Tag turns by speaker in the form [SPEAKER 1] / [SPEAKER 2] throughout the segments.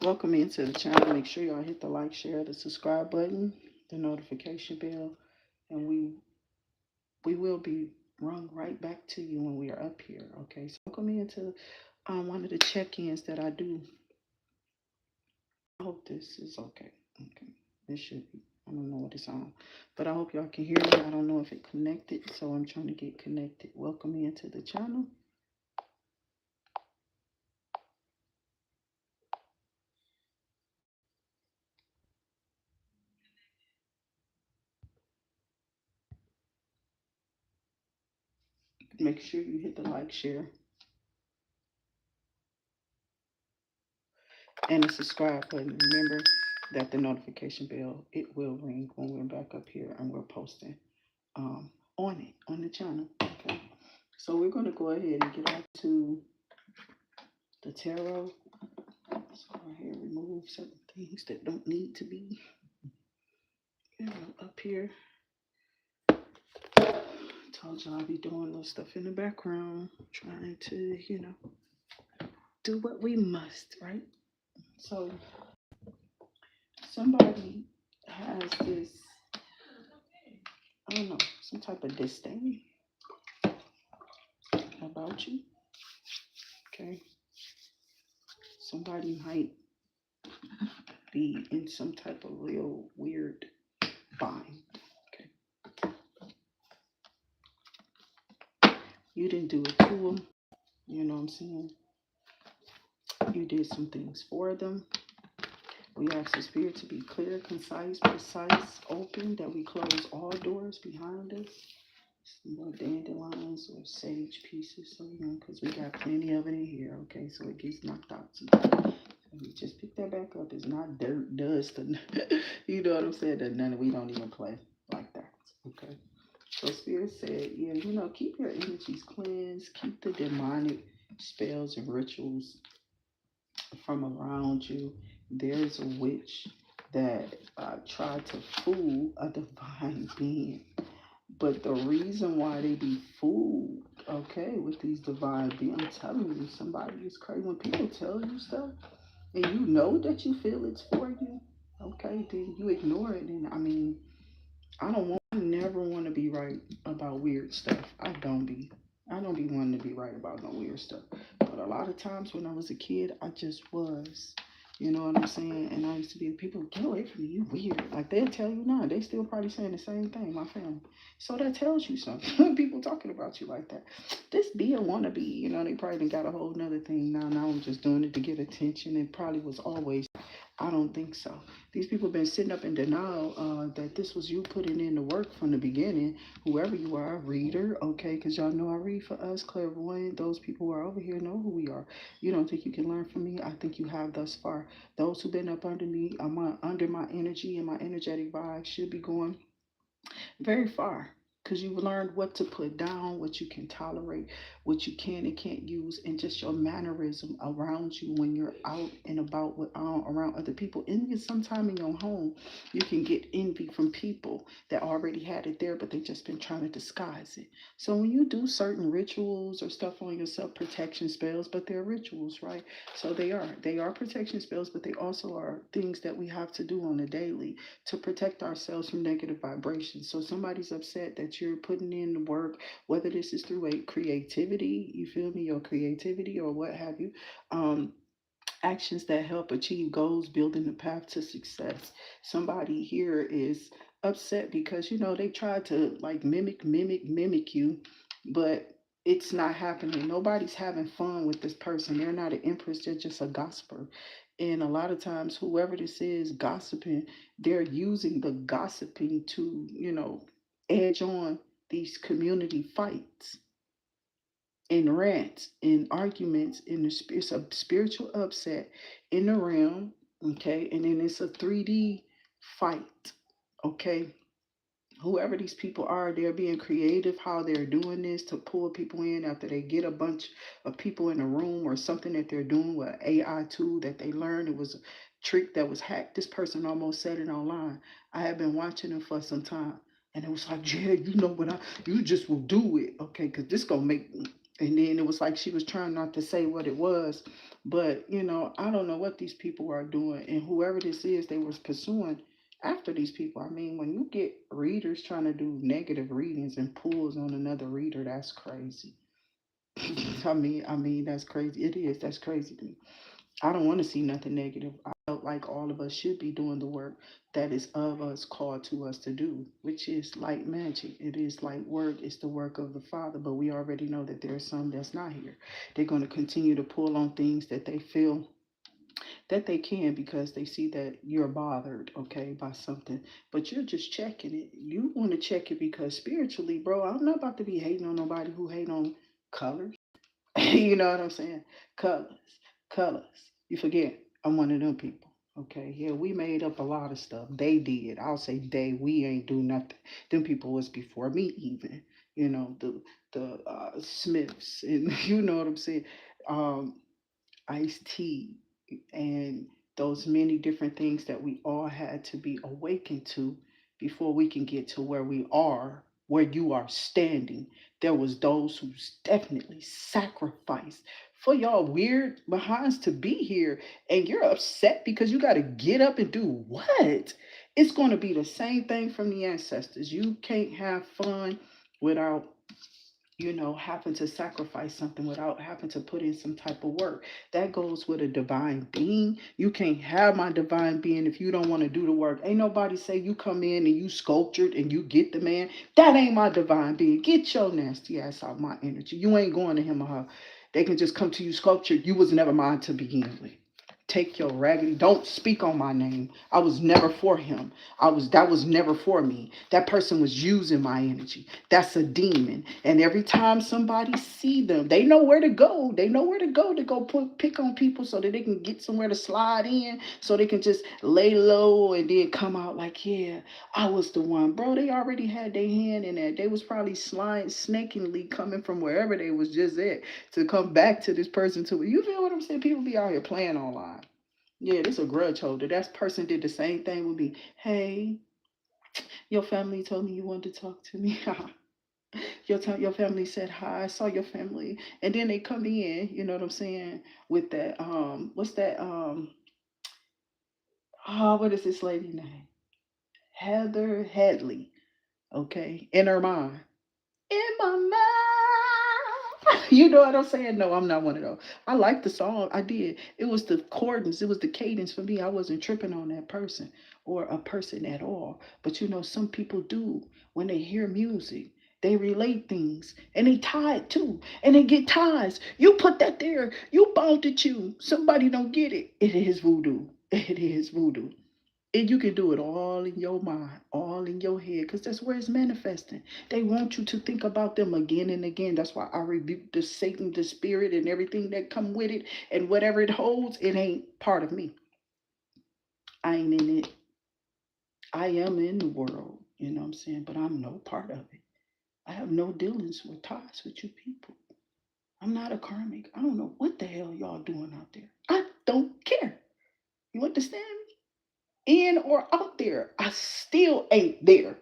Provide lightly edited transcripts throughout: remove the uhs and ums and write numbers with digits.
[SPEAKER 1] Welcome into the channel. Make sure y'all hit the like, share, the subscribe button, the notification bell, and we will be rung right back to you when we are up here. Okay, so welcome into one of the check-ins that I do. I hope this is okay. Okay, this should be. I don't know what it's on, but I hope y'all can hear me. I don't know if it connected, so I'm trying to get connected. Welcome into the channel. Make sure you hit the like, share, and the subscribe button. Remember that the notification bell, it will ring when we're back up here and we're posting on it on the channel. Okay, so we're going to go ahead and get on to the tarot. Let's go ahead and remove certain things that don't need to be up here. Told y'all I'll be doing little stuff in the background, trying to do what we must, right? So somebody has this, I don't know, some type of disdain about you. Okay, somebody might be in some type of real weird bind. Okay, you didn't do it to them. You know what I'm saying? You did some things for them. We ask the spirit to be clear, concise, precise, open, that we close all doors behind us. Some more dandelions or sage pieces, so because we got plenty of it in here. Okay, so it gets knocked out sometimes. We just pick that back up. It's not dirt, dust, and you know what I'm saying? That none of we don't even play like that. Okay. So Spirit said, yeah, keep your energies cleansed, keep the demonic spells and rituals from around you. There's a witch that tried to fool a divine being. But the reason why they be fooled, okay, with these divine beings, I'm telling you, somebody is crazy. When people tell you stuff and you know that you feel it's for you, okay, then you ignore it. And I mean, I never want to be right about weird stuff. I don't be wanting to be right about no weird stuff. But a lot of times when I was a kid, I just was. You know what I'm saying? And I used to be, people, get away from me, you weird. Like they'll tell you now. They still probably saying the same thing, my family. So that tells you something. People talking about you like that. This be a wannabe, they probably done got a whole nother thing now. Now I'm just doing it to get attention. It probably was always, I don't think so. These people have been sitting up in denial that this was you putting in the work from the beginning. Whoever you are, reader, okay, because y'all know I read for us, clairvoyant. Those people who are over here know who we are. You don't think you can learn from me? I think you have thus far. Those who've been up under me, under my energy and my energetic vibe should be going very far, because you've learned what to put down, what you can tolerate, what you can and can't use, and just your mannerism around you when you're out and about with around other people. And sometime in your home, you can get envy from people that already had it there, but they just been trying to disguise it. So when you do certain rituals or stuff on yourself, protection spells, but they're rituals, right? So they are protection spells, but they also are things that we have to do on a daily to protect ourselves from negative vibrations. So somebody's upset that you're putting in the work, whether this is through a creativity, you feel me, your creativity or what have you. Actions that help achieve goals, building the path to success. Somebody here is upset because they tried to like mimic you, but it's not happening. Nobody's having fun with this person. They're not an empress, they're just a gossiper. And a lot of times, whoever this is gossiping, they're using the gossiping to, edge on these community fights and rants and arguments in it's a spiritual upset in the realm, okay, and then it's a 3D fight, okay. Whoever these people are, they're being creative how they're doing this to pull people in after they get a bunch of people in a room or something that they're doing with AI tool that they learned. It was a trick that was hacked. This person almost said it online. I have been watching them for some time, and it was like, yeah, you know what, you just will do it, okay, because this gonna make, And then it was like she was trying not to say what it was. But, I don't know what these people are doing. And whoever this is, they was pursuing after these people. I mean, when you get readers trying to do negative readings and pulls on another reader, that's crazy. I mean, that's crazy. It is. That's crazy to me. I don't want to see nothing negative. I felt like all of us should be doing the work that is of us, called to us to do, which is light magic. It is light work. It's the work of the Father. But we already know that there's some that's not here. They're going to continue to pull on things that they feel that they can because they see that you're bothered, okay, by something. But you're just checking it. You want to check it because spiritually, bro, I'm not about to be hating on nobody who hate on colors. You know what I'm saying? Colors, colors. You forget, I'm one of them people. Okay, yeah, we made up a lot of stuff. They did. I'll say they. We ain't do nothing. Them people was before me even. The Smiths, and you know what I'm saying. Um, iced tea, and those many different things that we all had to be awakened to before we can get to where we are, where you are standing. There was those who definitely sacrificed for y'all weird behinds to be here, and you're upset because you got to get up and do what? It's going to be the same thing from the ancestors. You can't have fun without having to sacrifice something, without having to put in some type of work. That goes with a divine being. You can't have my divine being if you don't want to do the work. Ain't nobody say you come in and you sculptured and you get the man. That ain't my divine being. Get your nasty ass out my energy. You ain't going to him or her. They can just come to you sculptured. You was never mine to begin with. Take your raggedy. Don't speak on my name. I was never for him. That was never for me. That person was using my energy. That's a demon. And every time somebody see them, they know where to go. They know where to go pick on people so that they can get somewhere to slide in, so they can just lay low and then come out like, yeah, I was the one. Bro, they already had their hand in that. They was probably snakingly coming from wherever they was just at to come back to this person. You feel what I'm saying? People be out here playing online. Yeah, this a grudge holder. That person did the same thing with me. Hey, your family told me you wanted to talk to me. Your family said hi. I saw your family, and then they come in. You know what I'm saying? With that what's that what is this lady name? Heather Headley. Okay, in her mind. In my mind. You know what I'm saying? No, I'm not one of those. I like the song. I did. It was the chordings. It was the cadence for me. I wasn't tripping on that person or a person at all. But some people do. When they hear music, they relate things and they tie it too. And they get ties. You put that there. You bound it you. Somebody don't get it. It is voodoo. It is voodoo. And you can do it all in your mind, all in your head, because that's where it's manifesting. They want you to think about them again and again. That's why I rebuke the Satan, the spirit, and everything that come with it. And whatever it holds, it ain't part of me. I ain't in it. I am in the world, you know what I'm saying? But I'm no part of it. I have no dealings with ties with you people. I'm not a karmic. I don't know what the hell y'all doing out there. I don't care. You understand me? In or out there, I still ain't there.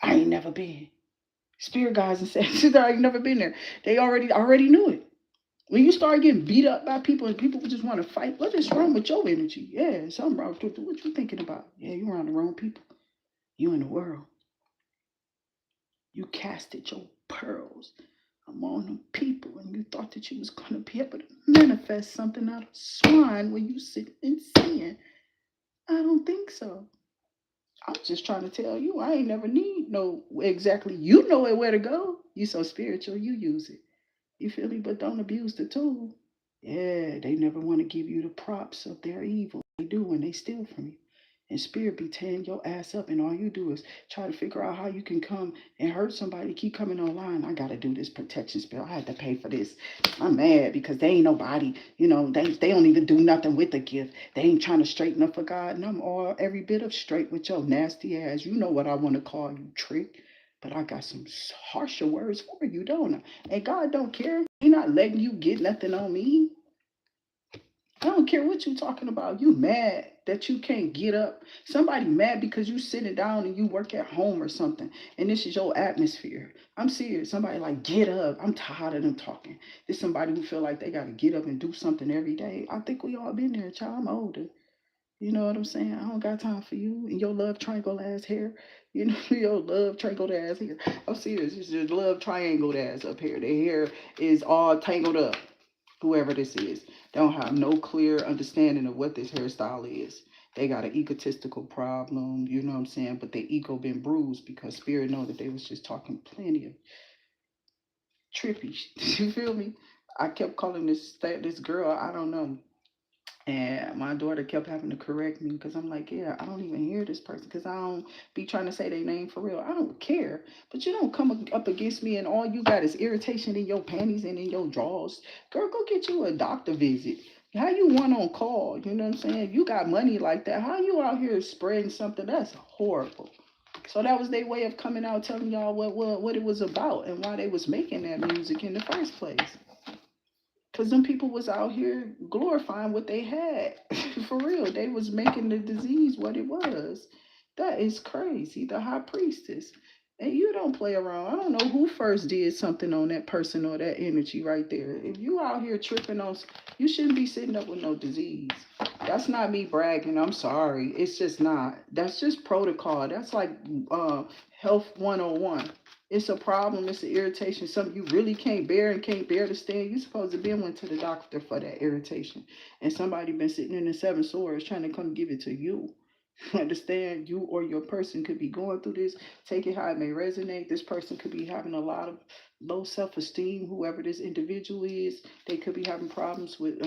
[SPEAKER 1] I ain't never been. Spirit guides and sages, I ain't never been there. They already knew it. When you start getting beat up by people and people just want to fight, what is wrong with your energy? Yeah, something wrong with what you thinking about. Yeah, you around the wrong people. You in the world. You casted your pearls among them people and you thought that you was gonna be able to manifest something out of swine when you sit and sin. I don't think so. I'm just trying to tell you, I ain't never need no exactly. You know where to go. You so spiritual, you use it. You feel me? But don't abuse the tool. Yeah, they never want to give you the props of their evil. They do when they steal from you. And spirit be tearing your ass up, and all you do is try to figure out how you can come and hurt somebody. Keep coming online. I gotta do this protection spell. I had to pay for this. I'm mad because they ain't nobody. They don't even do nothing with the gift. They ain't trying to straighten up for God. And I'm all every bit of straight with your nasty ass. You know what I want to call you, trick. But I got some harsher words for you, don't I? And God don't care. He not letting you get nothing on me. I don't care what you talking about. You mad that you can't get up. Somebody mad because you sitting down and you work at home or something. And this is your atmosphere. I'm serious. Somebody like, get up. I'm tired of them talking. There's somebody who feel like they got to get up and do something every day. I think we all been there, child. I'm older. You know what I'm saying? I don't got time for you and your love triangle ass hair. You know, your love triangle ass hair. I'm serious. It's your love triangle ass up here. The hair is all tangled up. Whoever this is, they don't have no clear understanding of what this hairstyle is. They got an egotistical problem, you know what I'm saying? But their ego been bruised because spirit know that they was just talking plenty of trippy. You feel me? I kept calling this girl, I don't know. And my daughter kept having to correct me because I'm like, yeah, I don't even hear this person because I don't be trying to say their name for real. I don't care. But you don't come up against me and all you got is irritation in your panties and in your drawers. Girl, go get you a doctor visit. How you want on call? You know what I'm saying? You got money like that. How you out here spreading something? That's horrible. So that was their way of coming out telling y'all what it was about and why they was making that music in the first place. Cause them people was out here glorifying what they had. For real. They was making the disease what it was. That is crazy. The high priestess. And you don't play around. I don't know who first did something on that person or that energy right there. If you out here tripping on, you shouldn't be sitting up with no disease. That's not me bragging. I'm sorry. It's just not. That's just protocol. That's like uh, health 101. It's a problem, it's an irritation, something you really can't bear and can't bear to stand. You supposed to be went to the doctor for that irritation. And somebody been sitting in the seven swords trying to come give it to you. Understand, you or your person could be going through this. Take it how it may resonate. This person could be having a lot of low self-esteem, whoever this individual is. They could be having problems with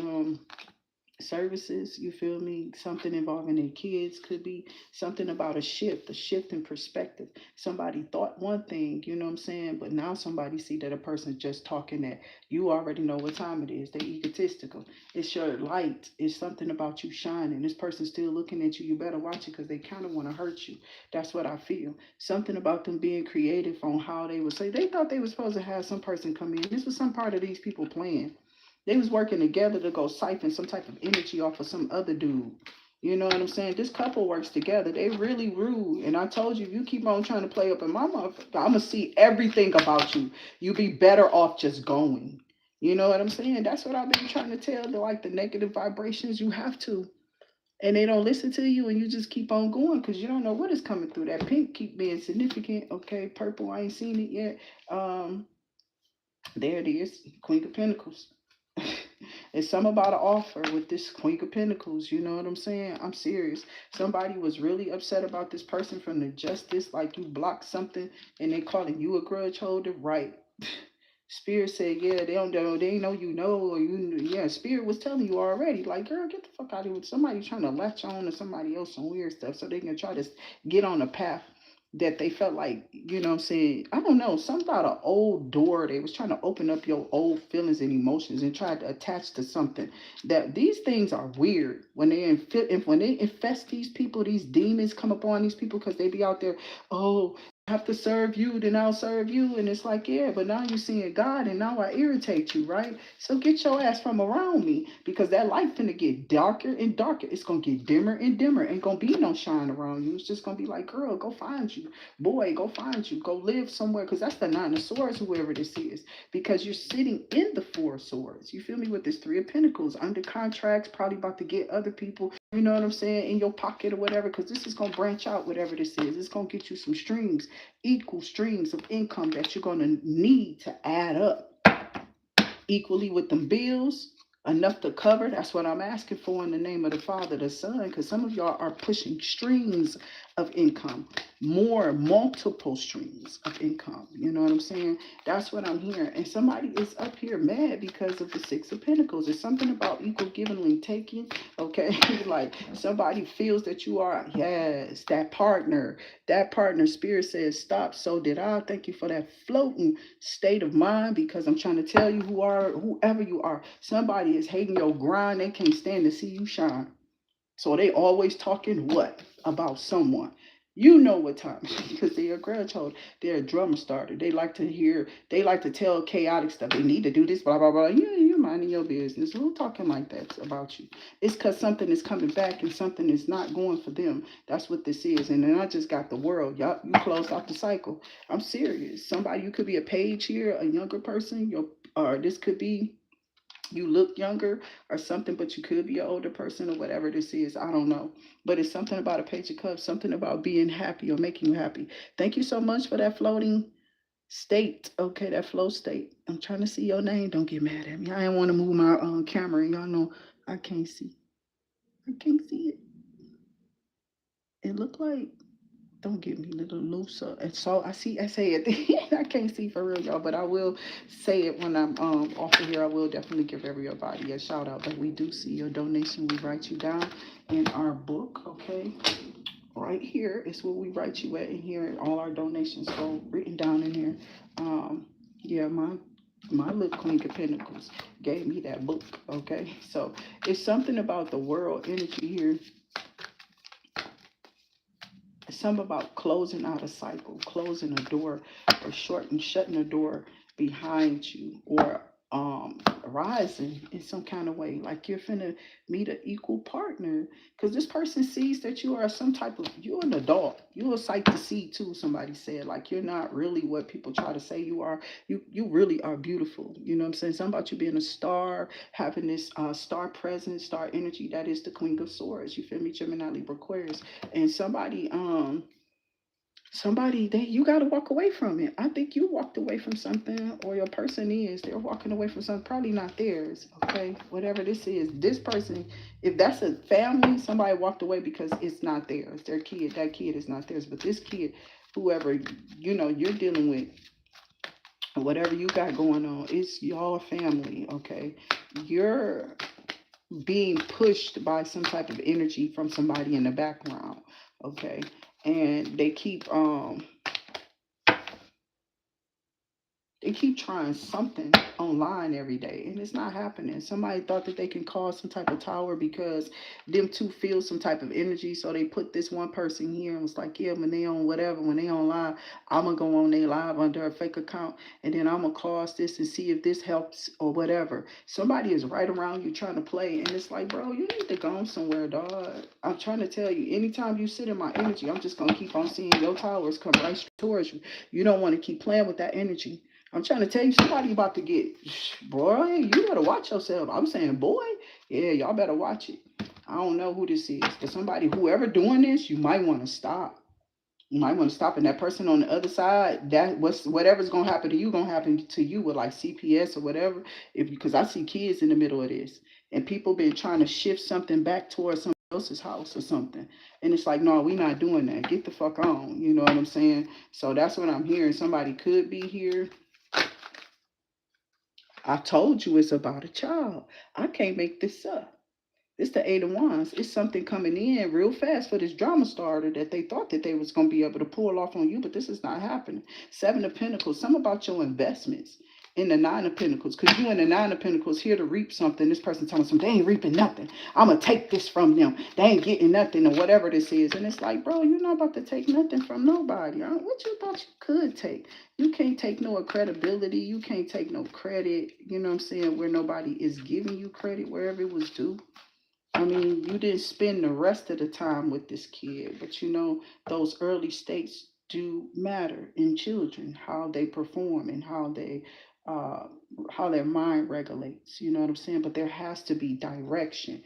[SPEAKER 1] services, you feel me? Something involving their kids, could be something about a shift in perspective. Somebody thought one thing, you know what I'm saying, but now somebody see that a person's just talking that you already know what time it is. They egotistical. It's your light. It's something about you shining. This person's still looking at you. You better watch it because they kind of want to hurt you. That's what I feel. Something about them being creative on how they would say. They thought they were supposed to have some person come in. This was some part of these people plan. They was working together to go siphon some type of energy off of some other dude. You know what I'm saying? This couple works together. They really rude. And I told you, if you keep on trying to play up in my mouth, I'm going to see everything about you. You be better off just going. You know what I'm saying? That's what I've been trying to tell the negative vibrations. You have to. And they don't listen to you and you just keep on going because you don't know what is coming through. That pink keep being significant. Okay, purple, I ain't seen it yet. There it is, Queen of Pentacles. It's something about an offer with this Queen of Pentacles. You know what I'm saying? I'm serious. Somebody was really upset about this person from the justice, like you blocked something and they calling you a grudge holder, right? Spirit said, yeah, they don't know, they know you know, or you, yeah, Spirit was telling you already, like, girl, get the fuck out of here. Somebody trying to latch on to somebody else some weird stuff so they can try to get on a path that they felt like, you know what I'm saying? I don't know, something about an old door. They was trying to open up your old feelings and emotions and try to attach to something. That these things are weird when when they infest these people, these demons come upon these people because they be out there, oh, have to serve you, then I'll serve you. And it's like, yeah, but now you're seeing God and now I irritate you, right? So get your ass from around me because that light finna get darker and darker. It's gonna get dimmer and dimmer. Ain't gonna be no shine around you. It's just gonna be like, girl, go find you. Boy, go find you. Go live somewhere because that's the Nine of Swords, whoever this is. Because you're sitting in the Four of Swords. You feel me? With this Three of Pentacles, under contracts, probably about to get other people, you know what I'm saying, in your pocket or whatever, because this is going to branch out, whatever this is. It's going to get you some streams, equal streams of income that you're going to need to add up equally with them bills, enough to cover. That's what I'm asking for in the name of the Father, the Son, because some of y'all are pushing streams of income, more multiple streams of income. You know what I'm saying? That's what I'm hearing. And somebody is up here mad because of the Six of Pentacles. It's something about equal giving and taking. Okay, like somebody feels that you are, yes, that partner. That partner, Spirit says stop. So did I. Thank you for that floating state of mind, because I'm trying to tell you, whoever you are, somebody is hating your grind. They can't stand to see you shine. So they always talking what? About someone. You know what time because they're a grudge holder. They're a drama starter. They like to tell chaotic stuff. They need to do this, blah, blah, blah. You're minding your business. Who talking like that about you? It's because something is coming back and something is not going for them. That's what this is. And then I just got the world. Y'all, you closed out the cycle. I'm serious. Somebody, you could be a page here, a younger person, or this could be you look younger or something, but you could be an older person or whatever this is. I don't know. But it's something about a page of cups, something about being happy or making you happy. Thank you so much for that floating state. Okay, that flow state. I'm trying to see your name. Don't get mad at me. I didn't want to move my camera. Y'all know I can't see. I can't see it. It looked like don't get me little looser. And so I say it. I can't see for real, y'all, but I will say it when I'm off of here. I will definitely give everybody a shout out. But we do see your donation. We write you down in our book, okay? Right here is where we write you at in here. All our donations go written down in here. Yeah, my little Queen of Pentacles gave me that book, okay? So it's something about the world energy here. Something about closing out a cycle, closing a door, or shutting a door behind you, or rising in some kind of way, like you're finna meet an equal partner, because this person sees that you are you're an adult, you're a sight to see too. Somebody said, like, you're not really what people try to say you are. You really are beautiful. You know what I'm saying? Something about you being a star, having this star presence, star energy. That is the Queen of Swords. You feel me? Gemini, Libra, Aquarius. And somebody that you got to walk away from it. I think you walked away from something, or your person they're walking away from something, probably not theirs. Okay, whatever this is, this person, if that's a family, somebody walked away because it's not theirs. Their kid, that kid is not theirs. But this kid, whoever you're dealing with, whatever you got going on, it's your family. Okay, you're being pushed by some type of energy from somebody in the background. Okay, and they keep trying something online every day and it's not happening. Somebody thought that they can cause some type of tower because them two feel some type of energy. So they put this one person here and was like, yeah, when they on whatever, when they on live, I'm gonna go on their live under a fake account and then I'm gonna cause this and see if this helps or whatever. Somebody is right around you trying to play and it's like, bro, you need to go somewhere, dog. I'm trying to tell you, anytime you sit in my energy, I'm just gonna keep on seeing your towers come right towards you. You don't want to keep playing with that energy. I'm trying to tell you, somebody about to get, boy, you better watch yourself. I'm saying, boy, yeah, y'all better watch it. I don't know who this is, but whoever doing this, you might want to stop. You might want to stop. And that person on the other side, whatever's gonna happen to you, gonna happen to you with like CPS or whatever. Because I see kids in the middle of this, and people been trying to shift something back towards somebody else's house or something, and it's like, no, we not doing that. Get the fuck on. You know what I'm saying? So that's what I'm hearing. Somebody could be here. I told you it's about a child. I can't make this up. It's the Eight of Wands. It's something coming in real fast for this drama starter that they thought that they was going to be able to pull off on you, but this is not happening. Seven of Pentacles, some about your investments. In the Nine of Pentacles, because you in the Nine of Pentacles here to reap something. This person telling them they ain't reaping nothing. I'm going to take this from them. They ain't getting nothing or whatever this is. And it's like, bro, you're not about to take nothing from nobody. What you thought you could take? You can't take no credibility. You can't take no credit. You know what I'm saying? Where nobody is giving you credit wherever it was due. I mean, you didn't spend the rest of the time with this kid, but those early states do matter in children, how they perform and uh, how their mind regulates. You know what I'm saying? But there has to be direction,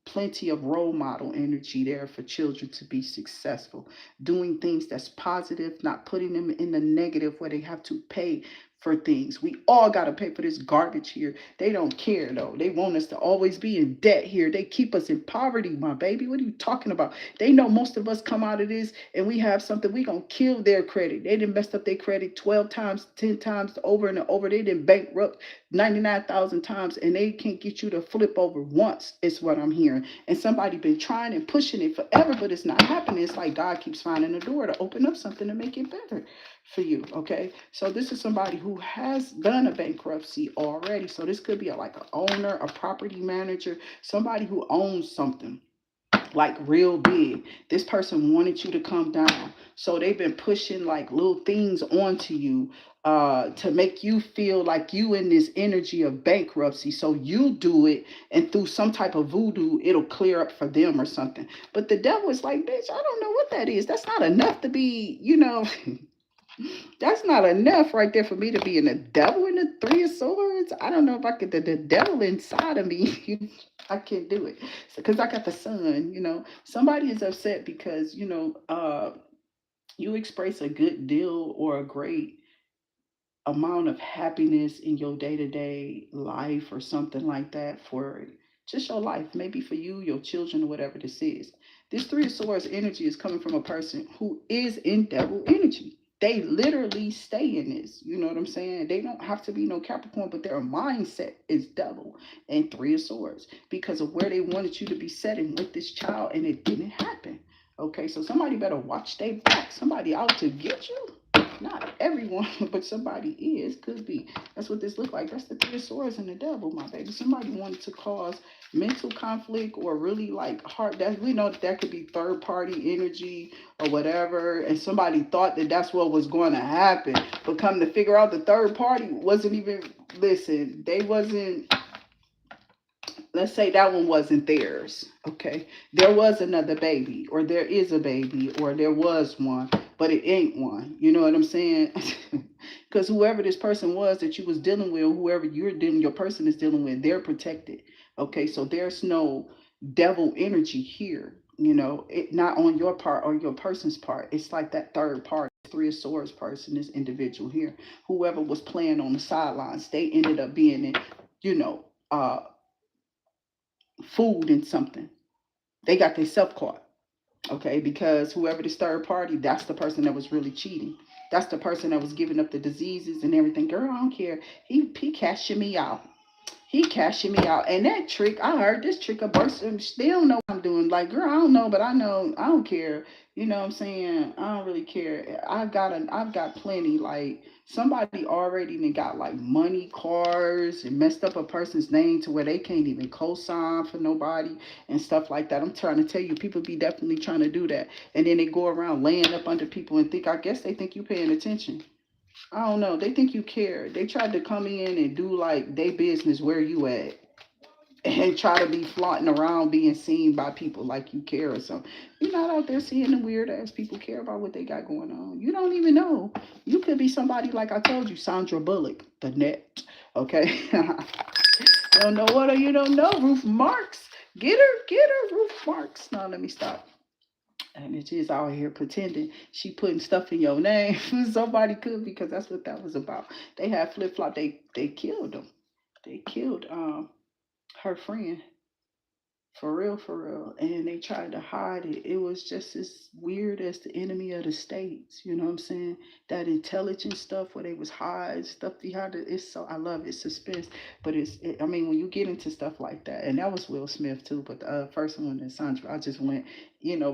[SPEAKER 1] plenty of role model energy there for children to be successful, doing things that's positive, not putting them in the negative where they have to pay for things. We all got to pay for this garbage here. They don't care though. They want us to always be in debt here. They keep us in poverty, my baby. What are you talking about? They know most of us come out of this and we have something. We gonna kill their credit. They didn't mess up their credit 12 times, 10 times over and over. They didn't bankrupt 99,000 times and they can't get you to flip over once. Is what I'm hearing. And somebody been trying and pushing it forever, but it's not happening. It's like God keeps finding a door to open up something to make it better for you. Okay, so this is somebody who has done a bankruptcy already. So this could be like an owner, a property manager, somebody who owns something. like real big. This person wanted you to come down. So they've been pushing like little things onto you to make you feel like you in this energy of bankruptcy. So you do it, and through some type of voodoo, it'll clear up for them or something. But the devil is like, bitch, I don't know what that is. That's not enough to be, that's not enough right there for me to be in the devil in the three of swords. I don't know if I could, the devil inside of me, I can't do it. Because I got the sun, Somebody is upset because, you express a good deal or a great amount of happiness in your day-to-day life or something like that for just your life, maybe for you, your children, or whatever this is. This three of swords energy is coming from a person who is in devil energy. They literally stay in this. You know what I'm saying? They don't have to be no Capricorn, but their mindset is devil and three of swords because of where they wanted you to be setting with this child, and it didn't happen. Okay, so somebody better watch their back. Somebody out to get you. Not everyone, but somebody is. Could be. That's what this look like. That's the three of swords and the devil, my baby. Somebody wanted to cause mental conflict or really like heart. That we know that could be third party energy or whatever. And somebody thought that that's what was going to happen, but come to figure out the third party wasn't even. Listen, they wasn't. Let's say that one wasn't theirs. Okay, there was another baby, or there is a baby, or there was one, but it ain't one. You know what I'm saying? Because whoever this person was that you was dealing with, or whoever your person is dealing with, they're protected. Okay, so there's no devil energy here. It not on your part or your person's part. It's like that third party, three of swords person, this individual here, whoever was playing on the sidelines, they ended up being in, you know, uh, food in something. They got themselves caught. Okay, because whoever this third party, that's the person that was really cheating. That's the person that was giving up the diseases and everything. Girl, I don't care. He cashing me out. He cashing me out. And that trick, I heard this trick of burst. They don't know what I'm doing. Like, girl, I don't know, but I know I don't care. You know what I'm saying? I don't really care. I've got plenty. Like somebody already got like money, cars, and messed up a person's name to where they can't even co-sign for nobody and stuff like that. I'm trying to tell you, people be definitely trying to do that. And then they go around laying up under people and think, I guess they think you paying attention. I don't know. They think you care. They tried to come in and do like they business where you at and try to be flaunting around being seen by people like you care or something. You're not out there seeing the weird ass people care about what they got going on. You don't even know. You could be somebody like I told you, Sandra Bullock, the net. Okay. You don't know what or you don't know. Ruth Marks. Get her, Ruth Marks. No, let me stop. And it is out here pretending she putting stuff in your name. Somebody could, because that's what that was about. They had flip flop. They killed them. They killed her friend. For real. And they tried to hide it. It was just as weird as the enemy of the states. You know what I'm saying? That intelligence stuff where they was hide stuff behind it. It's so I love it. Suspense. But I mean, when you get into stuff like that, and that was Will Smith too, but the first one is Sandra, I just went,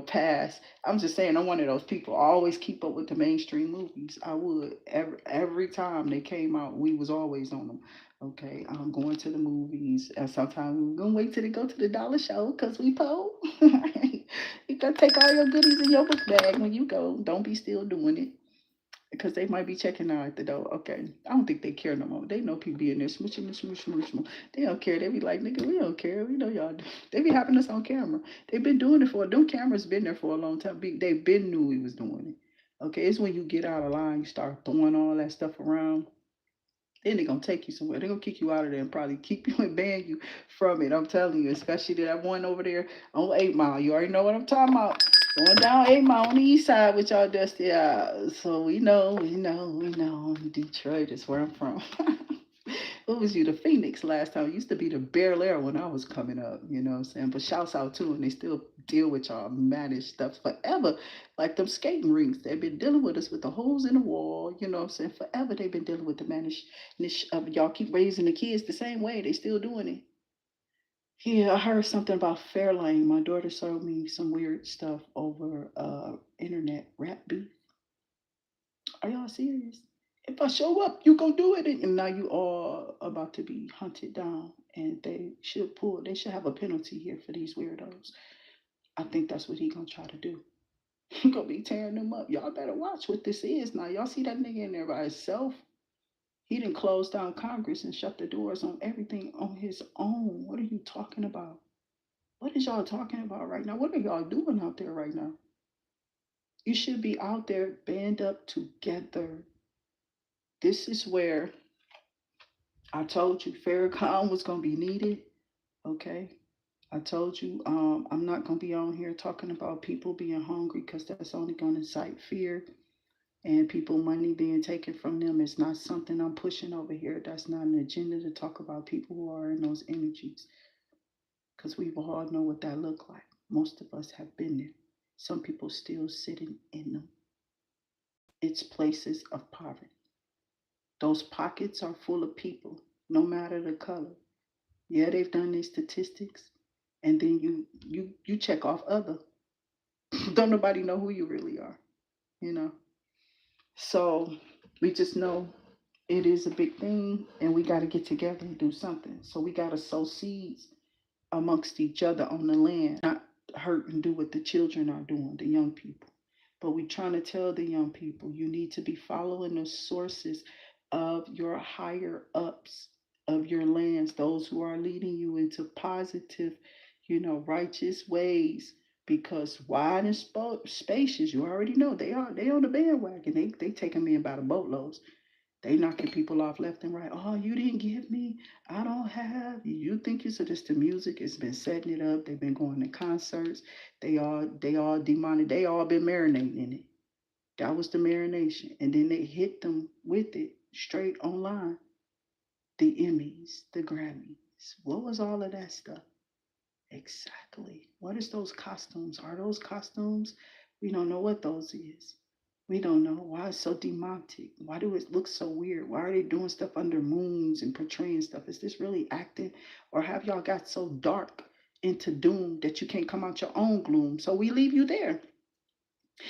[SPEAKER 1] past. I'm just saying I'm one of those people. I always keep up with the mainstream movies. I would. Every time they came out, we was always on them. Okay, I'm going to the movies. And sometimes we're gonna wait till they go to the dollar show because we po. You gotta take all your goodies in your book bag when you go. Don't be still doing it because they might be checking out at the door. Okay, I don't think they care no more. They know people be in there smooching, smooching, smooching. They don't care. They be like, nigga, we don't care. We know y'all do. They be having us on camera. They've been doing it for. Them cameras been there for a long time. They've been knew we was doing it. Okay, it's when you get out of line, you start throwing all that stuff around, then they're gonna take you somewhere. They're gonna kick you out of there and probably keep you and ban you from it. I'm telling you, especially that one over there on 8 Mile. You already know what I'm talking about. Going down 8 Mile on the east side with y'all dusty eyes. So we know. Detroit is where I'm from. What was you, the Phoenix last time? It used to be the Bear Air when I was coming up, you know what I'm saying? But shouts out to them. They still deal with y'all managed stuff forever. Like them skating rinks. They've been dealing with us with the holes in the wall, you know what I'm saying? Forever they've been dealing with the managed. Y'all keep raising the kids the same way. They still doing it. Yeah, I heard something about Fairlane. My daughter showed me some weird stuff over internet rap beef. Are y'all serious? If I show up, you gonna do it, and now you are about to be hunted down, and they should have a penalty here for these weirdos. I think that's what he gonna try to do. He gonna be tearing them up. Y'all better watch what this is now. Y'all see that nigga in there by himself? He didn't close down Congress and shut the doors on everything on his own. What are you talking about? What is y'all talking about right now? What are y'all doing out there right now? You should be out there band up together. This is where I told you Farrakhan was gonna be needed. Okay. I told you I'm not gonna be on here talking about people being hungry because that's only gonna incite fear and people money being taken from them. It's not something I'm pushing over here. That's not an agenda to talk about people who are in those energies because we all know what that look like. Most of us have been there. Some people still sitting in them. It's places of poverty. Those pockets are full of people, no matter the color. Yeah, they've done these statistics, and then you check off other. Don't nobody know who you really are, you know. So we just know it is a big thing, and we got to get together and do something. So we got to sow seeds amongst each other on the land, not hurt and do what the children are doing, the young people. But we're trying to tell the young people you need to be following the sources of your higher ups of your lands, those who are leading you into positive, righteous ways. Because wide and spacious, you already know they on the bandwagon. They take them in by the boatloads. They knocking people off left and right. Oh, you didn't give me. I don't have. You think it's just the music? It's been setting it up. They've been going to concerts. They all demonic. They all been marinating in it. That was the marination, and then they hit them with it straight online. The Emmys, the Grammys. What was all of that stuff? Exactly. What is those costumes? Are those costumes? We don't know what those is. We don't know why it's so demonic. Why do it look so weird? Why are they doing stuff under moons and portraying stuff? Is this really acting? Or have y'all got so dark into doom that you can't come out your own gloom? So we leave you there.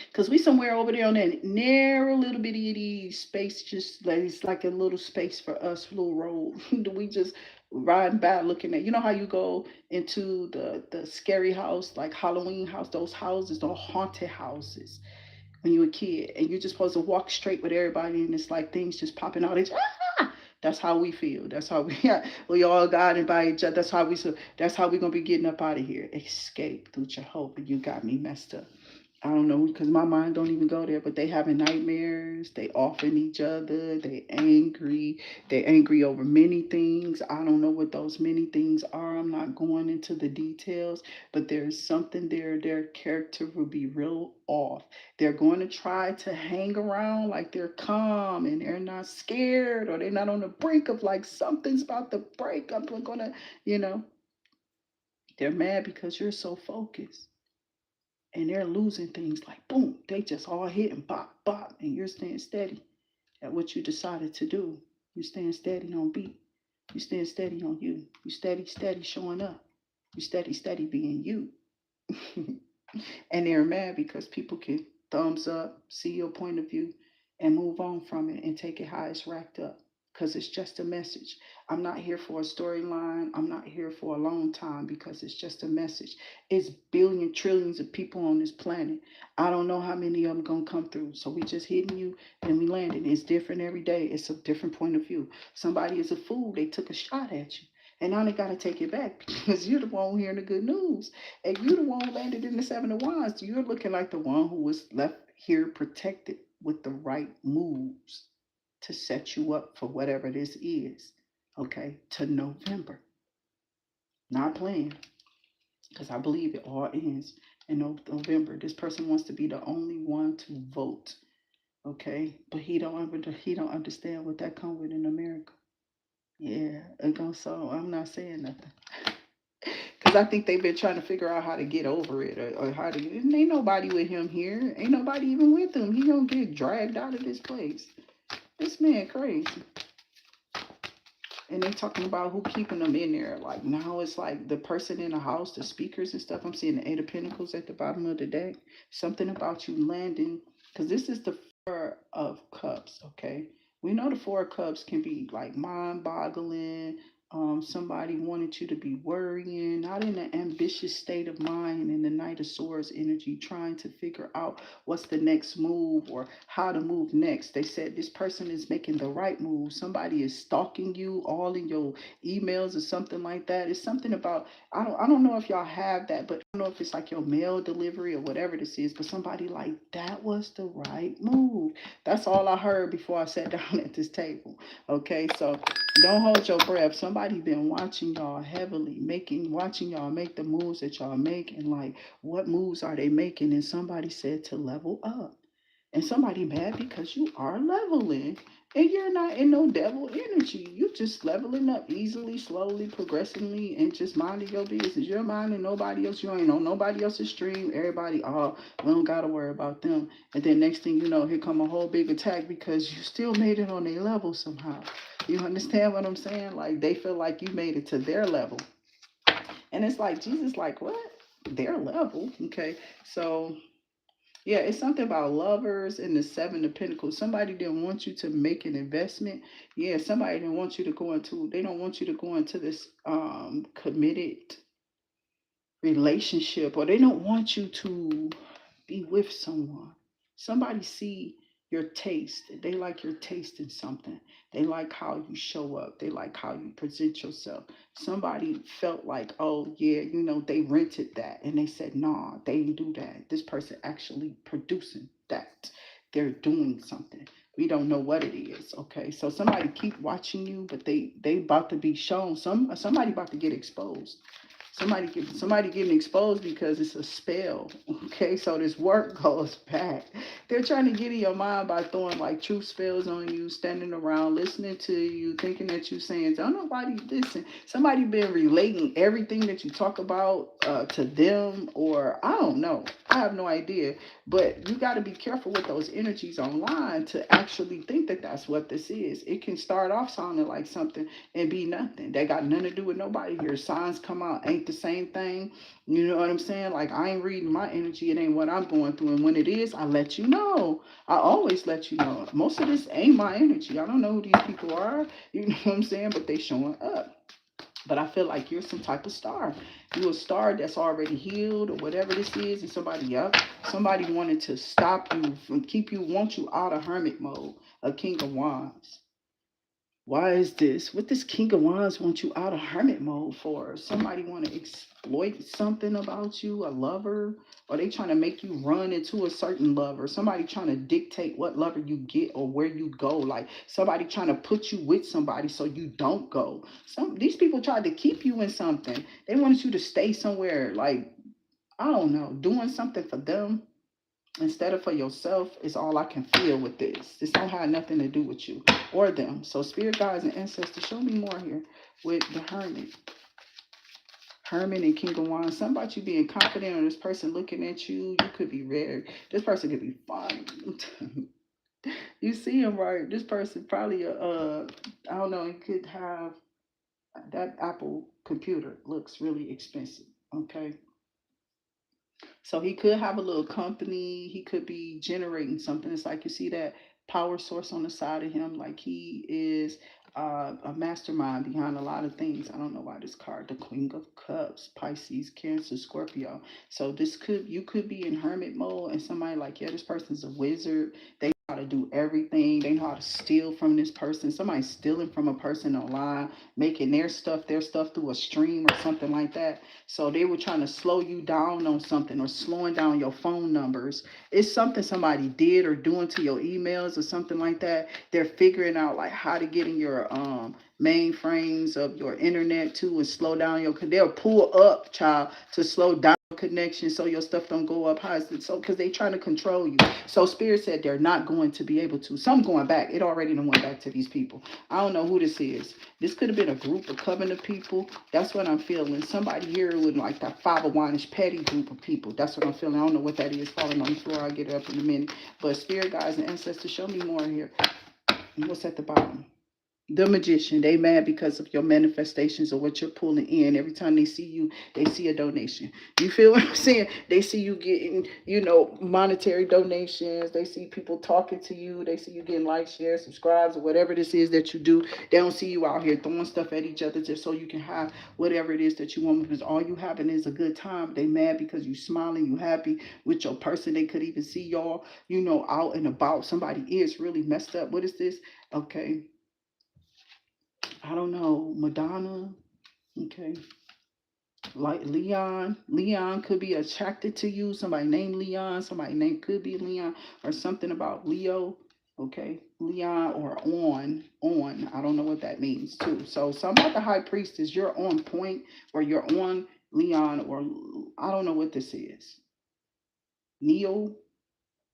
[SPEAKER 1] Because we somewhere over there on that narrow little bitty space, just like it's like a little space for us, little road. We just riding by looking at, you know how you go into the scary house, like Halloween house, those houses, those haunted houses when you're a kid, and you're just supposed to walk straight with everybody, and it's like things just popping out. It's, ah! That's how we feel. That's how we all guided by each other. That's how we gonna be getting up out of here. Escape through Jehovah. You got me messed up. I don't know because my mind don't even go there, but they having nightmares. They offing each other. They angry. They angry over many things. I don't know what those many things are. I'm not going into the details, but there's something there. Their character will be real off. They're going to try to hang around like they're calm and they're not scared or they're not on the brink of like something's about to break. I'm gonna, you know, they're mad because you're so focused and they're losing things like boom, they just all hitting bop, bop, and you're staying steady at what you decided to do. You staying steady on beat. You staying steady on you. You steady, steady showing up. You steady, steady being you. And they're mad because people can thumbs up, see your point of view, and move on from it and take it how it's racked up. Because it's just a message. I'm not here for a storyline. I'm not here for a long time because it's just a message. It's billion trillions of people on this planet. I don't know how many of them gonna come through. So we just hitting you and we landing. It's different every day. It's a different point of view. Somebody is a fool. They took a shot at you. And now they gotta take it back because you're the one hearing the good news. And you the one who landed in the Seven of Wands. You're looking like the one who was left here protected with the right moves to set you up for whatever this is. Okay, to November. Not playing, because I believe it all ends in November. This person wants to be the only one to vote. Okay, but he don't understand what that comes with in America. Yeah, it goes so. I'm not saying nothing. Because I think they've been trying to figure out how to get over it or how to. Ain't nobody with him here. Ain't nobody even with him. He gonna get dragged out of this place. This man crazy. And they talking about who keeping them in there. Like now it's like the person in the house, the speakers and stuff. I'm seeing the Eight of Pentacles at the bottom of the deck. Something about you landing. Because this is the Four of Cups, okay? We know the Four of Cups can be like mind-boggling, Somebody wanted you to be worrying, not in an ambitious state of mind in the Knight of Swords energy, trying to figure out what's the next move or how to move next. They said this person is making the right move. Somebody is stalking you all in your emails or something like that. It's something about, I don't know if y'all have that, but I don't know if it's like your mail delivery or whatever this is, but somebody like that was the right move. That's all I heard before I sat down at this table. Okay, so don't hold your breath. Somebody been watching y'all heavily, watching y'all make the moves that y'all make, and like, what moves are they making? And somebody said to level up. And somebody mad because you are leveling. And you're not in no devil energy. You just leveling up easily, slowly, progressively, and just minding your business. You're minding nobody else. You ain't on nobody else's stream. Everybody, oh, we don't gotta worry about them. And then next thing you know, here come a whole big attack because you still made it on their level somehow. You understand what I'm saying? Like, they feel like you made it to their level. And it's like, Jesus, like, what? Their level? Okay. So yeah, it's something about lovers and the Seven of Pentacles. Somebody didn't want you to make an investment. Yeah, somebody didn't want you to go into, they don't want you to go into this committed relationship, or they don't want you to be with someone. Somebody see your taste. They like your taste in something. They like how you show up. They like how you present yourself. Somebody felt like, oh yeah, they rented that, and they said, nah, they didn't do that. This person actually producing that. They're doing something. We don't know what it is. Okay, so somebody keep watching you, but they about to be shown. Somebody about to get exposed. Somebody getting exposed because it's a spell. Okay, so this work goes back. They're trying to get in your mind by throwing like truth spells on you, standing around, listening to you, thinking that you're saying, don't nobody listen. Somebody been relating everything that you talk about to them, or I don't know. I have no idea. But you got to be careful with those energies online to actually think that that's what this is. It can start off sounding like something and be nothing. That got nothing to do with nobody here. Signs come out, ain't the same thing. You know what I'm saying? Like, I ain't reading my energy. It ain't what I'm going through. And when it is, I let you know. I always let you know. Most of this ain't my energy. I don't know who these people are. You know what I'm saying? But they showing up. But I feel like you're some type of star. You're a star that's already healed or whatever this is. And somebody wanted to stop you from want you out of hermit mode, a King of Wands. Why is this? What this King of Wands want you out of hermit mode for? Somebody want to exploit something about you, a lover? Or they trying to make you run into a certain lover? Somebody trying to dictate what lover you get or where you go? Like, somebody trying to put you with somebody so you don't go. These people tried to keep you in something. They wanted you to stay somewhere, like, I don't know, doing something for them instead of for yourself is all I can feel with this. This don't have nothing to do with you or them. So spirit guides and ancestors, show me more here with the Hermit. Hermit and King of Wands. Something about you being confident on this person looking at you. You could be rare. This person could be fine. You see him, right? This person probably I don't know, it could have that Apple computer looks really expensive. Okay. So he could have a little company. He could be generating something. It's like you see that power source on the side of him. Like he is a mastermind behind a lot of things. I don't know why this card, the Queen of Cups, Pisces, Cancer, Scorpio. So you could be in hermit mode, and somebody like, yeah, this person's a wizard. They know how to do everything. They know how to steal from this person. Somebody's stealing from a person online, making their stuff through a stream or something like that. So they were trying to slow you down on something or slowing down your phone numbers. It's something somebody did or doing to your emails or something like that. They're figuring out like how to get in your mainframes of your internet too and slow down they'll pull up, child, to slow down connection so your stuff don't go up high. So because they trying to control you. So spirit said they're not going to be able to. Some going back. It already done went back to these people. I don't know who this is. This could have been a group, a coven of people. That's what I'm feeling. Somebody here with like that 5 of Wands petty group of people. That's what I'm feeling. I don't know what that is falling on the floor. I'll get it up in a minute. But spirit guides and ancestors, show me more here. What's at the bottom? The Magician. They mad because of your manifestations or what you're pulling in. Every time they see you, they see a donation. You feel what I'm saying? They see you getting, monetary donations. They see people talking to you. They see you getting likes, shares, subscribes, or whatever this is that you do. They don't see you out here throwing stuff at each other just so you can have whatever it is that you want, because all you having is a good time. They mad because you smiling, you happy with your person. They could even see y'all, out and about. Somebody is really messed up. What is this? Okay, I don't know, Madonna. Okay. Like Leon. Leon could be attracted to you. Somebody named Leon. Somebody named could be Leon, or something about Leo. Okay. Leon or on. I don't know what that means too. So some about the high priestess, you're on point, or you're on Leon, or I don't know what this is. Neo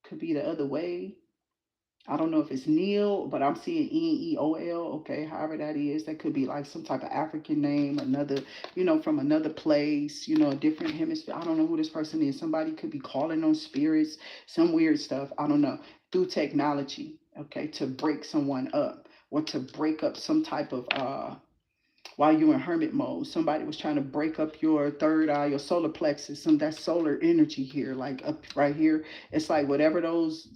[SPEAKER 1] could be the other way. I don't know if it's Neil, but I'm seeing Neol. Okay, however that is, that could be like some type of African name, another, from another place, a different hemisphere. I don't know who this person is. Somebody could be calling on spirits, some weird stuff. I don't know. Through technology, okay, to break someone up or to break up some type of while you're in hermit mode. Somebody was trying to break up your third eye, your solar plexus, some that solar energy here, like up right here. It's like whatever those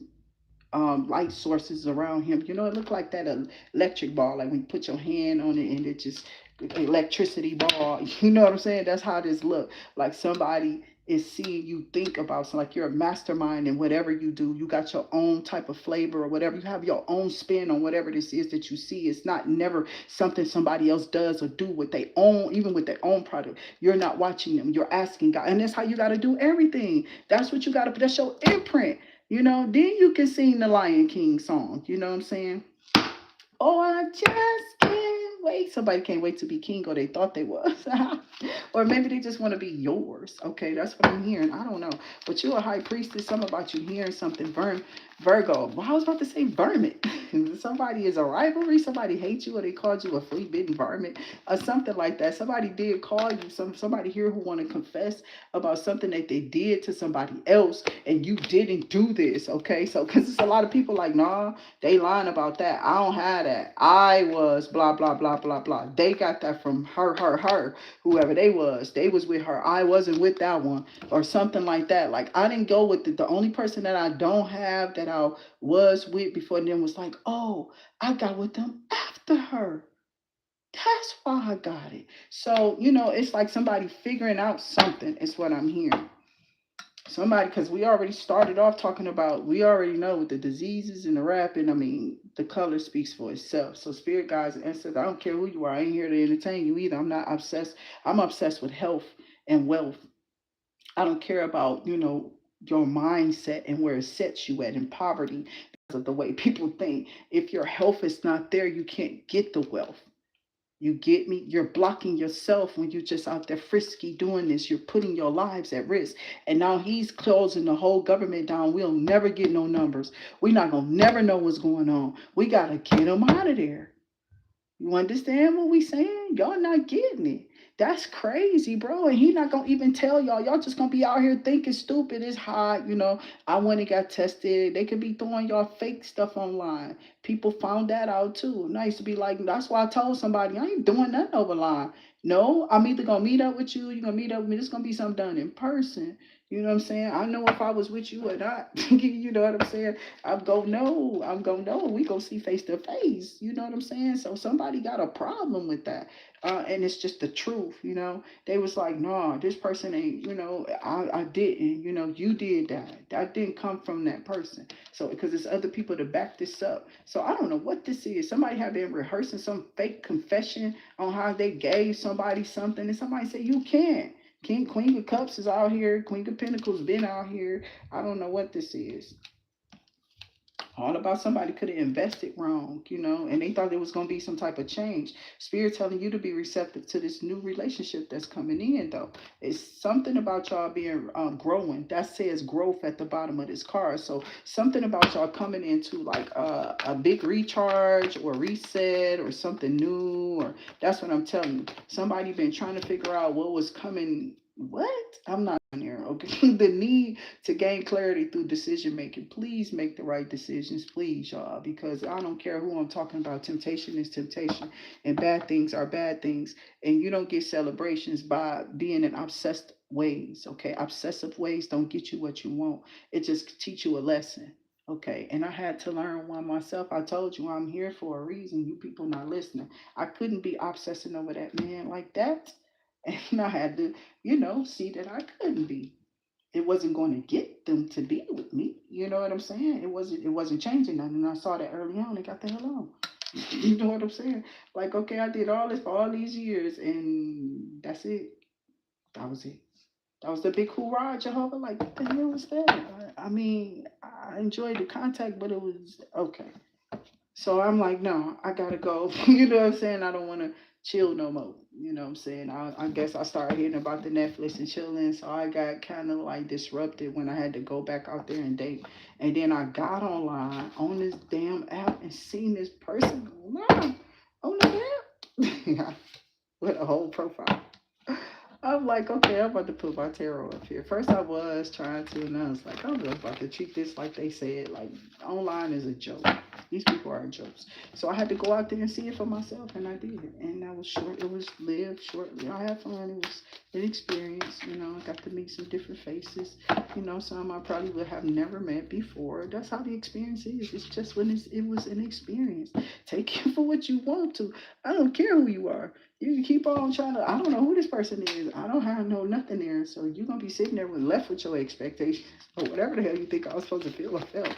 [SPEAKER 1] light sources around him. It looked like that electric ball, like when you put your hand on it and it just electricity ball. You know what I'm saying? That's how this look. Like somebody is seeing you think about something, like you're a mastermind, and whatever you do, you got your own type of flavor or whatever. You have your own spin on whatever this is that you see. It's not never something somebody else does or do with their own, even with their own product. You're not watching them. You're asking God, and that's how you got to do everything. That's what you got to put. That's your imprint. Then you can sing the Lion King song. You know what I'm saying? Oh, I just can't wait. Somebody can't wait to be king, or they thought they was. Or maybe they just want to be yours. Okay, that's what I'm hearing. I don't know. But you're a high priestess. Something about you hearing something. Virgo. Well, I was about to say vermin. Somebody is a rivalry. Somebody hates you, or they called you a flea-bitten varmint, or something like that. Somebody did call you. Somebody here who want to confess about something that they did to somebody else, and you didn't do this. Okay, so because it's a lot of people like, nah, they lying about that. I don't have that. I was blah blah blah blah blah. They got that from her, whoever they was. They was with her. I wasn't with that one, or something like that. Like I didn't go with it. The only person that I don't have that I was with before them was like, oh, I got with them after her. That's why I got it. So, it's like somebody figuring out something, is what I'm hearing. Somebody, because we already started off talking about, we already know with the diseases and the rapping, I mean, the color speaks for itself. So spirit guides and ancestors, I don't care who you are, I ain't here to entertain you either. I'm not obsessed. I'm obsessed with health and wealth. I don't care about, your mindset and where it sets you at in poverty, because of the way people think. If your health is not there, you can't get the wealth. You get me? You're blocking yourself when you're just out there frisky doing this. You're putting your lives at risk. And now he's closing the whole government down. We'll never get no numbers. We're not going to never know what's going on. We got to get them out of there. You understand what we saying? Y'all not getting it. That's crazy, bro. And he not gonna even tell y'all. Y'all just gonna be out here thinking stupid. It's hot, I went and got tested. They could be throwing y'all fake stuff online. People found that out too. And I used to be like, that's why I told somebody I ain't doing nothing over line. No, I'm either gonna meet up with you, you're gonna meet up with me. This gonna be something done in person. You know what I'm saying? I know if I was with you or not. You know what I'm saying? I'm gonna know. We gonna see face to face. You know what I'm saying? So somebody got a problem with that. And it's just the truth. They was like, nah, this person ain't, I didn't, you did that. That didn't come from that person. So, because there's other people to back this up. So I don't know what this is. Somebody have been rehearsing some fake confession on how they gave somebody something. And somebody said, you can't. Queen of Cups is out here. Queen of Pentacles been out here. I don't know what this is. All about somebody could have invested wrong, and they thought there was going to be some type of change. Spirit telling you to be receptive to this new relationship that's coming in, though. It's something about y'all being growing. That says growth at the bottom of this card. So something about y'all coming into like a big recharge or reset or something new, or that's what I'm telling you. Somebody been trying to figure out what was coming. What? I'm not on there. Okay, the need to gain clarity through decision making. Please make the right decisions, please, y'all, because I don't care who I'm talking about. Temptation is temptation, and bad things are bad things. And you don't get celebrations by being in obsessed ways. Okay, obsessive ways don't get you what you want. It just teach you a lesson. Okay, and I had to learn one myself. I told you I'm here for a reason. You people not listening. I couldn't be obsessing over that man like that. And I had to, see that I couldn't be. It wasn't going to get them to be with me. You know what I'm saying? It wasn't changing nothing. And I saw that early on and got the hell on. You know what I'm saying? Like, okay, I did all this for all these years and that's it. That was it. That was the big hoorah, Jehovah. Like, what the hell was that? I mean, I enjoyed the contact, but it was okay. So I'm like, no, I gotta go. You know what I'm saying? I don't want to chill no more. You know what I'm saying? I guess I started hearing about the Netflix and chilling, so I got kind of like disrupted when I had to go back out there and date. And then I got online on this damn app and seen this person online on the app with a whole profile. I'm like, okay, I'm about to put my tarot up here. First, I was trying to, and I was like, I'm just about to treat this like they said, like online is a joke. These people are jokes. So I had to go out there and see it for myself, and I did. And that was short. It was lived shortly. I had fun. It was an experience. I got to meet some different faces. Some I probably would have never met before. That's how the experience is. It's just when it was an experience. Take it for what you want to. I don't care who you are. You can keep on trying to. I don't know who this person is. I don't have no nothing there. So you're gonna be sitting there left with your expectations or whatever the hell you think I was supposed to feel or felt.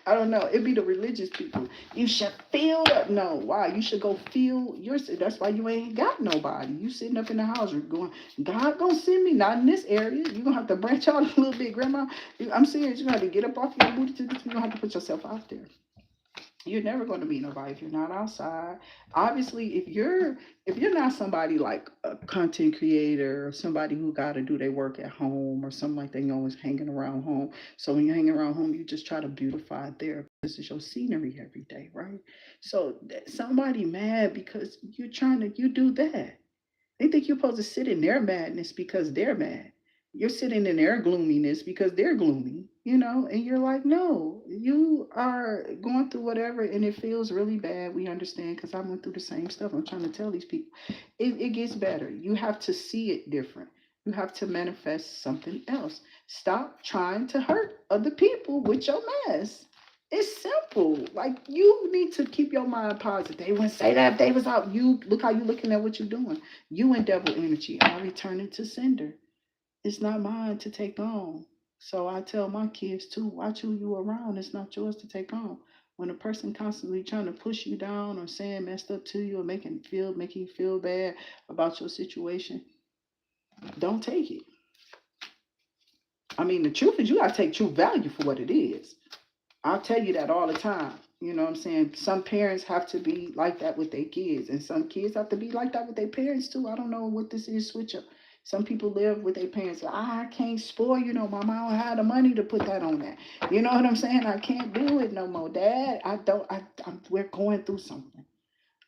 [SPEAKER 1] I don't know. It'd be the religious people. You should feel that. No, why? You should go feel yourself. That's why you ain't got nobody. You sitting up in the house, you're going, God gonna send me. Not in this area. You're gonna have to branch out a little bit, Grandma. I'm serious. You're gonna have to get up off your booty. You're gonna have to put yourself out there. You're never going to meet nobody if you're not outside. Obviously, if you're not somebody like a content creator or somebody who got to do their work at home or something like that, you're always hanging around home. So when you're hanging around home, you just try to beautify it there. This is your scenery every day, right? So somebody mad because you do that. They think you're supposed to sit in their madness because they're mad. You're sitting in their gloominess because they're gloomy, and you're like, no, you are going through whatever and it feels really bad. We understand because I went through the same stuff. I'm trying to tell these people it gets better. You have to see it different. You have to manifest something else. Stop trying to hurt other people with your mess. It's simple. Like you need to keep your mind positive. They wouldn't say that if they was out. You look how you looking at what you're doing. You in devil energy. I return it to sender. It's not mine to take on. So I tell my kids too, watch who you around. It's not yours to take on. When a person constantly trying to push you down or saying messed up to you or making you feel bad about your situation, don't take it. I mean, the truth is you gotta take true value for what it is. I'll tell you that all the time. You know what I'm saying? Some parents have to be like that with their kids, and some kids have to be like that with their parents too. I don't know what this is, switch up. Some people live with their parents. I can't spoil, mama, I don't have the money to put that on that. You know what I'm saying? I can't do it no more, Dad. I don't, we're going through something.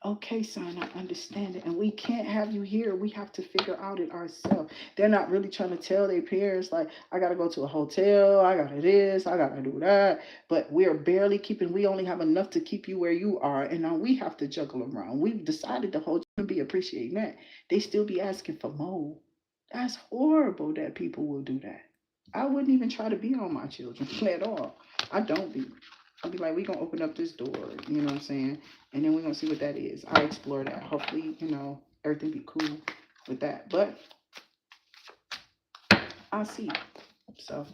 [SPEAKER 1] Okay, son, I understand it. And we can't have you here. We have to figure out it ourselves. They're not really trying to tell their parents, like, I got to go to a hotel. I got to this. I got to do that. But we're barely we only have enough to keep you where you are. And now we have to juggle around. We've decided to hold you and be appreciating that. They still be asking for more. That's horrible that people will do that. I wouldn't even try to be on my children at all. I don't be. I'll be like, we gonna open up this door, you know what I'm saying? And then we're gonna see what that is. I explore that. Hopefully, everything be cool with that. But I see. So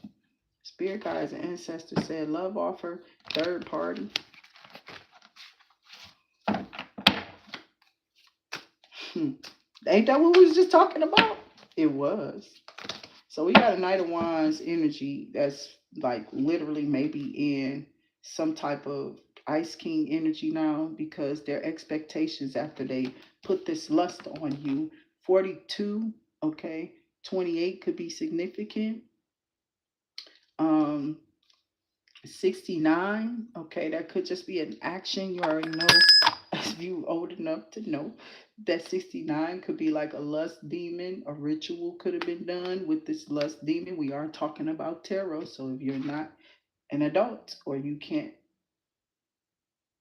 [SPEAKER 1] spirit guides and ancestors said love offer, third party. Ain't that what we was just talking about? It was. So we got a Knight of Wands energy that's like literally maybe in some type of Ice King energy now because their expectations after they put this lust on you. 42, okay. 28 could be significant. 69, okay, that could just be an action. You already know if you older enough to know that 69 could be like a lust demon. A ritual could have been done with this lust demon. We are talking about tarot. So if you're not an adult or you can't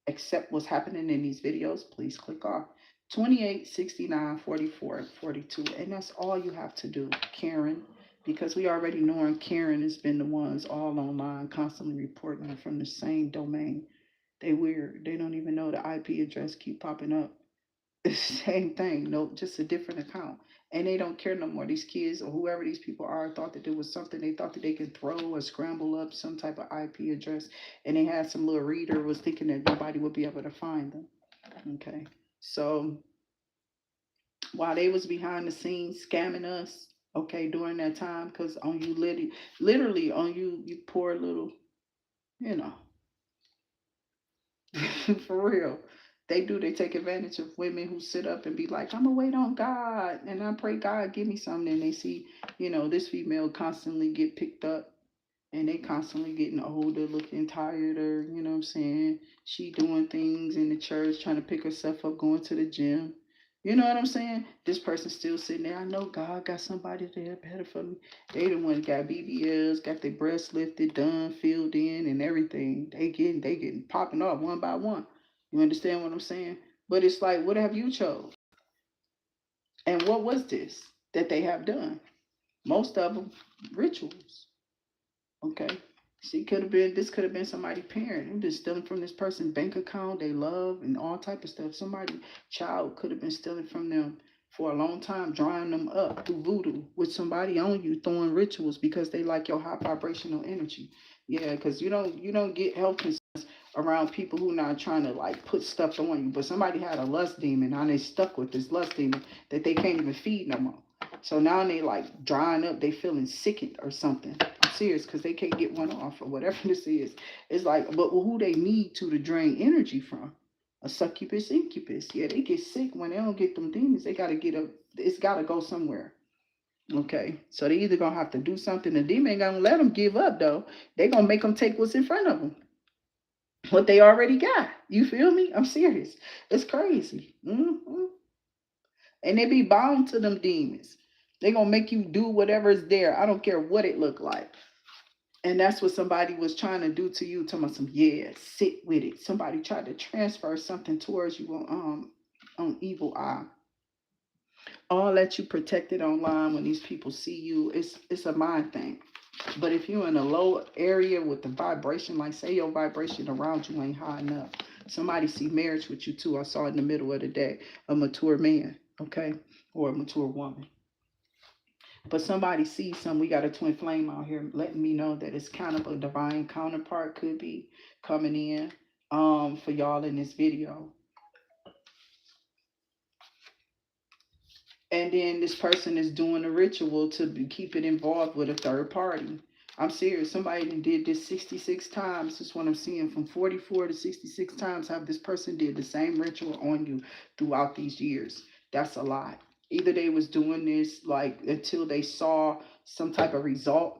[SPEAKER 1] accept what's happening in these videos, please click off. 28, 69, 44, 42. And that's all you have to do, Karen, because we already know Karen has been the ones all online constantly reporting from the same domain. They weird. They don't even know the IP address keep popping up. It's the same thing. No, just a different account. And they don't care no more. These kids or whoever these people are thought that there was something they thought that they could throw or scramble up some type of IP address. And they had some little reader was thinking that nobody would be able to find them. Okay. So while they was behind the scenes scamming us, okay, during that time, because on you literally on you, you poor little, you know, for real. They take advantage of women who sit up and be like, I'm gonna wait on God and I pray God give me something. And they see, this female constantly get picked up and they constantly getting older, looking tired, or you know what I'm saying? She doing things in the church, trying to pick herself up, going to the gym. You know what I'm saying? This person still sitting there. I know God got somebody there better for me. They the one got BBLs, got their breasts lifted, done, filled in, and everything. They getting popping off one by one. You understand what I'm saying? But it's like, what have you chose? And what was this that they have done? Most of them rituals. Okay. This could have been somebody's parent. They're just stealing from this person's bank account, they love, and all type of stuff. Somebody child could have been stealing from them for a long time, drying them up through voodoo with somebody on you throwing rituals because they like your high vibrational energy. Yeah, because you don't get health concerns around people who not trying to like put stuff on you. But somebody had a lust demon, and they stuck with this lust demon that they can't even feed no more. So now they like drying up, they feeling sickened or something. I'm serious, because they can't get one off or whatever this is. It's like, but who they need to drain energy from? A succubus, incubus. Yeah, they get sick when they don't get them demons. They gotta get up. It's gotta go somewhere. Okay, so they either gonna have to do something. The demon ain't gonna let them give up though. They gonna make them take what's in front of them, what they already got. You feel me? I'm serious. It's crazy. And they be bound to them demons. They gonna make you do whatever is there. I don't care what it look like. And that's what somebody was trying to do to you. Telling some, yeah, sit with it. Somebody tried to transfer something towards you on evil eye. All that you protected online when these people see you, it's a mind thing. But if you're in a low area with the vibration, like say your vibration around you ain't high enough, somebody see marriage with you too. I saw in the middle of the day a mature man, okay, or a mature woman. But somebody sees some, we got a twin flame out here letting me know that it's kind of a divine counterpart could be coming in for y'all in this video. And then this person is doing a ritual to keep it involved with a third party. I'm serious. Somebody did this 66 times. This is what I'm seeing, from 44 to 66 times have this person did the same ritual on you throughout these years. That's a lot. Either they was doing this like until they saw some type of result,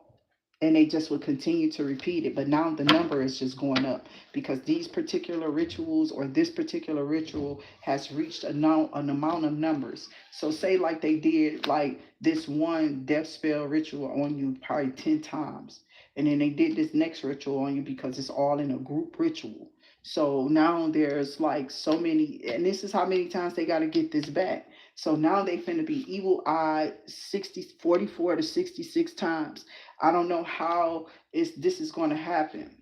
[SPEAKER 1] and they just would continue to repeat it. But now the number is just going up because these particular rituals or this particular ritual has reached an amount of numbers. So say like they did like this one death spell ritual on you probably 10 times. And then they did this next ritual on you because it's all in a group ritual. So now there's like so many, and this is how many times they got to get this back. So now they finna be evil eye 44 to 66 times. I don't know how this is going to happen,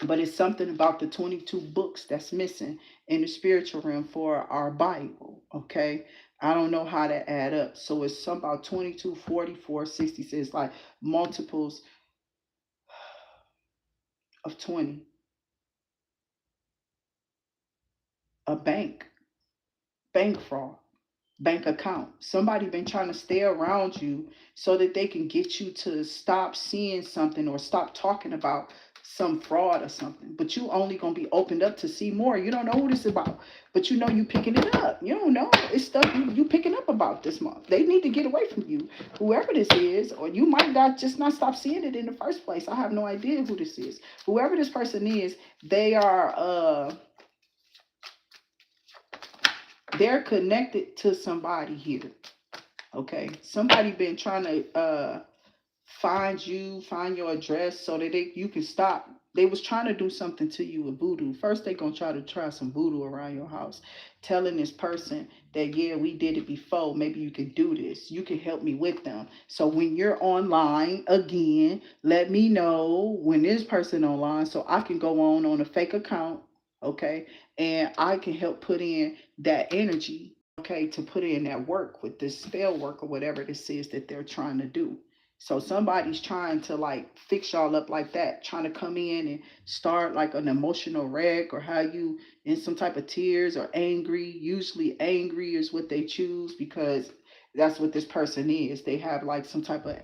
[SPEAKER 1] but it's something about the 22 books that's missing in the spiritual realm for our Bible, okay? I don't know how to add up. So it's something about 22, 44, 66, like multiples of 20. A bank fraud. Bank account. Somebody been trying to stay around you so that they can get you to stop seeing something or stop talking about some fraud or something. But you only gonna be opened up to see more. You don't know who this is about, but you know you picking it up. You don't know it's stuff you picking up about this month. They need to get away from you, whoever this is, or you might not stop seeing it in the first place. I have no idea who this is. Whoever this person is, they are they're connected to somebody here. Okay, somebody been trying to find your address so that you can stop. They was trying to do something to you with voodoo. First, they gonna try some voodoo around your house, telling this person that, yeah, we did it before. Maybe you can do this. You can help me with them. So when you're online again, let me know when this person online so I can go on a fake account, okay, and I can help put in that energy, okay, to put in that work with this spell work or whatever this is that they're trying to do. So somebody's trying to like fix y'all up like that, trying to come in and start like an emotional wreck or how you in some type of tears or angry. Usually angry is what they choose because that's what this person is. They have like some type of,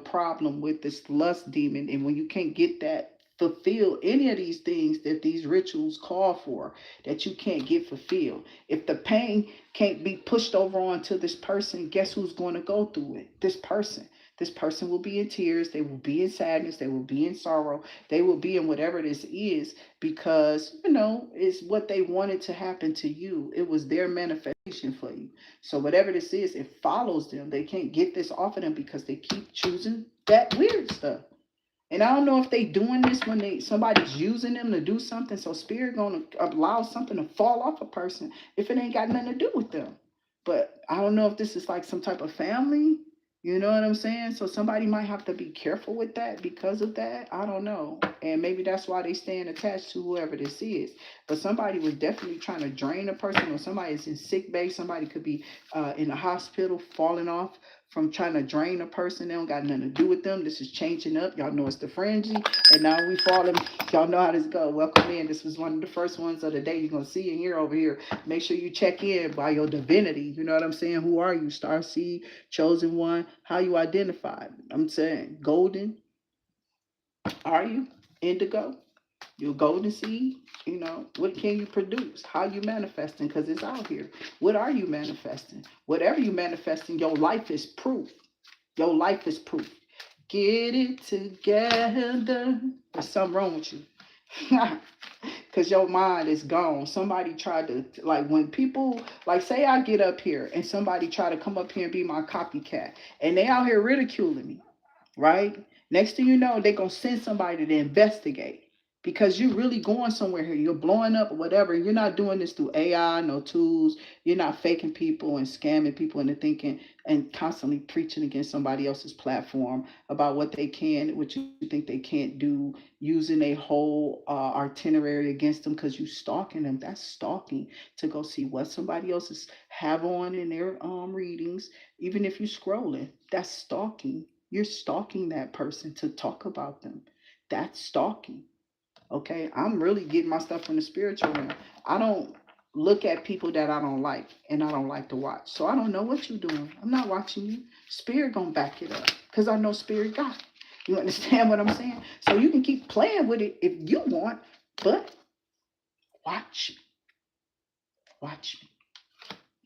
[SPEAKER 1] problem with this lust demon. And when you can't get that fulfill any of these things that these rituals call for, that you can't get fulfilled. If the pain can't be pushed over onto this person, guess who's going to go through it? This person. This person will be in tears. They will be in sadness. They will be in sorrow. They will be in whatever this is because, it's what they wanted to happen to you. It was their manifestation for you. So whatever this is, it follows them. They can't get this off of them because they keep choosing that weird stuff. And I don't know if they doing this when somebody's using them to do something. So spirit gonna allow something to fall off a person if it ain't got nothing to do with them. But I don't know if this is like some type of family. You know what I'm saying? So somebody might have to be careful with that because of that. I don't know. And maybe that's why they staying attached to whoever this is. But somebody was definitely trying to drain a person, or somebody is in sick bay. Somebody could be in the hospital falling off from trying to drain a person. They don't got nothing to do with them. This is changing up. Y'all know it's the frenzy. And now we falling. Y'all know how this go. Welcome in. This was one of the first ones of the day you're going to see and hear over here. Make sure you check in by your divinity. You know what I'm saying? Who are you? Starseed, chosen one. How you identified? I'm saying golden. Are you indigo? You're golden seed. What can you produce? How you manifesting? Because it's out here. What are you manifesting? Whatever you manifesting, your life is proof. Your life is proof. Get it together. There's something wrong with you. Because your mind is gone. Somebody tried to, like, when people, like, say I get up here and somebody try to come up here and be my copycat, and they out here ridiculing me, right? Next thing you know, they're going to send somebody to investigate because you're really going somewhere here. You're blowing up or whatever. You're not doing this through AI, no tools. You're not faking people and scamming people into thinking and constantly preaching against somebody else's platform about what they can, what you think they can't do, using a whole itinerary against them because you stalking them. That's stalking, to go see what somebody else is have on in their readings. Even if you're scrolling, that's stalking. You're stalking that person to talk about them. That's stalking. Okay, I'm really getting my stuff from the spiritual realm. I don't look at people that I don't like and I don't like to watch. So I don't know what you're doing. I'm not watching you. Spirit gonna back it up because I know spirit got it. You understand what I'm saying? So you can keep playing with it if you want, but watch me. Watch me.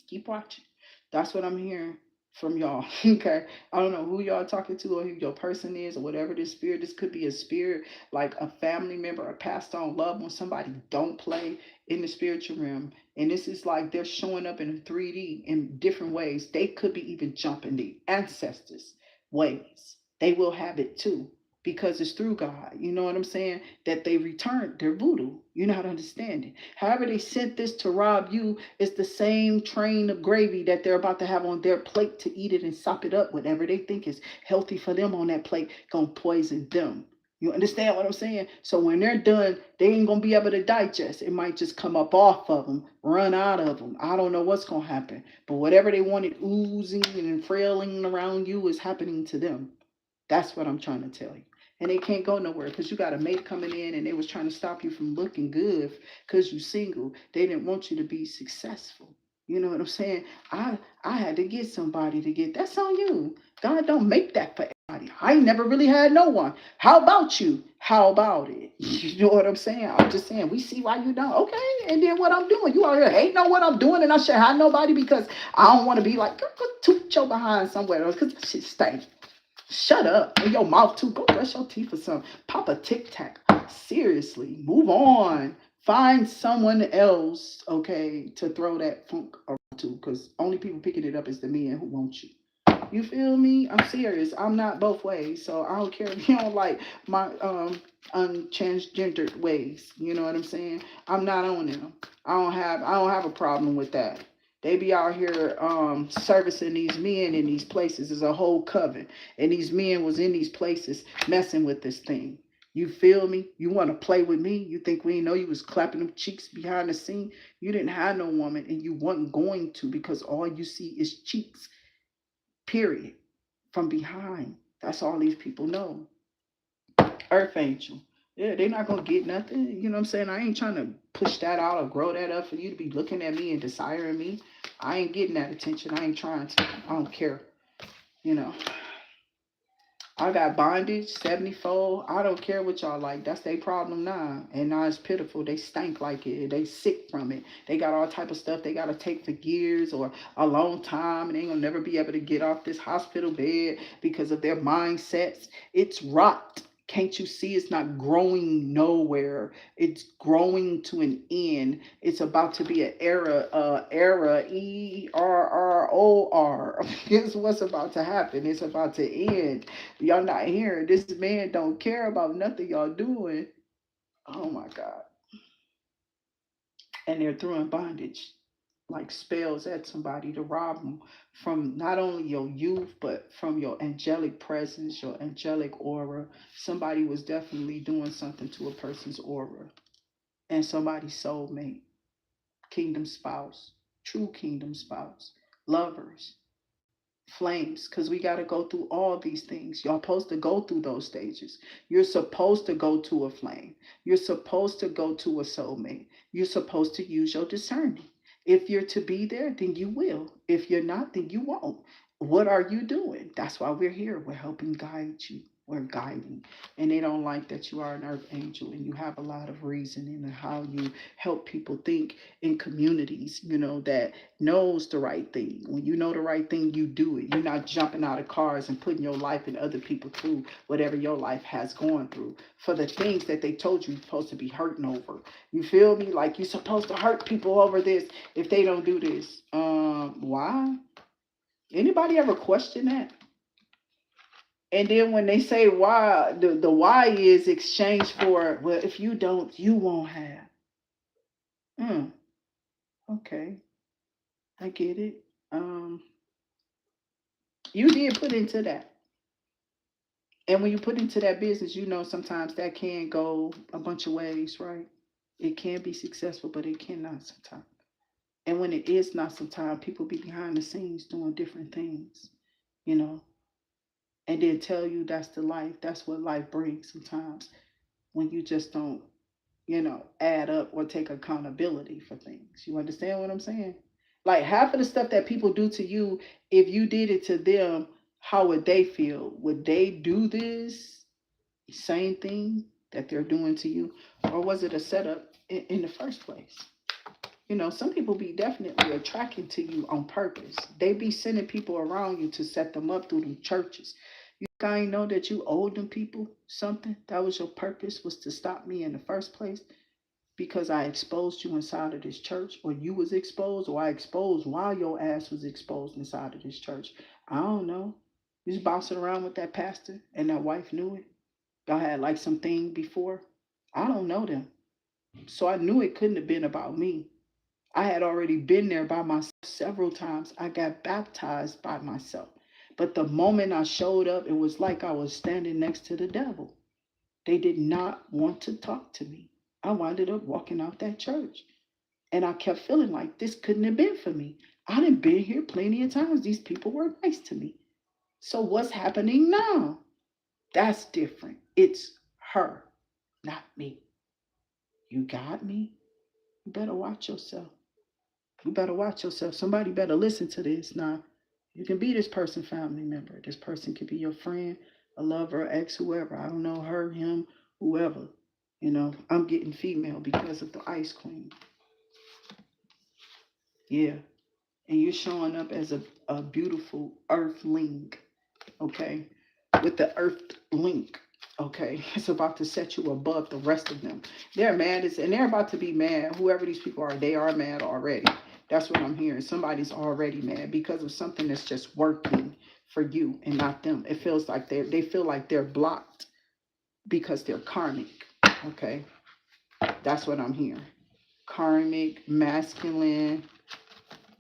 [SPEAKER 1] Keep watching. That's what I'm hearing from y'all. Okay. I don't know who y'all talking to or who your person is or whatever this spirit. This could be a spirit, like a family member, a passed on loved one. Somebody don't play in the spiritual realm. And this is like they're showing up in 3D in different ways. They could be even jumping the ancestors' ways. They will have it too, because it's through God. You know what I'm saying? That they returned their voodoo. You're not understanding. However, they sent this to rob you. It's the same train of gravy that they're about to have on their plate to eat it and sop it up. Whatever they think is healthy for them on that plate, gonna poison them. You understand what I'm saying? So when they're done, they ain't gonna be able to digest. It might just come up off of them, run out of them. I don't know what's gonna happen. But whatever they wanted oozing and frailing around you is happening to them. That's what I'm trying to tell you. And they can't go nowhere because you got a mate coming in and they was trying to stop you from looking good because you single. They didn't want you to be successful. You know what I'm saying? I had to get somebody to get. That's on you. God don't make that for everybody. I ain't never really had no one. How about you? How about it? You know what I'm saying? I'm just saying, we see why you don't. Okay, and then what I'm doing. You out here hating on what I'm doing and I should have nobody because I don't want to be like, go toot your behind somewhere else because that shit stinks. Shut up. In your mouth too. Go brush your teeth or something. Pop a tic tac. Seriously. Move on. Find someone else, okay, to throw that funk around to, because only people picking it up is the men who want you. You feel me? I'm serious. I'm not both ways, so I don't care if you don't like my untransgendered ways. You know what I'm saying? I'm not on them. I don't have a problem with that. They be out here servicing these men in these places. There's a whole coven, and these men was in these places messing with this thing. You feel me? You want to play with me? You think we didn't know you was clapping them cheeks behind the scene? You didn't have no woman, and you wasn't going to, because all you see is cheeks. Period. From behind. That's all these people know. Earth angel. Yeah, they're not gonna get nothing. You know what I'm saying? I ain't trying to push that out or grow that up for you to be looking at me and desiring me. I ain't getting that attention. I ain't trying to. I don't care. You know. I got bondage, 74. I don't care what y'all like. That's their problem now. And now it's pitiful. They stank like it. They sick from it. They got all type of stuff they got to take for years or a long time. And they ain't going to never be able to get off this hospital bed because of their mindsets. It's rot. Can't you see it's not growing nowhere? It's growing to an end. It's about to be an era, ERROR. Guess what's about to happen? It's about to end. Y'all not hearing. This man don't care about nothing y'all doing. Oh my God. And they're throwing bondage like spells at somebody to rob them from not only your youth, but from your angelic presence, your angelic aura. Somebody was definitely doing something to a person's aura. And somebody's soulmate, kingdom spouse, true kingdom spouse, lovers, flames, because we got to go through all these things. Y'all supposed to go through those stages. You're supposed to go to a flame. You're supposed to go to a soulmate. You're supposed to use your discerning. If you're to be there, then you will. If you're not, then you won't. What are you doing? That's why we're here. We're helping guide you. We're guiding. And they don't like that you are an earth angel and you have a lot of reasoning and how you help people think in communities, that knows the right thing. When you know the right thing, you do it. You're not jumping out of cars and putting your life and other people through whatever your life has gone through for the things that they told you you're supposed to be hurting over. You feel me? Like you're supposed to hurt people over this if they don't do this. Why? Anybody ever question that? And then when they say why, the why is exchange for, well, if you don't, you won't have. Okay, I get it. Um, you did put into that. And when you put into that business, sometimes that can go a bunch of ways, right? It can be successful, but it cannot sometimes. And when it is not sometimes, people be behind the scenes doing different things, you know, and then tell you that's the life. That's what life brings sometimes when you just don't, add up or take accountability for things. You understand what I'm saying? Like half of the stuff that people do to you, if you did it to them, how would they feel? Would they do this same thing that they're doing to you? Or was it a setup in the first place? Some people be definitely attracting to you on purpose. They be sending people around you to set them up through the churches. You guys know that you owed them people something. That was your purpose, was to stop me in the first place because I exposed you inside of this church, or you was exposed, or I exposed while your ass was exposed inside of this church. I don't know. You was bouncing around with that pastor and that wife knew it. Y'all had like some thing before. I don't know them. So I knew it couldn't have been about me. I had already been there by myself several times. I got baptized by myself. But the moment I showed up, it was like I was standing next to the devil. They did not want to talk to me. I wound up walking out that church. And I kept feeling like this couldn't have been for me. I done been here plenty of times. These people were nice to me. So what's happening now? That's different. It's her, not me. You got me? You better watch yourself. You better watch yourself. Somebody better listen to this. Now, you can be this person family member. This person could be your friend, a lover, ex, whoever. I don't know, her, him, whoever. I'm getting female because of the Ice Queen. Yeah. And you're showing up as a beautiful earthling, okay? With the earth link. Okay, it's about to set you above the rest of them. They're mad, and they're about to be mad. Whoever these people are, they are mad already. That's what I'm hearing. Somebody's already mad because of something that's just working for you and not them. It feels like they feel like they're blocked because they're karmic. Okay, that's what I'm hearing. Karmic masculine,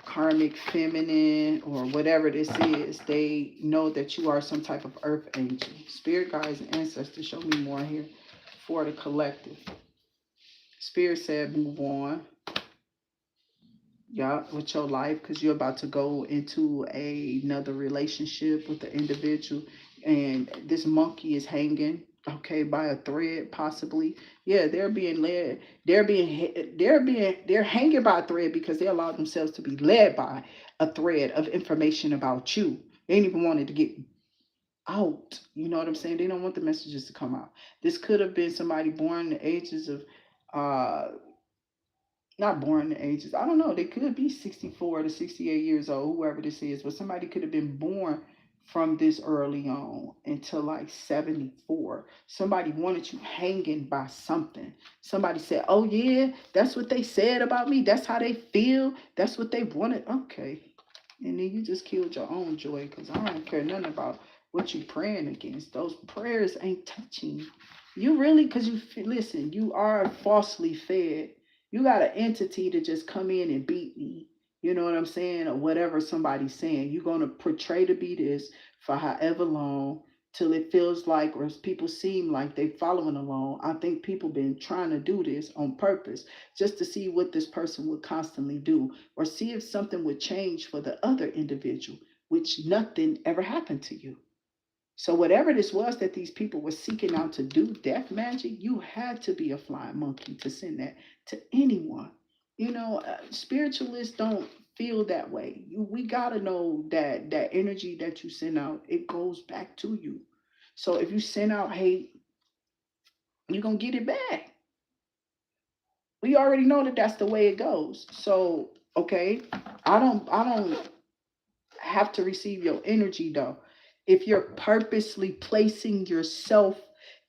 [SPEAKER 1] karmic feminine, or whatever this is. They know that you are some type of earth angel. Spirit guides and ancestors, show me more here for the collective. Spirit said move on, yeah, with your life, because you're about to go into another relationship with the individual, and this monkey is hanging, okay, by a thread possibly. Yeah, they're being led. They're hanging by a thread because they allowed themselves to be led by a thread of information about you. They didn't even want it to get out. You know what I'm saying? They don't want the messages to come out. This could have been somebody born in the ages of not born in the ages. I don't know. They could be 64 to 68 years old, whoever this is, but somebody could have been born from this early on until like 74. Somebody wanted you hanging by something. Somebody said, oh, yeah, that's what they said about me. That's how they feel. That's what they wanted. Okay. And then you just killed your own joy, because I don't care nothing about what you praying against. Those prayers ain't touching you really, because listen, you are falsely fed. You got an entity to just come in and beat me. You know what I'm saying? Or whatever somebody's saying. You're going to portray to be this for however long till it feels like, or people seem like they following along. I think people been trying to do this on purpose just to see what this person would constantly do, or see if something would change for the other individual, which nothing ever happened to you. So whatever this was that these people were seeking out to do, death magic, you had to be a flying monkey to send that to anyone. You know, spiritualists don't feel that way. We gotta know that that energy that you send out, it goes back to you. So if you send out hate, you're gonna get it back. We already know that that's the way it goes. So okay, I don't have to receive your energy though. If you're purposely placing yourself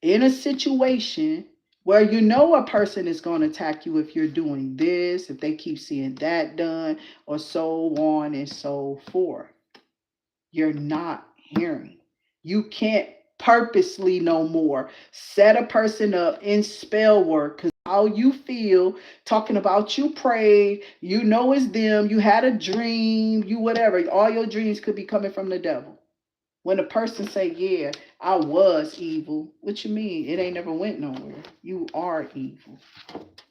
[SPEAKER 1] in a situation where you know a person is going to attack you if you're doing this, if they keep seeing that done, or so on and so forth, you're not hearing. You can't purposely no more set a person up in spell work, because how you feel talking about you prayed, you know it's them, you had a dream, you whatever. All your dreams could be coming from the devil. When a person say, yeah, I was evil, what you mean? It ain't never went nowhere. You are evil.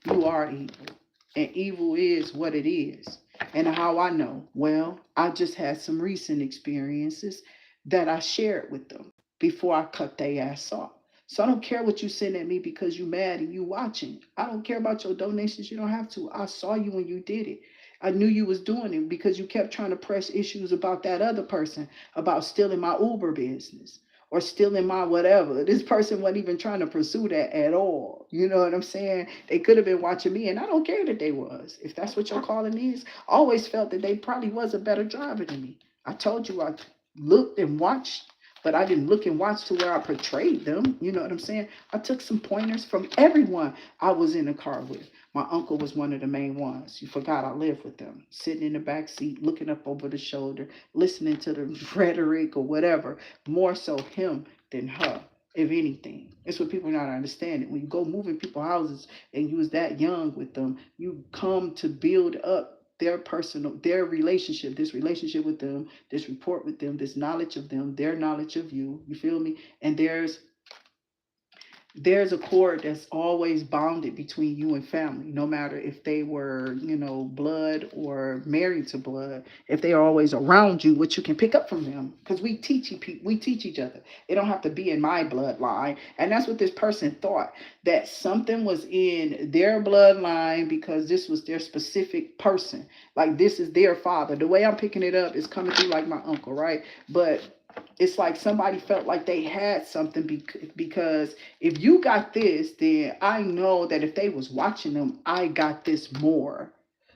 [SPEAKER 1] You are evil. And evil is what it is. And how I know? Well, I just had some recent experiences that I shared with them before I cut their ass off. So I don't care what you send at me because you mad and you watching. I don't care about your donations. You don't have to. I saw you when you did it. I knew you was doing it because you kept trying to press issues about that other person, about stealing my Uber business or stealing my whatever. This person wasn't even trying to pursue that at all. You know what I'm saying? They could have been watching me, and I don't care that they was. If that's what your calling is, I always felt that they probably was a better driver than me. I told you I looked and watched, but I didn't look and watch to where I portrayed them. You know what I'm saying? I took some pointers from everyone I was in the car with. My uncle was one of the main ones. You forgot I lived with them. Sitting in the back seat, looking up over the shoulder, listening to the rhetoric or whatever. More so him than her, if anything. It's what people not understanding. When you go moving people's houses and you was that young with them, you come to build up their relationship, this relationship with them, this rapport with them, this knowledge of them, their knowledge of you. You feel me? And there's a cord that's always bounded between you and family, no matter if they were, blood or married to blood. If they are always around you, what you can pick up from them, because we teach each other. It don't have to be in my bloodline, and that's what this person thought, that something was in their bloodline because this was their specific person. Like this is their father. The way I'm picking it up is coming through like my uncle, right? But it's like somebody felt like they had something because if you got this, then I know that if they was watching them, I got this more.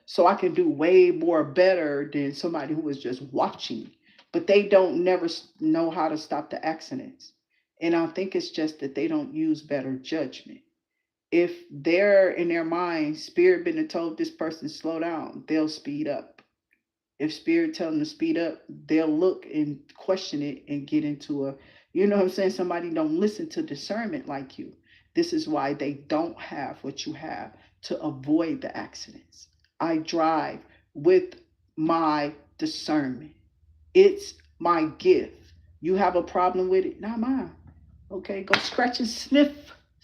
[SPEAKER 1] So I can do way more better than somebody who was just watching. But they don't never know how to stop the accidents. And I think it's just that they don't use better judgment. If they're in their mind, spirit been told this person slow down, they'll speed up. If spirit tell them to speed up, they'll look and question it and get into a, you know what I'm saying? Somebody don't listen to discernment like you. This is why they don't have what you have to avoid the accidents. I drive with my discernment. It's my gift. You have a problem with it, not mine. Okay, go scratch and sniff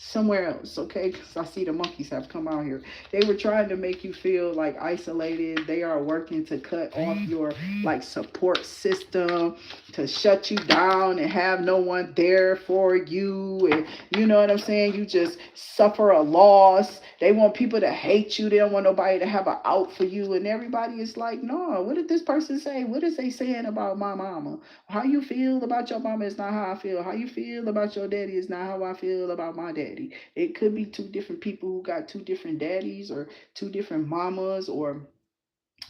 [SPEAKER 1] somewhere else. Okay, because I see the monkeys have come out here. They were trying to make you feel like isolated. They are working to cut off your like support system, to shut you down and have no one there for you. And you know what I'm saying? You just suffer a loss. They want people to hate you. They don't want nobody to have an out for you. And everybody is like, no, what did this person say? What is they saying about my mama? How you feel about your mama is not how I feel. How you feel about your daddy is not how I feel about my daddy. It could be two different people who got two different daddies or two different mamas, or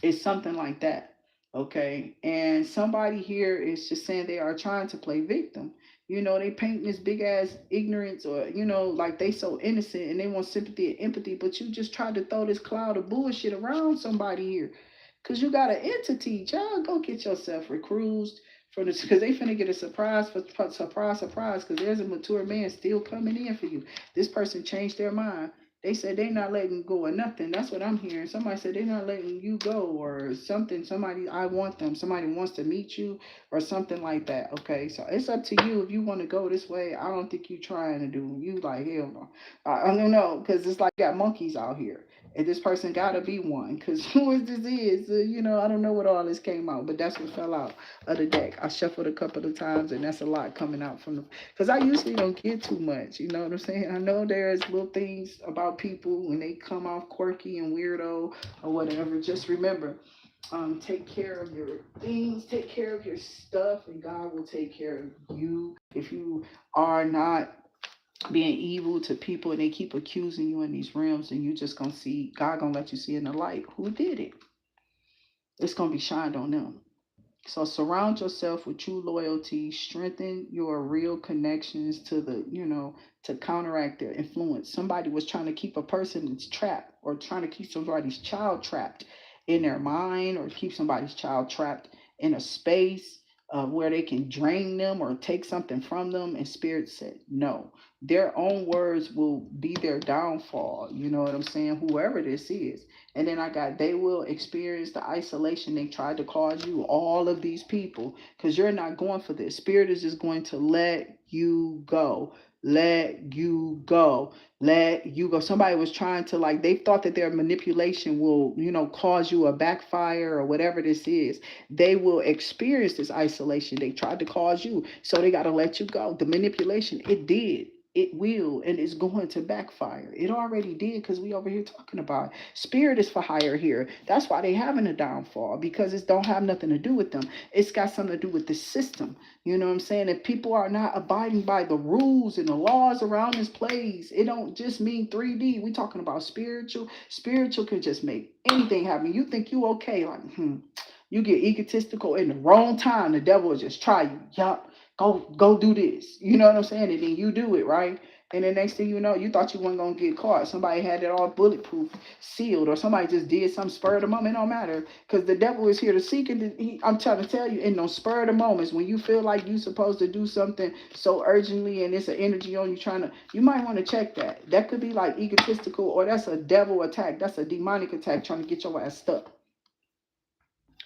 [SPEAKER 1] it's something like that. Okay. And somebody here is just saying they are trying to play victim. You know, they paint this big ass ignorance, or, you know, like they so innocent and they want sympathy and empathy, but you just tried to throw this cloud of bullshit around somebody here. Cause you got an entity, child. Go get yourself recruited from this, cause they finna get a surprise for surprise. Cause there's a mature man still coming in for you. This person changed their mind. They said they not letting go of nothing. That's what I'm hearing. Somebody said they're not letting you go or something. Somebody, I want them. Somebody wants to meet you or something like that. Okay, so it's up to you if you want to go this way. I don't think you trying to do. You like hell no. I don't know, because it's like got monkeys out here. And this person gotta be one, because who is this is? You know, I don't know what all this came out, but that's what fell out of the deck. I shuffled a couple of times, and that's a lot coming out from the. Because I usually don't get too much. You know what I'm saying? I know there's little things about people when they come off quirky and weirdo or whatever. Just remember, take care of your things, take care of your stuff, and God will take care of you. If you are not being evil to people and they keep accusing you in these realms, and you just gonna see God gonna let you see in the light who did it. It's gonna be shined on them. So surround yourself with true loyalty, strengthen your real connections to the, you know, to counteract their influence. Somebody was trying to keep a person that's trapped, or trying to keep somebody's child trapped in their mind, or keep somebody's child trapped in a space where they can drain them or take something from them. And Spirit said, no, their own words will be their downfall. You know what I'm saying? Whoever this is. And then I got, they will experience the isolation they tried to cause you, all of these people, because you're not going for this. Spirit is just going to let you go. Let you go. Let you go. Somebody was trying to, like, they thought that their manipulation will, you know, cause you a backfire or whatever this is. They will experience this isolation they tried to cause you. So they got to let you go. The manipulation, it did. It will, and it's going to backfire. It already did, because we over here talking about it. Spirit is for hire here. That's why they having a downfall, because it don't have nothing to do with them. It's got something to do with the system. You know what I'm saying? If people are not abiding by the rules and the laws around this place, it don't just mean 3D. We talking about spiritual. Spiritual can just make anything happen. You think you okay, like, you get egotistical in the wrong time, the devil will just try you. Yup, go do this. You know what I'm saying? And then you do it, right? And the next thing you know, you thought you weren't gonna get caught. Somebody had it all bulletproof, sealed, or somebody just did some spur of the moment. It don't matter, because the devil is here to seek. And I'm trying to tell you, in those spur of the moments when you feel like you're supposed to do something so urgently, and it's an energy on you trying to, you might want to check that. That could be like egotistical, or that's a devil attack. That's a demonic attack trying to get your ass stuck,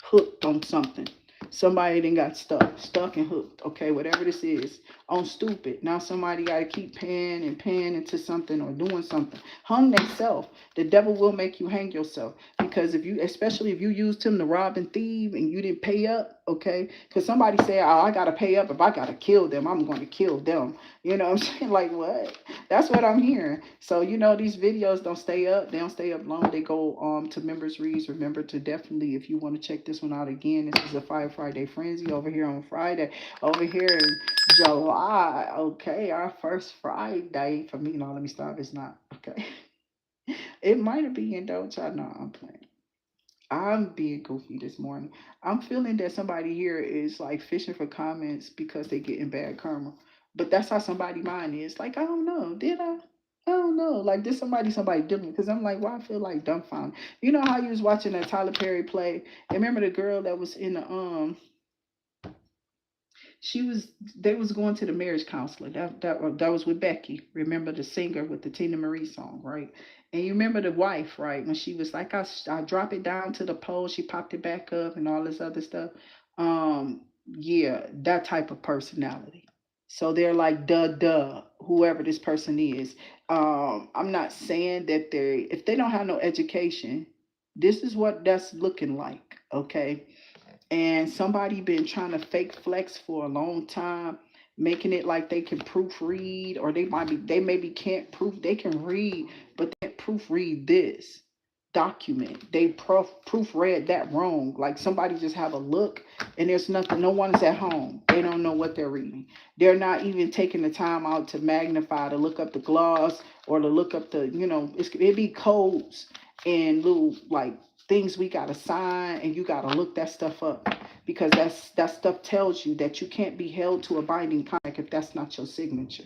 [SPEAKER 1] hooked on something. Somebody then got stuck and hooked. Okay, whatever this is, on stupid. Now somebody got to keep paying into something or doing something. Hung themselves. The devil will make you hang yourself, because if you, especially if you used him to rob and thieve and you didn't pay up. Okay, because somebody say, oh, I gotta pay up. If I gotta kill them, I'm going to kill them. You know what I'm saying? Like, what? That's what I'm hearing. So, you know, these videos don't stay up. They don't stay up long. They go to members reads. Remember to definitely, if you want to check this one out again, this is a Fire Friday Frenzy over here on Friday. Over here in July. Okay, our first Friday. For me, no, let me stop. It's not. Okay. It might be in though. No, I'm playing. I'm being goofy this morning. I'm feeling that somebody here is like fishing for comments because they getting bad karma. But that's how somebody mind is. Like, I don't know. Did I? I don't know. Like, did somebody different? Because I'm like, why I feel like dumbfounded. You know how you was watching that Tyler Perry play? And remember the girl that was in the she was they was going to the marriage counselor. That was with Becky. Remember the singer with the Tina Marie song, right? And you remember the wife, right? When she was like, I drop it down to the pole, she popped it back up and all this other stuff. Yeah, that type of personality. So they're like, whoever this person is. I'm not saying that if they don't have no education, this is what that's looking like, okay? And somebody been trying to fake flex for a long time, making it like they can proofread, or they maybe can't proof they can read, but they can't proofread this document. They proofread that wrong. Like somebody just have a look and there's nothing, no one is at home, they don't know what they're reading. They're not even taking the time out to magnify, to look up the gloss, or to look up the, it be codes and little like things we gotta sign, and you gotta look that stuff up, because that stuff tells you that you can't be held to a binding contract if that's not your signature.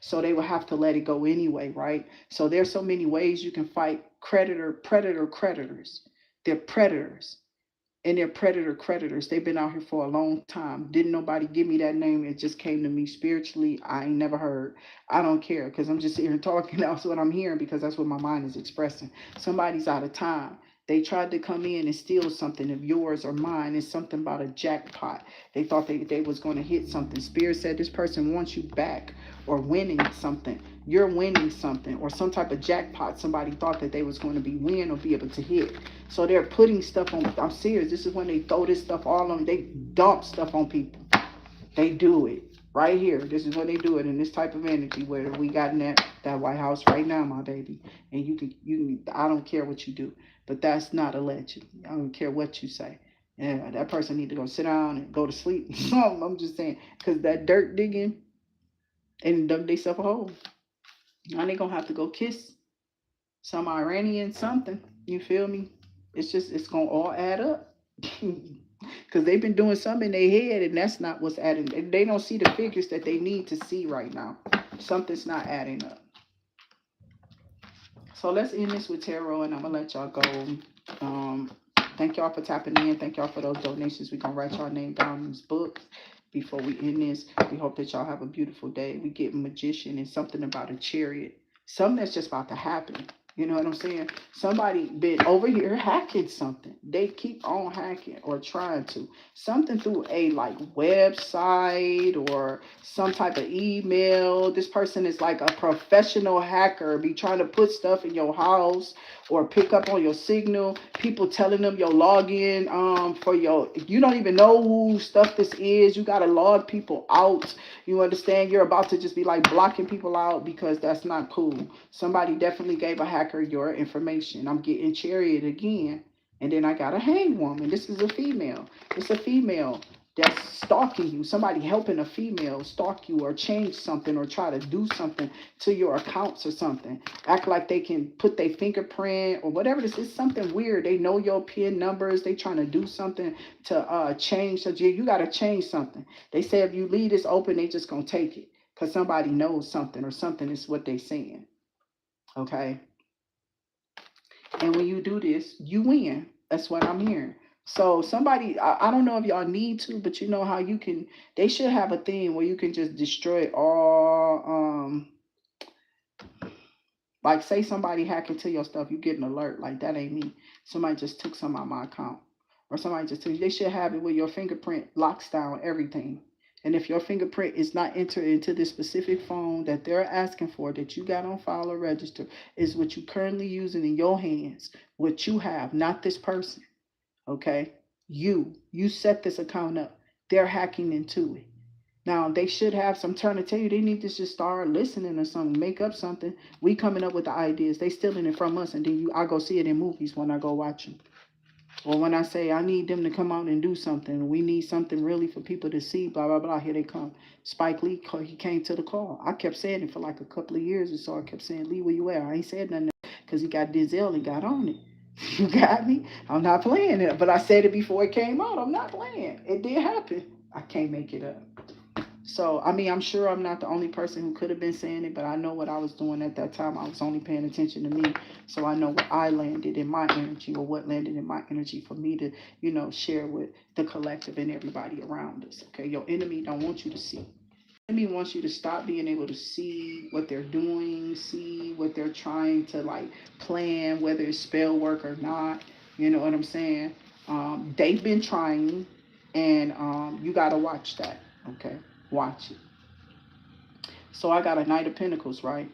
[SPEAKER 1] So they will have to let it go anyway, right? So there's so many ways you can fight predator creditors. They're predators, and they're predator creditors. They've been out here for a long time. Didn't nobody give me that name. It just came to me spiritually. I ain't never heard. I don't care, because I'm just here talking. That's what I'm hearing, because that's what my mind is expressing. Somebody's out of time. They tried to come in and steal something of yours or mine. It's something about a jackpot. They thought they was going to hit something. Spirit said this person wants you back, or winning something. You're winning something, or some type of jackpot somebody thought that they was going to be win or be able to hit. So they're putting stuff on. I'm serious. This is when they throw this stuff all on. They dump stuff on people. They do it right here. This is when they do it in this type of energy where we got in that White House right now, my baby. And you can. I don't care what you do, but that's not allegedly. I don't care what you say. Yeah, that person need to go sit down and go to sleep. I'm just saying, because that dirt digging and dug themselves a hole. Now they gonna have to go kiss some Iranian something. You feel me? It's gonna all add up. Because they've been doing something in their head, and that's not what's adding. They don't see the figures that they need to see right now. Something's not adding up. So let's end this with tarot, and I'm gonna let y'all go. Um, Thank y'all for tapping in. Thank y'all for those donations. We're gonna write y'all name down in this book before we end this. We hope that y'all have a beautiful day. We get magician and something about a chariot. Something that's just about to happen. You know what I'm saying? Somebody been over here hacking something. They keep on hacking or trying to. Something through a like website or some type of email. This person is like a professional hacker. Be trying to put stuff in your house or pick up on your signal. People telling them your login for your, you don't even know who stuff this is. You gotta log people out. You understand? You're about to just be like blocking people out, because that's not cool. Somebody definitely gave a hacker your information. I'm getting chariot again. And then I got a hang woman. This is a female. It's a female that's stalking you. Somebody helping a female stalk you or change something or try to do something to your accounts or something. Act like they can put their fingerprint or whatever this is. Something weird. They know your PIN numbers. They trying to do something to change. So you got to change something. They say if you leave this open, they just going to take it, because somebody knows something, or something is what they saying. Okay. And when you do this, you win. That's what I'm hearing. So somebody, I don't know if y'all need to, but you know how you can, they should have a thing where you can just destroy all, like say somebody hack into your stuff, you get an alert, like that ain't me. Somebody just took some out my account. Or somebody just took, they should have it where your fingerprint locks down everything. And if your fingerprint is not entered into this specific phone that they're asking for, that you got on file or register, is what you currently using in your hands, what you have, not this person. Okay? You set this account up. They're hacking into it. Now they should have some, trying to tell you, they need to just start listening or something, make up something. We coming up with the ideas. They stealing it from us, and then I go see it in movies when I go watch them. Or when I say I need them to come out and do something, we need something really for people to see, blah, blah, blah, here they come. Spike Lee, he came to the call. I kept saying it for like a couple of years or so. I kept saying, Lee, where you at? I ain't said nothing, because he got Denzel and got on it. You got me? I'm not playing it. But I said it before it came out. I'm not playing. It did happen. I can't make it up. So, I mean, I'm sure I'm not the only person who could have been saying it, but I know what I was doing at that time. I was only paying attention to me. So I know what I landed in my energy, or what landed in my energy for me to, share with the collective and everybody around us. Okay. Your enemy don't want you to see. Enemy wants you to stop being able to see what they're doing, see what they're trying to like plan, whether it's spell work or not. You know what I'm saying? They've been trying, and you got to watch that. Okay, watch it. So I got a Knight of Pentacles, right?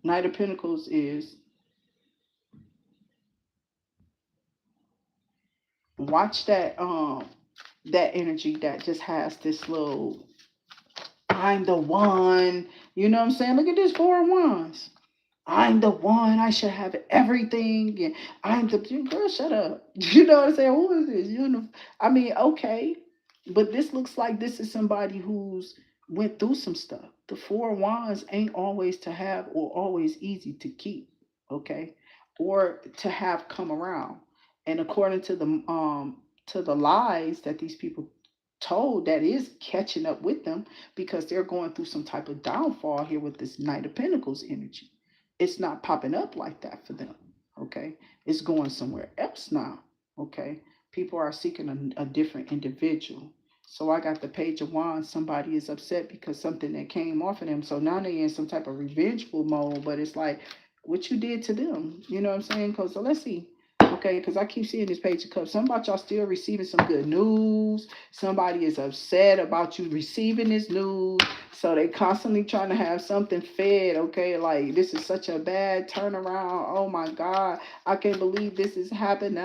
[SPEAKER 1] Knight of Pentacles is, watch that energy that just has this little, I'm the one. You know what I'm saying? Look at this Four of Wands. I'm the one. I should have everything. And I'm the girl. Shut up. You know what I'm saying? Who is this? I mean, okay, but this looks like this is somebody who's went through some stuff. The Four of Wands ain't always to have or always easy to keep. Okay, or to have come around. And according to the lies that these people told, that is catching up with them, because they're going through some type of downfall here with this Knight of Pentacles energy. It's not popping up like that for them. Okay, it's going somewhere else now. Okay, people are seeking a different individual. So I got the Page of Wands. Somebody is upset because something that came off of them. So now they're in some type of revengeful mode. But it's like, what you did to them. You know what I'm saying? Cause so let's see. Okay, because I keep seeing this Page of Cups. Some about y'all still receiving some good news. Somebody is upset about you receiving this news. So they constantly trying to have something fed. Okay, like this is such a bad turnaround. Oh my God, I can't believe this is happening.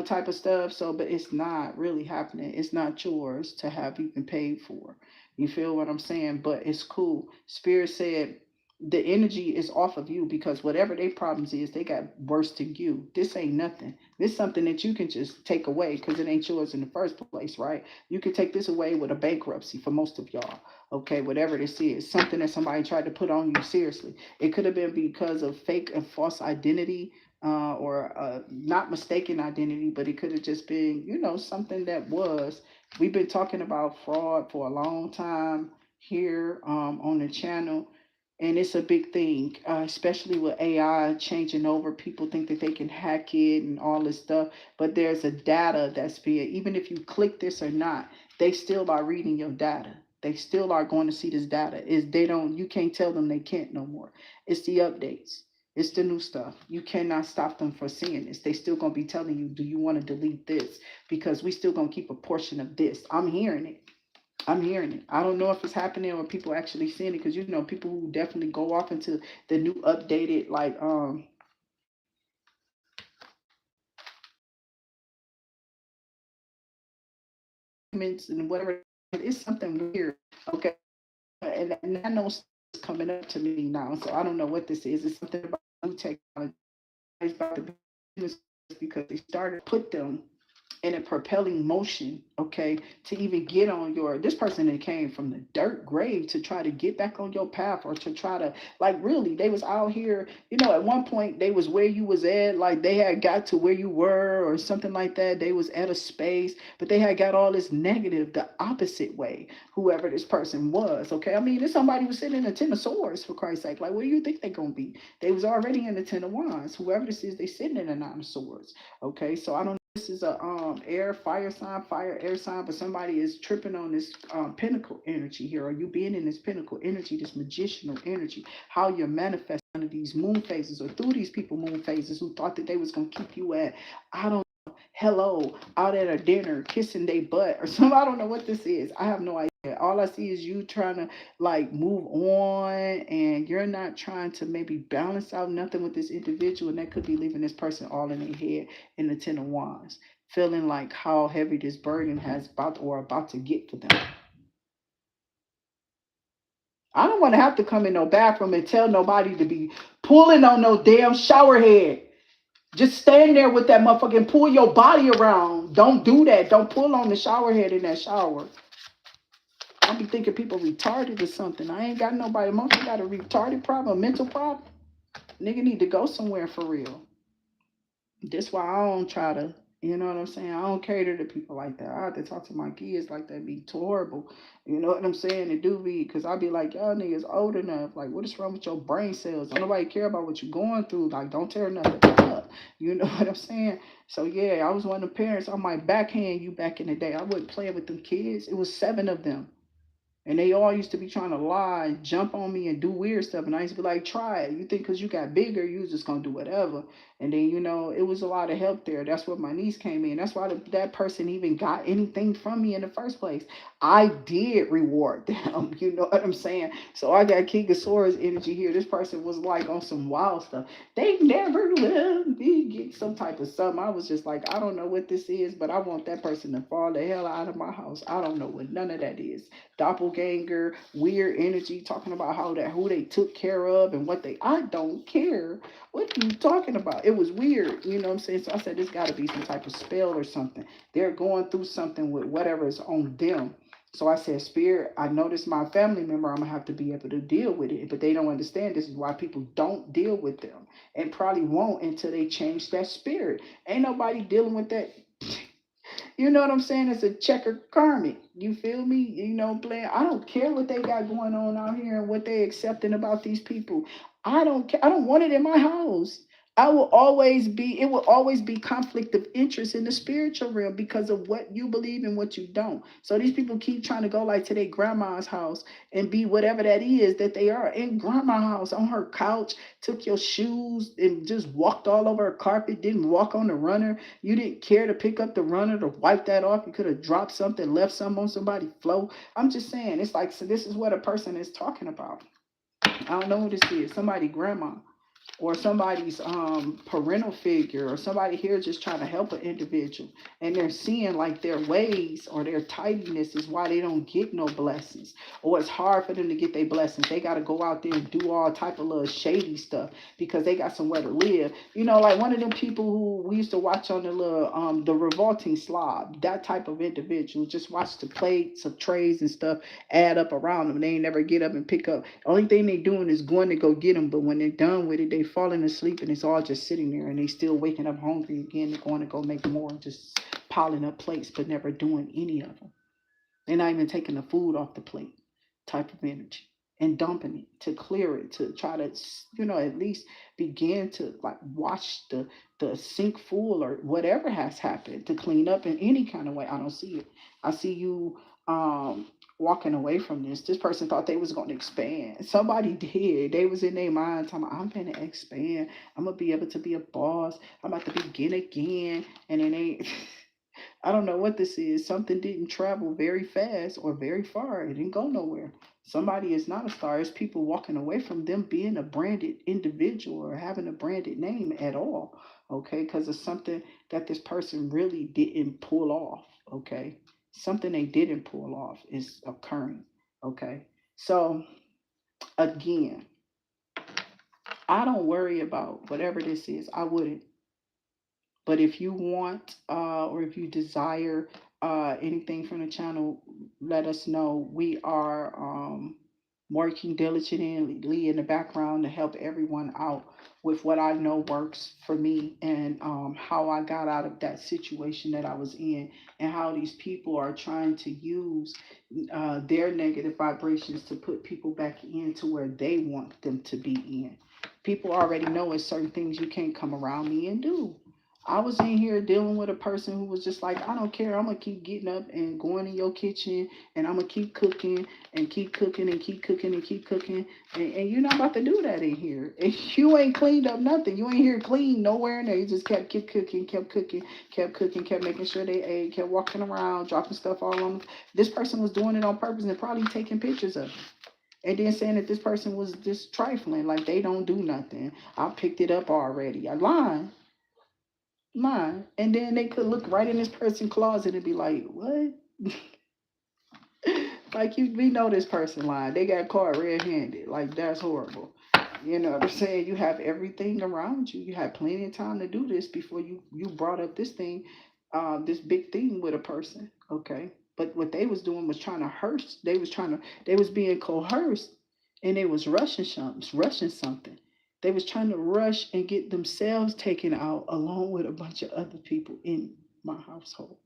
[SPEAKER 1] Type of stuff. So, but it's not really happening. It's not yours to have even paid for. You feel what I'm saying? But it's cool. Spirit said the energy is off of you, because whatever their problems is, they got worse than you. This ain't nothing. This is something that you can just take away, because it ain't yours in the first place, right? You can take this away with a bankruptcy for most of y'all. Okay, whatever this is, something that somebody tried to put on you. Seriously, it could have been because of fake and false identity, or not mistaken identity, but it could have just been, something that was. We've been talking about fraud for a long time here, on the channel, and it's a big thing, especially with AI changing over. People think that they can hack it and all this stuff, but there's a data that's being, even if you click this or not, they still are reading your data. They still are going to see this data. Is they don't, you can't tell them they can't no more. It's the updates. It's the new stuff. You cannot stop them from seeing this. They still gonna be telling you, do you want to delete this? Because we still gonna keep a portion of this. I'm hearing it. I'm hearing it. I don't know if it's happening or people actually seeing it, because people who definitely go off into the new updated, like and whatever. It's something weird. Okay, and I know it's coming up to me now, so I don't know what this is. It's something about new technology. It's about the business, because they started to put them in a propelling motion, okay, to even get on your, this person that came from the dirt grave to try to get back on your path, or to try to, like, really, they was out here, at one point they was where you was at, like they had got to where you were or something like that. They was at a space, but they had got all this negative the opposite way, whoever this person was. Okay, I mean, if somebody was sitting in a 10 of swords, for Christ's sake, like, where do you think they gonna be? They was already in the 10 of wands. Whoever this is, they sitting in a 9 of swords. Okay, so I don't, this is a air fire sign, fire air sign, but somebody is tripping on this pinnacle energy here, or you being in this pinnacle energy, this magicianal energy, how you're manifesting under these moon phases, or through these people moon phases who thought that they was gonna keep you at, I don't know, hello, out at a dinner, kissing their butt or something. I don't know what this is. I have no idea. All I see is you trying to like move on, and you're not trying to maybe balance out nothing with this individual, and that could be leaving this person all in their head in the 10 of wands, feeling like how heavy this burden has about to get for them. I don't want to have to come in no bathroom and tell nobody to be pulling on no damn shower head. Just stand there with that motherfucking pull your body around. Don't do that. Don't pull on the shower head in that shower. I be thinking people retarded or something. I ain't got nobody. Most got a retarded problem, a mental problem. Nigga need to go somewhere for real. That's why I don't try to You know what I'm saying? I don't cater to people like that. I have to talk to my kids like that. Be horrible. You know what I'm saying? It do be, because I be like, y'all niggas old enough. Like, what is wrong with your brain cells? Don't nobody care about what you're going through. Like, don't tear nothing up. You know what I'm saying? So yeah, I was one of the parents. I might backhand you back in the day. I wasn't playing with them kids. It was 7 of them. And they all used to be trying to lie and jump on me and do weird stuff. And I used to be like, try it. You think because you got bigger, you was just going to do whatever. And then, it was a lot of help there. That's what my niece came in. That's why that person even got anything from me in the first place. I did reward them. You know what I'm saying? So I got King of Swords energy here. This person was like on some wild stuff. They never let me get some type of something. I was just like, I don't know what this is, but I want that person to fall the hell out of my house. I don't know what none of that is. Doppelganger, weird energy, talking about who they took care of and what they. I don't care. What are you talking about? It was weird, you know what I'm saying? So I said, this got to be some type of spell or something. They're going through something with whatever is on them. So I said, Spirit, I know this is my family member. I'm going to have to be able to deal with it. But they don't understand. This is why people don't deal with them and probably won't until they change that spirit. Ain't nobody dealing with that. You know what I'm saying? It's a checker karmic. You feel me? Playing. I don't care what they got going on out here and what they accepting about these people. I don't care. I don't want it in my house. It will always be conflict of interest in the spiritual realm because of what you believe and what you don't. So these people keep trying to go like to their grandma's house and be whatever that is that they are in grandma's house on her couch, took your shoes and just walked all over her carpet, didn't walk on the runner. You didn't care to pick up the runner to wipe that off. You could have dropped something, left something on somebody's floor. I'm just saying, it's like, so this is what a person is talking about. I don't know who this is. Somebody grandma or somebody's parental figure or somebody here just trying to help an individual, and they're seeing like their ways or their tidiness is why they don't get no blessings, or it's hard for them to get their blessings. They got to go out there and do all type of little shady stuff because they got somewhere to live. Like one of them people who we used to watch on the little the revolting slob, that type of individual just watch the plates of trays and stuff add up around them. They ain't never get up and pick up. Only thing they doing is going to go get them, but when they're done with it, they falling asleep and it's all just sitting there, and they still waking up hungry again. They're going to go make more and just piling up plates, but never doing any of them. They're not even taking the food off the plate type of energy and dumping it to clear it, to try to, at least begin to like wash the sink full or whatever has happened to clean up in any kind of way. I don't see it. I see you walking away from this. This person thought they was going to expand. Somebody did. They was in their mind talking, I'm going to expand. I'm going to be able to be a boss. I'm about to begin again. And then they I don't know what this is. Something didn't travel very fast or very far. It didn't go nowhere. Somebody is not a star. It's people walking away from them being a branded individual or having a branded name at all. Okay, because it's something that this person really didn't pull off. Okay, something they didn't pull off is occurring. Okay, so again, I don't worry about whatever this is. I wouldn't. But if you want or if you desire anything from the channel, let us know. We are working diligently in the background to help everyone out with what I know works for me, and how I got out of that situation that I was in, and how these people are trying to use their negative vibrations to put people back into where they want them to be in. People already know it's certain things you can't come around me and do. I was in here dealing with a person who was just like, I don't care. I'm going to keep getting up and going in your kitchen, and I'm going to keep cooking and keep cooking and keep cooking and keep cooking. And you're not about to do that in here. And you ain't cleaned up nothing. You ain't here clean nowhere in there. You just kept cooking, kept cooking, kept making sure they ate, kept walking around, dropping stuff all on. This person was doing it on purpose and probably taking pictures of it. And then saying that this person was just trifling, like they don't do nothing. I picked it up already. I lied. Mine. And then they could look right in this person's closet and be like, what? Like, we know this person lying. They got caught red-handed. Like, that's horrible. You know what I'm saying? You have everything around you. You had plenty of time to do this before you brought up this thing, this big thing with a person. Okay. But what they was doing was trying to hurt. They was being coerced, and they was rushing something. They was trying to rush and get themselves taken out along with a bunch of other people in. my household.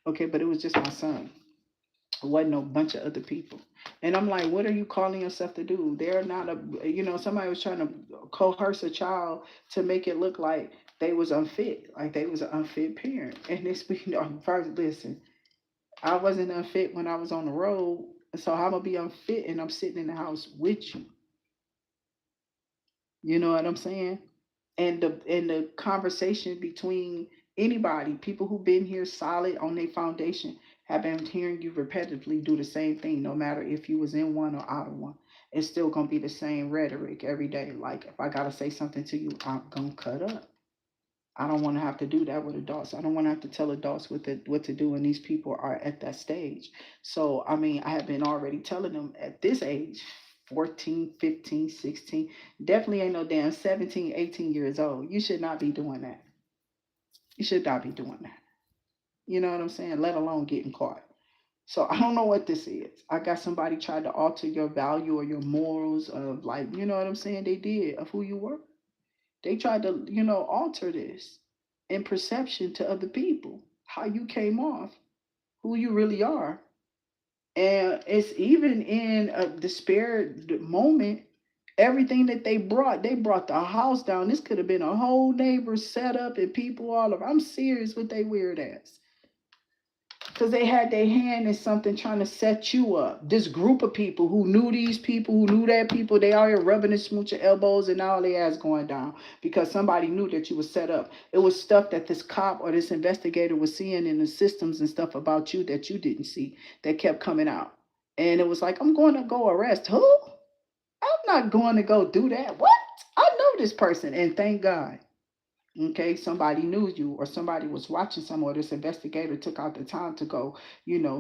[SPEAKER 1] Okay, but it was just my son. It wasn't no bunch of other people. And I'm like, what are you calling yourself to do? They're not somebody was trying to coerce a child to make it look like they was unfit, like they was an unfit parent. And this, first, listen, I wasn't unfit when I was on the road. So how am I gonna be unfit and I'm sitting in the house with you? You know what I'm saying? And the conversation between anybody, people who've been here solid on their foundation, have been hearing you repetitively do the same thing, no matter if you was in one or out of one. It's still gonna be the same rhetoric every day. Like if I gotta say something to you, I'm gonna cut up. I don't want to have to do that with adults. I don't want to have to tell adults what to do, and these people are at that stage. So, I mean, I have been already telling them at this age, 14, 15, 16, definitely ain't no damn 17, 18 years old. You should not be doing that. You should not be doing that. You know what I'm saying? Let alone getting caught. So I don't know what this is. I got somebody tried to alter your value or your morals of, like, you know what I'm saying? They did, of who you were. They tried to, alter this in perception to other people, how you came off, who you really are. And it's even in a despair moment, everything that they brought the house down. This could have been a whole neighbor set up and people all over. I'm serious with they weird ass. Because they had their hand in something trying to set you up. This group of people who knew these people, who knew that people, they all here rubbing and smooching elbows and all their ass going down because somebody knew that you were set up. It was stuff that this cop or this investigator was seeing in the systems and stuff about you that you didn't see that kept coming out. And it was like, I'm going to go arrest who? I'm not going to go do that. What? I know this person. And thank God. Okay, somebody knew you or somebody was watching some, or this investigator took out the time to go,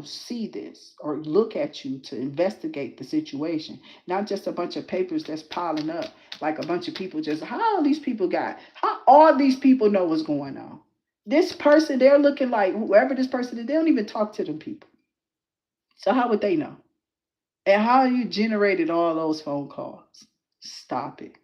[SPEAKER 1] see this or look at you to investigate the situation. Not just a bunch of papers that's piling up, like a bunch of people just, how all these people got, how all these people know what's going on. This person, they're looking like whoever this person is, they don't even talk to them people. So how would they know? And how you generated all those phone calls? Stop it.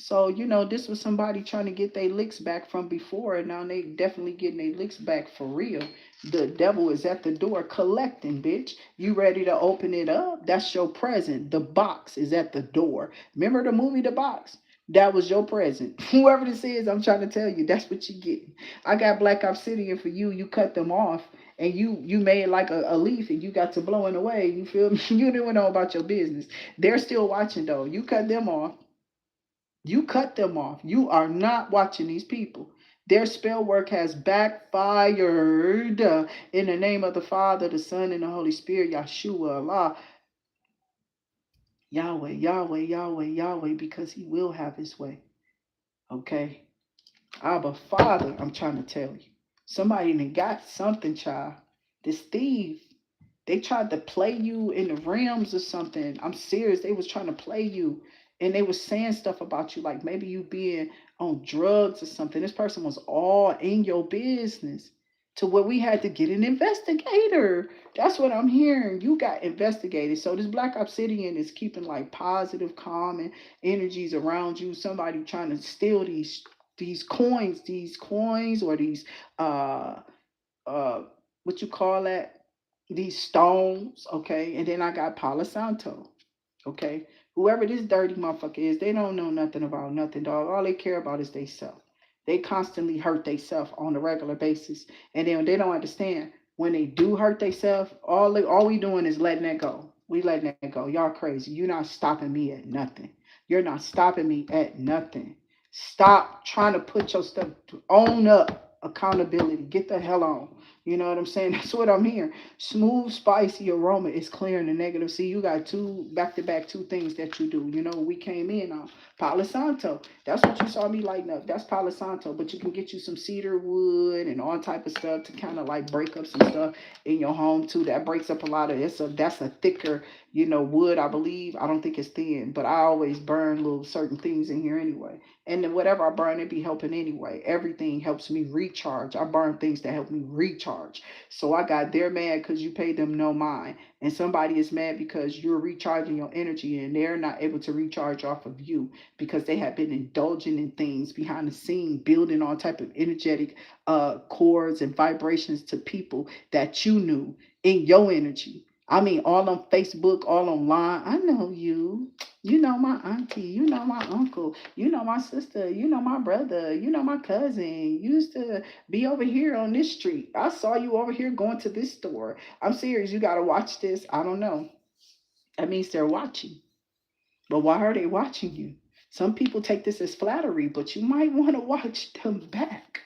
[SPEAKER 1] So, this was somebody trying to get their licks back from before, and now they definitely getting their licks back for real. The devil is at the door collecting, bitch. You ready to open it up? That's your present. The box is at the door. Remember the movie The Box? That was your present. Whoever this is, I'm trying to tell you, that's what you get. I got Black Obsidian for you. You cut them off, and you made like a leaf, and you got to blowing away. You feel me? You didn't know about your business. They're still watching, though. You cut them off. You cut them off. You are not watching these people. Their spell work has backfired in the name of the Father, the Son, and the Holy Spirit. Yahshua, Allah, Yahweh, Yahweh, Yahweh, Yahweh, because He will have His way. Okay? Abba, Father, I'm trying to tell you. Somebody done got something, child. This thief, they tried to play you in the realms or something. I'm serious. They was trying to play you. And they was saying stuff about you, like maybe you being on drugs or something. This person was all in your business to where we had to get an investigator. That's what I'm hearing. You got investigated. So this Black Obsidian is keeping like positive, calming energies around you. Somebody trying to steal these coins or these uh what you call that? These stones, okay? And then I got Palo Santo, okay? Whoever this dirty motherfucker is, they don't know nothing about nothing, dog. All they care about is they self. They constantly hurt themselves on a regular basis. And then they don't understand when they do hurt themselves, all we doing is letting that go. We letting that go. Y'all crazy. You're not stopping me at nothing. You're not stopping me at nothing. Stop trying to put your stuff, own up accountability. Get the hell on. You know what I'm saying? That's what I'm hearing. Smooth, spicy aroma is clearing the negative. See, you got two back-to-back two things that you do. We came in on Palo Santo. That's what you saw me lighting up. That's Palo Santo. But you can get you some cedar wood and all type of stuff to kind of like break up some stuff in your home too. That breaks up a lot of it. That's a thicker, wood, I believe. I don't think it's thin, but I always burn little certain things in here anyway. And then whatever I burn, it be helping anyway. Everything helps me recharge. I burn things that help me recharge. So I got they're mad because you pay them no mind. And somebody is mad because you're recharging your energy and they're not able to recharge off of you because they have been indulging in things behind the scene, building all type of energetic chords and vibrations to people that you knew in your energy. I mean, all on Facebook, all online. I know you. You know my auntie. You know my uncle. You know my sister. You know my brother. You know my cousin. You used to be over here on this street. I saw you over here going to this store. I'm serious. You got to watch this. I don't know. That means they're watching. But why are they watching you? Some people take this as flattery, but you might want to watch them back.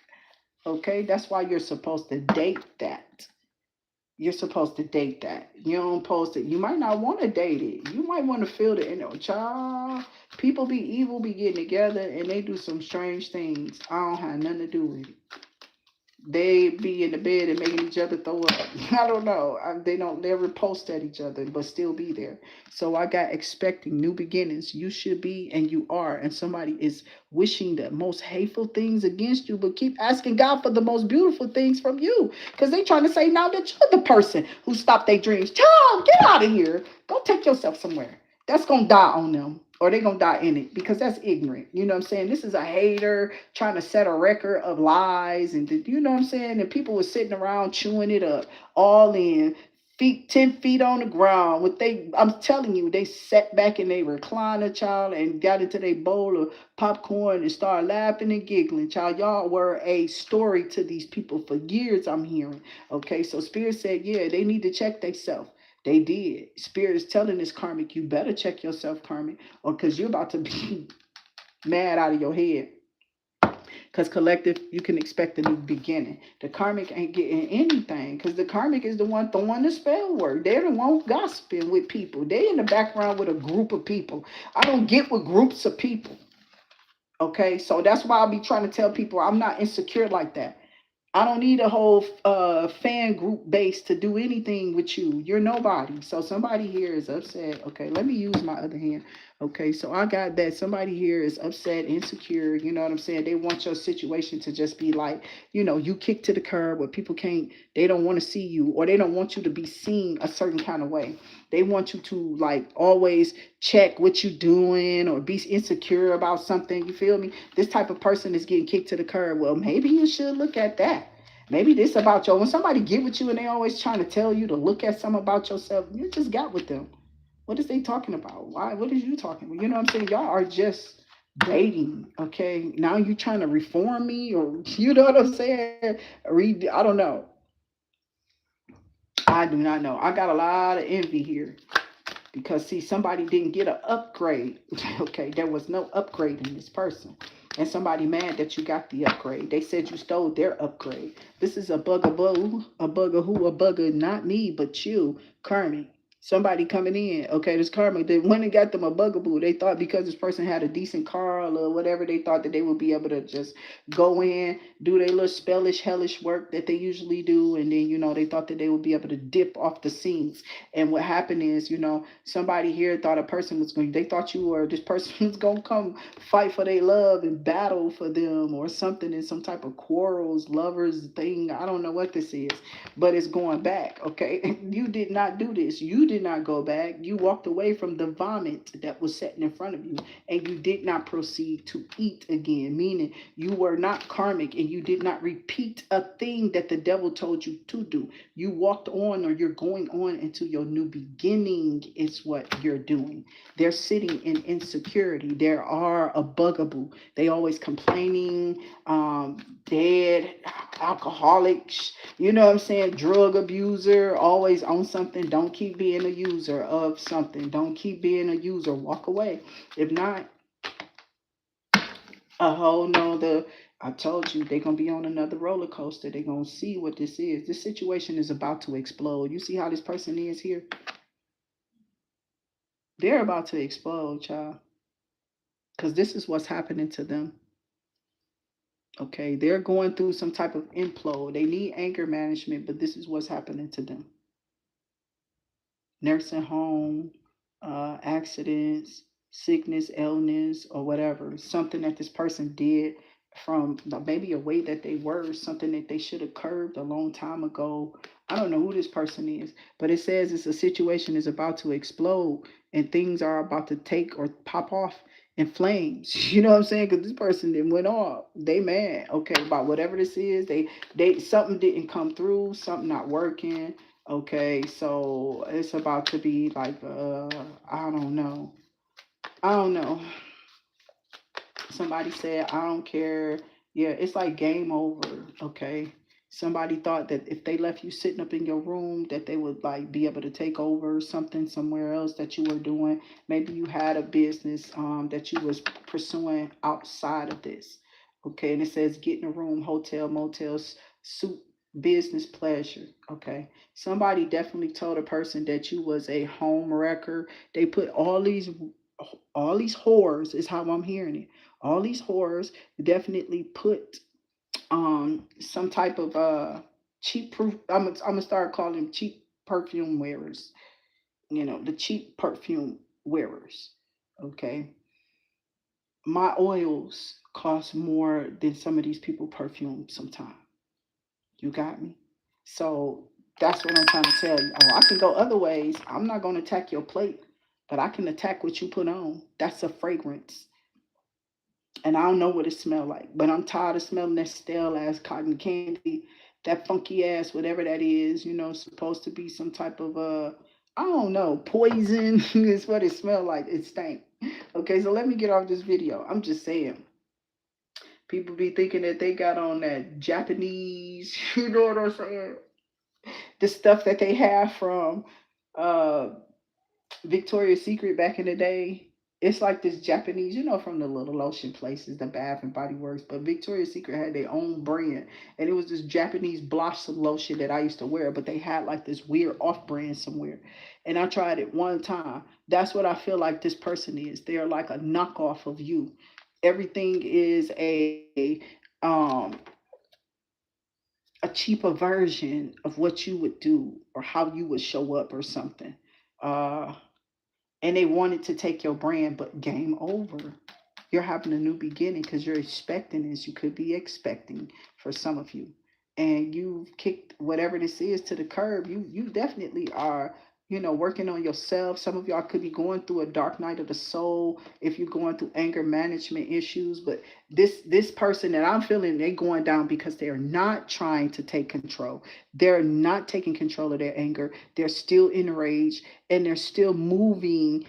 [SPEAKER 1] Okay? That's why you're supposed to date that. You're supposed to date that. You don't post it. You might not want to date it. You might want to feel it. You know, child, people be evil, be getting together, and they do some strange things. I don't have nothing to do with it. They be in the bed and making each other throw up. I don't know. They don't never post at each other, but still be there. So I got expecting new beginnings. You should be, and you are. And somebody is wishing the most hateful things against you, but keep asking God for the most beautiful things from you. Because they trying to say now that you're the person who stopped their dreams. Child, get out of here. Go take yourself somewhere. That's going to die on them. Or they going to die in it because that's ignorant. You know what I'm saying? This is a hater trying to set a record of lies. And you know what I'm saying? And people were sitting around chewing it up all in. Feet 10 feet on the ground with I'm telling you, they sat back in their recliner, child, and got into their bowl of popcorn and started laughing and giggling. Child, y'all were a story to these people for years, I'm hearing. Okay, so Spirit said, yeah, they need to check themselves. They did. Spirit is telling this karmic, you better check yourself, karmic, or because you're about to be mad out of your head. Because collective, you can expect a new beginning. The karmic ain't getting anything because the karmic is the one throwing the spell work. They're the one gossiping with people. They in the background with a group of people. I don't get with groups of people. Okay, so that's why I'll be trying to tell people I'm not insecure like that. I don't need a whole fan group base to do anything with you. You're nobody. So somebody here is upset. Okay, let me use my other hand. Okay, so I got that somebody here is upset, insecure. You know what I'm saying? They want your situation to just be like, you kick to the curb where people can't, they don't want to see you or they don't want you to be seen a certain kind of way. They want you to like always check what you're doing or be insecure about something. You feel me? This type of person is getting kicked to the curb. Well, maybe you should look at that. Maybe this about you. When somebody get with you and they always trying to tell you to look at something about yourself, you just got with them. What is they talking about? Why? What is you talking about? You know what I'm saying? Y'all are just dating, okay? Now you trying to reform me or you know what I'm saying? I don't know. I do not know. I got a lot of envy here. Because see, somebody didn't get an upgrade. Okay, there was no upgrade in this person. And somebody mad that you got the upgrade. They said you stole their upgrade. This is a bugaboo, a bugger, a bugger, not me, but you, Kermit. Somebody coming in. Okay, this karma. They went and got them a bugaboo. They thought because this person had a decent car or whatever, they thought that they would be able to just go in, do their little spellish, hellish work that they usually do, and then they thought that they would be able to dip off the scenes. And what happened is, somebody here thought a person was going. They thought this person was going to come fight for their love and battle for them or something in some type of quarrels, lovers thing. I don't know what this is, but it's going back. Okay, you did not do this. You did not go back. You walked away from the vomit that was sitting in front of you, and you did not proceed to eat again. Meaning you were not karmic, and you did not repeat a thing that the devil told you to do. You walked on, or you're going on into your new beginning. Is what you're doing. They're sitting in insecurity. There are a bugaboo. They always complaining, dead, alcoholics, you know what I'm saying, drug abuser, always on something. Don't keep being a user of something. Don't keep being a user. Walk away. If not, a whole nother, I told you, they're going to be on another roller coaster. They're going to see what this is. This situation is about to explode. You see how this person is here? They're about to explode, child. Because this is what's happening to them. Okay, they're going through some type of implode. They need anger management, but this is what's happening to them. Nursing home, accidents, sickness, illness, or whatever. Something that this person did from maybe a way that they were, something that they should have curbed a long time ago. I don't know who this person is, but it says it's a situation is about to explode and things are about to take or pop off in flames. You know what I'm saying? Because this person then went off. They mad, okay, about whatever this is. They something didn't come through, something not working. Okay, so it's about to be like I don't know. I don't know. Somebody said, I don't care. Yeah, it's like game over. Okay. Somebody thought that if they left you sitting up in your room, that they would like be able to take over something somewhere else that you were doing. Maybe you had a business that you was pursuing outside of this. Okay, and it says get in a room, hotel, motels, suit, business pleasure. Okay. Somebody definitely told a person that you was a home wrecker. They put all these horrors is how I'm hearing it. All these horrors definitely put some type of cheap proof. I'm gonna start calling them cheap perfume wearers. You know, the cheap perfume wearers. Okay, my oils cost more than some of these people perfume sometimes. You got me. So that's what I'm trying to tell you. Oh, I can go other ways. I'm not gonna attack your plate, but I can attack what you put on. That's a fragrance. And I don't know what it smelled like, but I'm tired of smelling that stale ass cotton candy, that funky ass whatever that is. You know, supposed to be some type of I don't know, poison is what it smelled like. It stank. Okay, so let me get off this video. I'm just saying, people be thinking that they got on that Japanese. You know what I'm saying? The stuff that they have from uh Victoria's Secret back in the day. It's like this Japanese, you know, from the little lotion places, the Bath and Body Works. But Victoria's Secret had their own brand, and it was this Japanese blossom lotion that I used to wear. But they had like this weird off brand somewhere, and I tried it one time. That's what I feel like this person is. They're like a knockoff of you. Everything is a cheaper version of what you would do or how you would show up or something. Uh, and they wanted to take your brand, but game over. You're having a new beginning because you're expecting this. You could be expecting for some of you, and you've kicked whatever this is to the curb. You definitely are. You know, working on yourself. Some of y'all could be going through a dark night of the soul if you're going through anger management issues. But this person that I'm feeling, they're going down because they're not trying to take control. They're not taking control of their anger. They're still enraged and they're still moving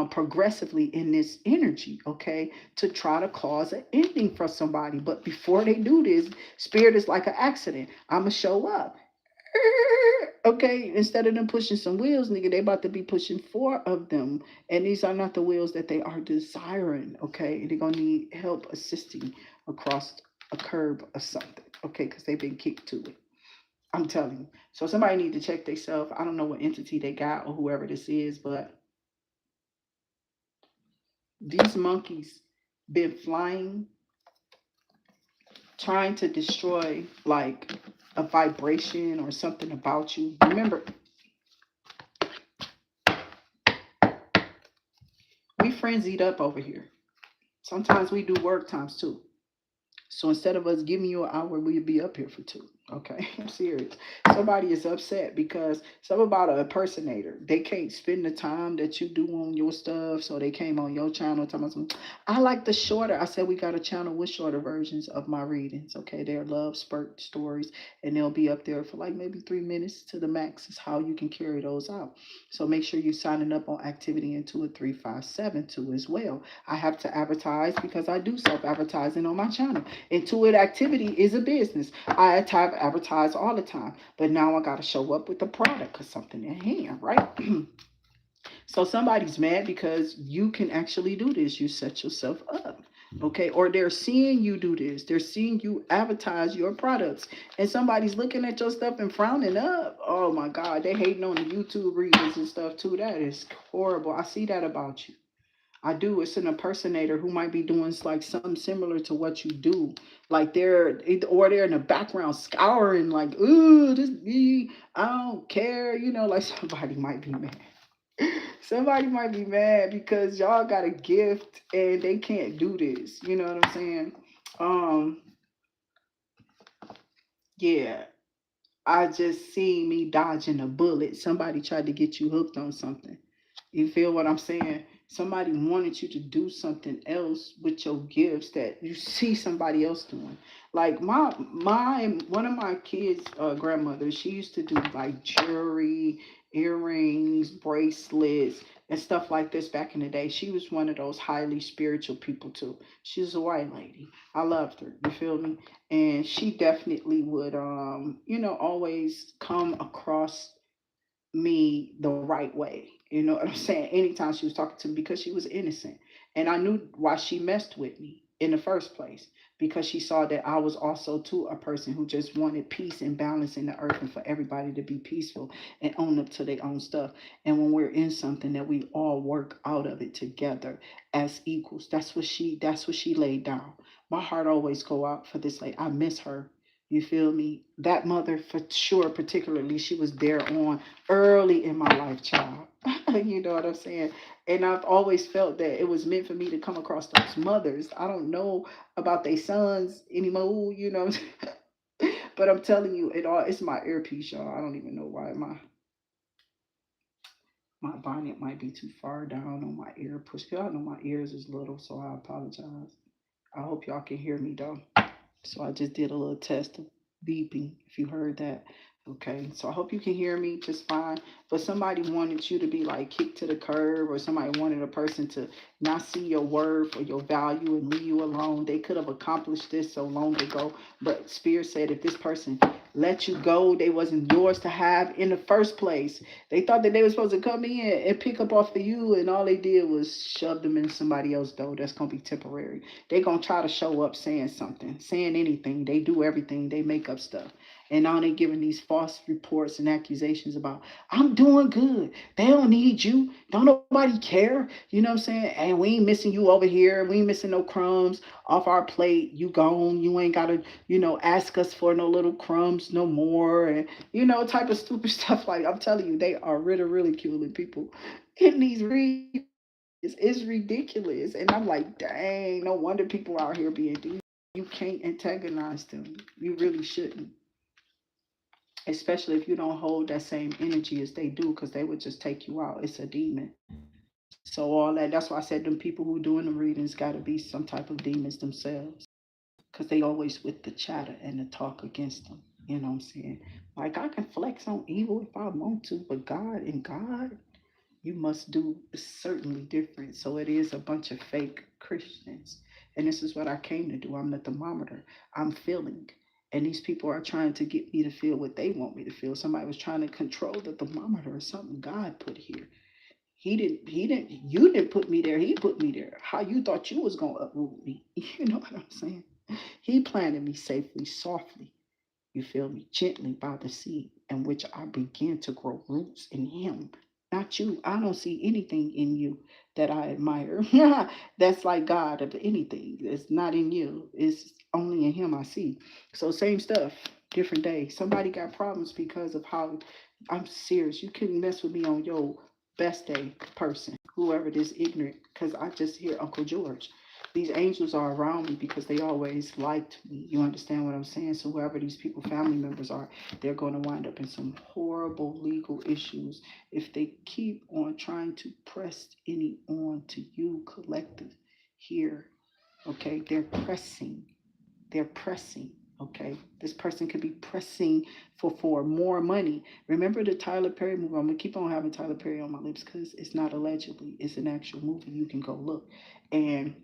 [SPEAKER 1] progressively in this energy, okay, to try to cause an ending for somebody. But before they do this, spirit is like an accident. I'ma show up. Okay, instead of them pushing some wheels, nigga, they about to be pushing four of them. And these are not the wheels that they are desiring, okay? They're gonna need help assisting across a curb or something, okay, because they've been kicked to it. I'm telling you. So somebody need to check themselves. I don't know what entity they got or whoever this is, but these monkeys been flying, trying to destroy like a vibration or something about you. Remember, we frenzied up over here. Sometimes we do work times too. So instead of us giving you an hour, we'd be up here for two. Okay, I'm serious. Somebody is upset because something about an impersonator. They can't spend the time that you do on your stuff, so they came on your channel talking about, I like the shorter. I said we got a channel with shorter versions of my readings. Okay, they're love spurt stories, and they'll be up there for like maybe 3 minutes to the max. Is how you can carry those out. So make sure you're signing up on Activity Intuit 3572 as well. I have to advertise because I do self-advertising on my channel. Intuit Activity is a business. I advertise all the time, but now I got to show up with a product or something in hand, right? So somebody's mad because you can actually do this. You set yourself up, okay? Or they're seeing you do this. They're seeing you advertise your products, and somebody's looking at your stuff and frowning up. Oh my God, they hating on the YouTube readers and stuff too. That is horrible. I see that about you. I do. It's an impersonator who might be doing like something similar to what you do. Like they're in the background scouring, like, ooh, this me. I don't care. You know, like somebody might be mad. Somebody might be mad because y'all got a gift and they can't do this. You know what I'm saying? Um, yeah, I just seen me dodging a bullet. Somebody tried to get you hooked on something. You feel what I'm saying? Somebody wanted you to do something else with your gifts that you see somebody else doing. Like my one of my kids' grandmothers, she used to do like jewelry, earrings, bracelets, and stuff like this back in the day. She was one of those highly spiritual people too. She was a white lady. I loved her. You feel me? And she definitely would always come across me the right way. You know what I'm saying? Anytime she was talking to me, because she was innocent. And I knew why she messed with me in the first place. Because she saw that I was also too a person who just wanted peace and balance in the earth and for everybody to be peaceful and own up to their own stuff. And when we're in something that we all work out of it together as equals. That's what she laid down. My heart always go out for this. Like I miss her. You feel me? That mother for sure, particularly, she was there on early in my life, child. You know what I'm saying? And I've always felt that it was meant for me to come across those mothers. I don't know about their sons anymore, you know. But I'm telling you, it's my earpiece, y'all. I don't even know why my bonnet might be too far down on my ear push. Y'all know my ears is little, so I apologize. I hope y'all can hear me though. So I just did a little test of beeping, if you heard that. Okay, so I hope you can hear me just fine. But somebody wanted you to be like kicked to the curb, or somebody wanted a person to not see your worth or your value and leave you alone. They could have accomplished this so long ago. But Spears said if this person let you go, they wasn't yours to have in the first place. They thought that they were supposed to come in and pick up off of you, and all they did was shove them in somebody else, though. That's gonna be temporary. They gonna try to show up saying something, saying anything. They do everything. They make up stuff. And now they giving these false reports and accusations about I'm doing good. They don't need you. Don't nobody care. You know what I'm saying? And we ain't missing you over here. We ain't missing no crumbs off our plate. You gone. You ain't gotta, ask us for no little crumbs no more. And type of stupid stuff. Like I'm telling you, they are really ridiculing people in these replays. It's ridiculous. And I'm like, dang, no wonder people out here being these. You can't antagonize them. You really shouldn't. Especially if you don't hold that same energy as they do, because they would just take you out. It's a demon. So all that's why I said them people who doing the readings got to be some type of demons themselves, because they always with the chatter and the talk against them. You know what I'm saying? Like I can flex on evil if I want to, but God, you must do certainly different. So it is a bunch of fake Christians. And this is what I came to do. I'm the thermometer. I'm feeling. And these people are trying to get me to feel what they want me to feel. Somebody was trying to control the thermometer or something God put here. You didn't put me there. He put me there. How you thought you was going to uproot me. You know what I'm saying? He planted me safely, softly, you feel me, gently by the sea, in which I begin to grow roots in him. Not you. I don't see anything in you that I admire. That's like God of anything. It's not in you. It's only in him I see. So same stuff, different day. Somebody got problems because of how I'm serious. You couldn't mess with me on your best day person, whoever this ignorant, because I just hear Uncle George. These angels are around me because they always liked me. You understand what I'm saying? So whoever these people, family members are, they're going to wind up in some horrible legal issues if they keep on trying to press any on to you, collective here. Okay, they're pressing. They're pressing. Okay, this person could be pressing for more money. Remember the Tyler Perry movie? I'm gonna keep on having Tyler Perry on my lips because it's not allegedly, it's an actual movie. You can go look. And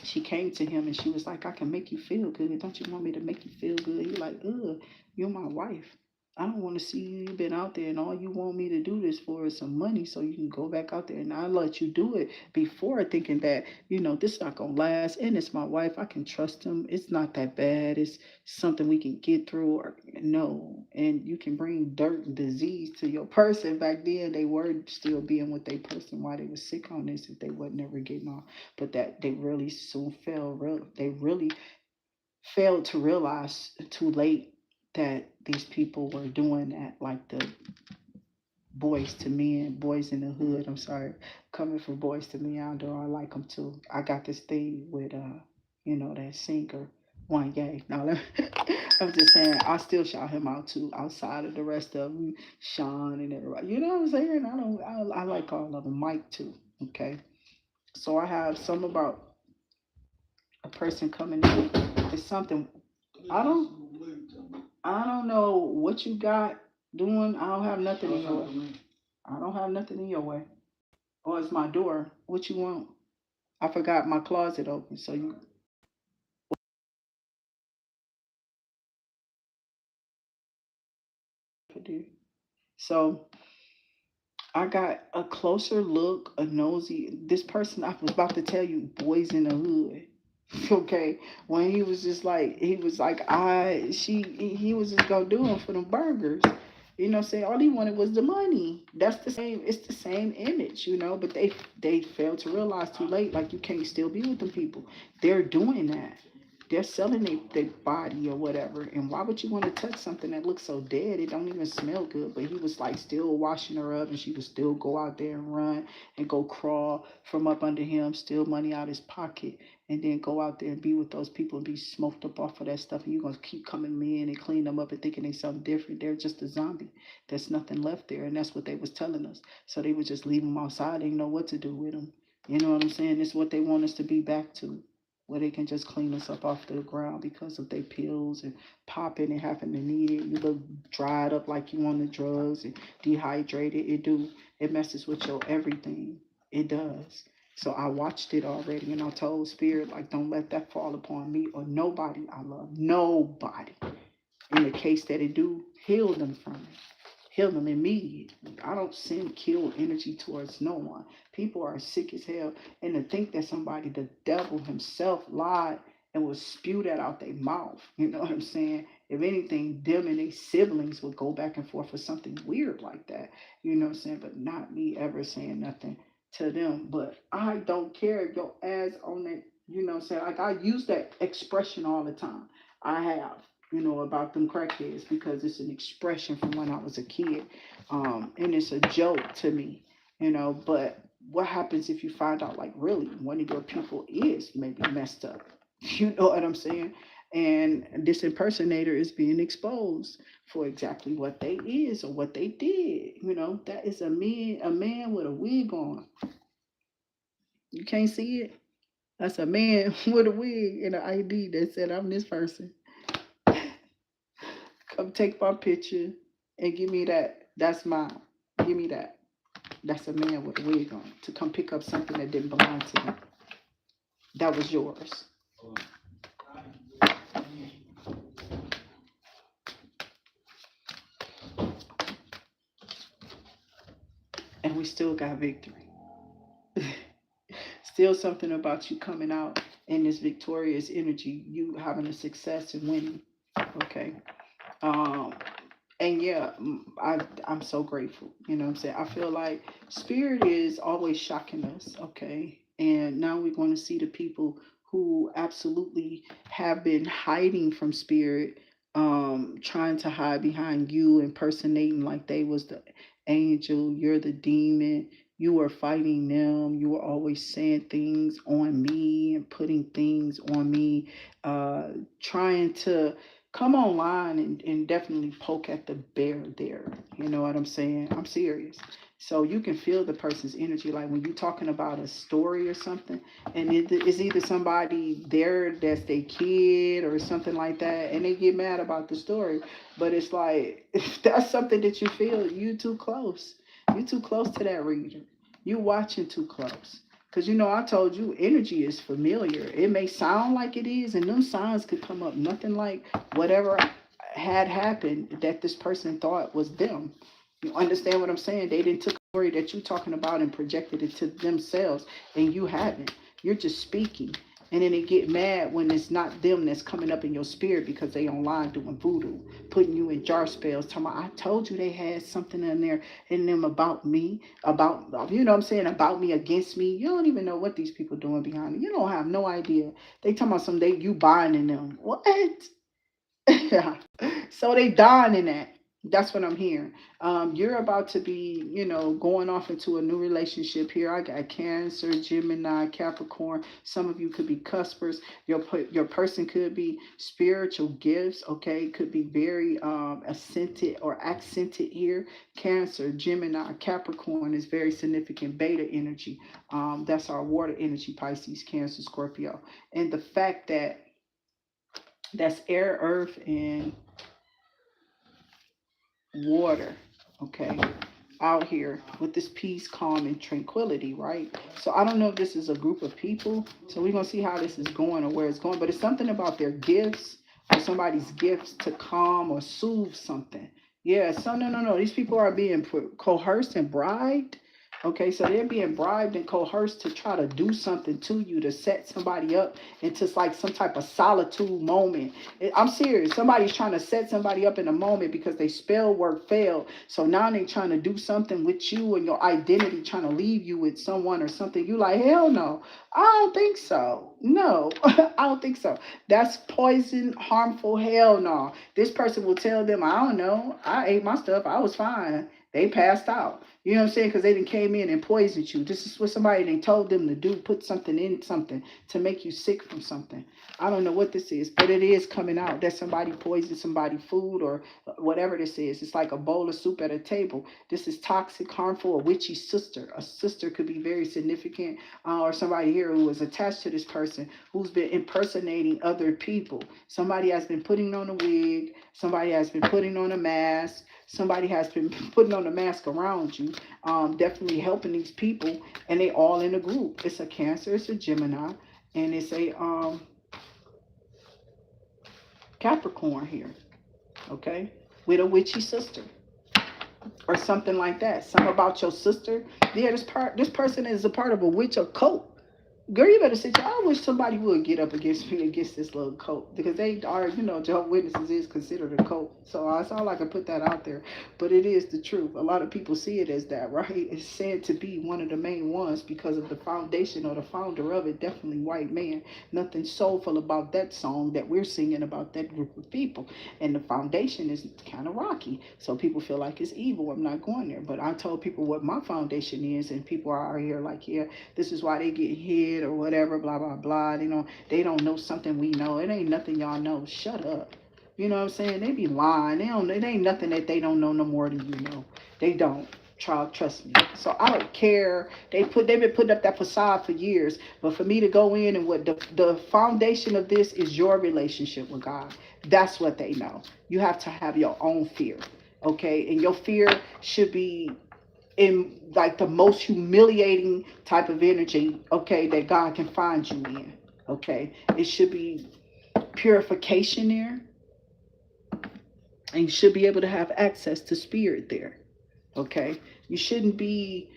[SPEAKER 1] she came to him and she was like, I can make you feel good. Don't you want me to make you feel good? He like, ugh, you're my wife. I don't want to see you. You've been out there and all you want me to do this for is some money so you can go back out there and I'll let you do it before thinking that, this is not going to last. And it's my wife. I can trust him. It's not that bad. It's something we can get through or no. And you can bring dirt and disease to your person. Back then, they were still being with their person while they were sick on this if they wasn't ever getting off, but that they really soon they really failed to realize too late that these people were doing that, like the boys to men, boys in the hood. I'm sorry, coming from boys to men, although I like them too. I got this thing with You know, that singer. One Yay. Now, I'm just saying, I still shout him out too, outside of the rest of them, Sean and everybody. You know what I'm saying? I like all of them. Mike too. Okay. So I have some about a person coming in. It's something I don't I don't know what you got doing. I don't have nothing in your way. I don't have nothing in your way. Oh, it's my door. What you want? I forgot my closet open, so you so I got a closer look, a nosy. This person I was about to tell you, boys in the hood. Okay, when he was just like he was just gonna do them for them burgers. You know, say all he wanted was the money. That's the same. It's the same image, you know. But they failed to realize too late. Like you can't still be with them people. They're doing that. They're selling their body or whatever. And why would you want to touch something that looks so dead? It don't even smell good. But he was like still washing her up, and she would still go out there and run and go crawl from up under him, steal money out his pocket, and then go out there and be with those people and be smoked up off of that stuff. And you're gonna keep coming in and clean them up and thinking they something different. They're just a zombie. There's nothing left there, and that's what they was telling us. So they would just leave them outside. They didn't know what to do with them. You know what I'm saying? It's what they want us to be back to, where they can just clean us up off the ground because of their pills and popping and having to need it. You look dried up like you on the drugs and dehydrated. It messes with your everything. It does. So I watched it already, and I told Spirit, like, don't let that fall upon me or nobody I love. Nobody. In the case that it do, heal them from it. Heal them immediately. I don't send kill energy towards no one. People are sick as hell. And to think that somebody, the devil himself, lied and was spewed that out their mouth. You know what I'm saying? If anything, them and their siblings would go back and forth for something weird like that. You know what I'm saying? But not me ever saying nothing to them. But I don't care if your ass on that, you know what I'm saying? Like I use that expression all the time. I have, you know, about them crackheads because it's an expression from when I was a kid. And it's a joke to me, you know. But what happens if you find out, like, really, one of your people is maybe messed up? You know what I'm saying? And this impersonator is being exposed for exactly what they is or what they did. You know, that is a man with a wig on. You can't see it? That's a man with a wig and an ID that said, I'm this person. Come take my picture and give me that. That's mine. Give me that. That's a man with a wig on to come pick up something that didn't belong to him. That was yours. And we still got victory. Still something about you coming out in this victorious energy, you having a success and winning. Okay. Um, and yeah, I'm so grateful. You know what I'm saying? I feel like spirit is always shocking us, okay? And now we're going to see the people who absolutely have been hiding from spirit, trying to hide behind you, impersonating like they was the angel, you're the demon. You were fighting them. You were always saying things on me and putting things on me, uh, trying to come online and definitely poke at the bear there. You know what I'm saying? I'm serious. So you can feel the person's energy. Like when you're talking about a story or something, and it's either somebody there that's their kid or something like that, and they get mad about the story. But it's like, if that's something that you feel, you too close. You too close to that reader. You watching too close. Because, you know, I told you energy is familiar. It may sound like it is, and them signs could come up. Nothing like whatever had happened that this person thought was them. You understand what I'm saying? They didn't took a story that you're talking about and projected it to themselves, and you haven't. You're just speaking. And then they get mad when it's not them that's coming up in your spirit because they online doing voodoo, putting you in jar spells, talking about, I told you they had something in there in them about me, about, you know what I'm saying, about me, against me. You don't even know what these people doing behind me. You don't have no idea. They talking about some you binding them. What? Yeah. So they dying in that. That's what I'm hearing. You're about to be, going off into a new relationship here. I got Cancer, Gemini, Capricorn. Some of you could be cuspers. Your person could be spiritual gifts. Okay, could be very accented or accented here. Cancer, Gemini, Capricorn is very significant beta energy. That's our water energy. Pisces, Cancer, Scorpio, and the fact that that's air, earth, and water, okay, out here with this peace, calm, and tranquility, right? So I don't know if this is a group of people. So we're gonna see how this is going or where it's going, but it's something about their gifts or somebody's gifts to calm or soothe something. Yeah, so no. These people are being coerced and bribed. Okay, so they're being bribed and coerced to try to do something to you to set somebody up into like some type of solitude moment. I'm serious. Somebody's trying to set somebody up in a moment because they spell work failed. So now they're trying to do something with you and your identity, trying to leave you with someone or something. You like, hell no. I don't think so. No, I don't think so. That's poison, harmful. Hell no. This person will tell them, I don't know. I ate my stuff. I was fine. They passed out. You know what I'm saying? Because they didn't came in and poisoned you. This is what somebody they told them to do. Put something in something to make you sick from something. I don't know what this is, but it is coming out that somebody poisoned somebody food or whatever this is. It's like a bowl of soup at a table. This is toxic, harmful, a witchy sister. A sister could be very significant, or somebody here who is attached to this person who's been impersonating other people. Somebody has been putting on a wig. Somebody has been putting on a mask. Somebody has been putting on a mask around you, definitely helping these people, and they all in a group. It's a Cancer, it's a Gemini, and it's a Capricorn here, okay, with a witchy sister or something like that. Something about your sister. Yeah, this person is a part of a witch or cult. Girl, you better sit. I wish somebody would get up against me against this little cult because they are, Jehovah's Witnesses is considered a cult. So it's all I can put that out there, but it is the truth. A lot of people see it as that, right? It's said to be one of the main ones because of the foundation or the founder of it. Definitely white man. Nothing soulful about that song that we're singing about that group of people, and the foundation is kind of rocky. So people feel like it's evil. I'm not going there, but I told people what my foundation is, and people are out here like, yeah, this is why they get hit or whatever, blah, blah, blah. They don't know something we know. It ain't nothing y'all know. Shut up. You know what I'm saying? They be lying. It ain't nothing that they don't know no more than you know. They don't. Trust me. So I don't care. They've been putting up that facade for years. But for me to go in and what the foundation of this is your relationship with God. That's what they know. You have to have your own fear. Okay? And your fear should be in like the most humiliating type of energy, okay, that God can find you in. Okay, it should be purification there, and you should be able to have access to spirit there. Okay, you shouldn't be,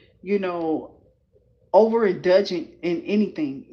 [SPEAKER 1] overindulgent in anything.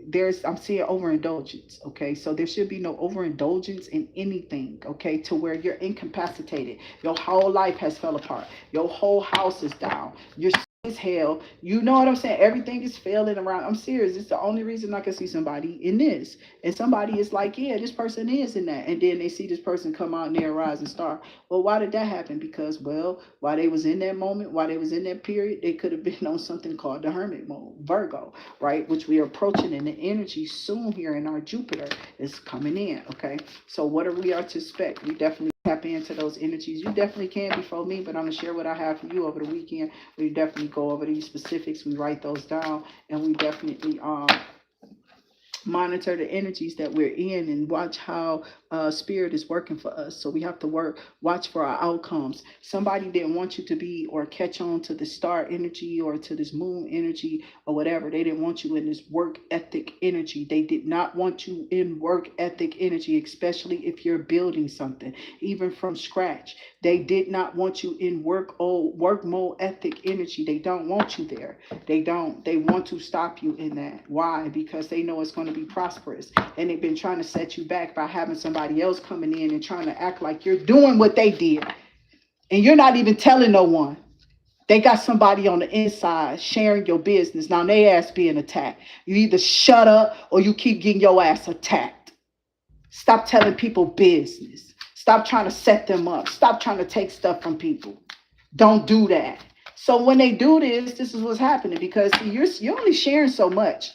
[SPEAKER 1] I'm seeing overindulgence. Okay, so there should be no overindulgence in anything. Okay, to where you're incapacitated, your whole life has fell apart, your whole house is down, you're as hell. You know what I'm saying? Everything is failing around. I'm serious. It's the only reason I can see somebody in this. And somebody is like, yeah, this person is in that. And then they see this person come out and they rise and star. Well, why did that happen? Because, well, while they was in that moment, while they was in that period, they could have been on something called the hermit mode, Virgo, right? Which we are approaching in the energy soon here in our Jupiter is coming in, okay? So what are we are to expect? We definitely tap into those energies. You definitely can before me, but I'm going to share what I have for you over the weekend. We definitely go over these specifics. We write those down, and we definitely monitor the energies that we're in and watch how spirit is working for us. So we have to watch for our outcomes. Somebody didn't want you to be or catch on to the star energy or to this moon energy or whatever. They didn't want you in this work ethic energy. They did not want you in work ethic energy, especially if you're building something, even from scratch. They did not want you in work mode ethic energy. They don't want you there. They don't. They want to stop you in that. Why? Because they know it's going to be prosperous, and they've been trying to set you back by having somebody else coming in and trying to act like you're doing what they did, and you're not even telling no one. They got somebody on the inside sharing your business. Now they ass being attacked. You either shut up or you keep getting your ass attacked. Stop telling people business. Stop trying to set them up. Stop trying to take stuff from people. Don't do that. So when they do this is what's happening, because you're only sharing so much.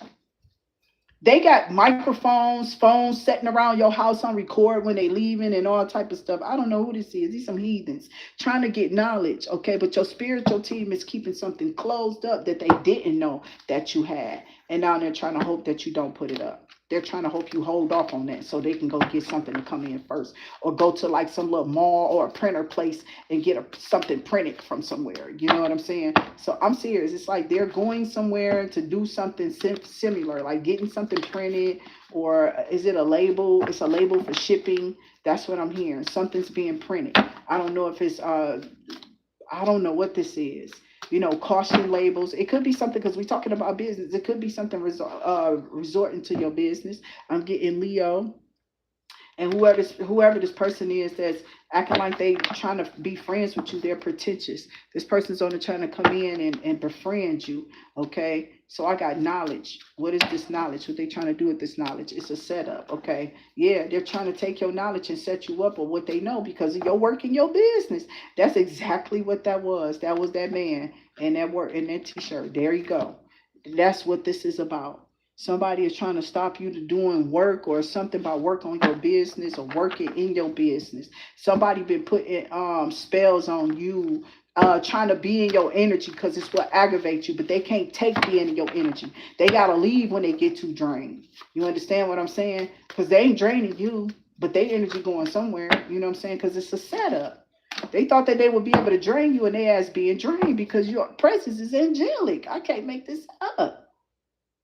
[SPEAKER 1] They got microphones, phones sitting around your house on record when they leaving and all type of stuff. I don't know who this is. These some heathens trying to get knowledge, okay? But your spiritual team is keeping something closed up that they didn't know that you had. And now they're trying to hope that you don't put it up. They're trying to hope you hold off on that so they can go get something to come in first, or go to like some little mall or a printer place and get something printed from somewhere. You know what I'm saying? So I'm serious. It's like they're going somewhere to do something similar, like getting something printed, or is it a label? It's a label for shipping. That's what I'm hearing. Something's being printed. I don't know if it's I don't know what this is. Caution labels. It could be something, because we're talking about business. It could be something resorting to your business. I'm getting Leo. And whoever this person is that's acting like they trying to be friends with you, they're pretentious. This person's only trying to come in and befriend you. Okay. So I got knowledge. What is this knowledge? What they trying to do with this knowledge? It's a setup. Okay. Yeah, they're trying to take your knowledge and set you up on what they know because of your work in your business. That's exactly what that was. That was that man and that work in that t-shirt. There you go. That's what this is about. Somebody is trying to stop you to doing work, or something about work on your business or working in your business. Somebody been putting spells on you, trying to be in your energy because it's what aggravates you, but they can't take being in your energy. They gotta leave when they get too drained. You understand what I'm saying? Because they ain't draining you, but their energy going somewhere. You know what I'm saying? Because it's a setup. They thought that they would be able to drain you, and they ass being drained because your presence is angelic. I can't make this up.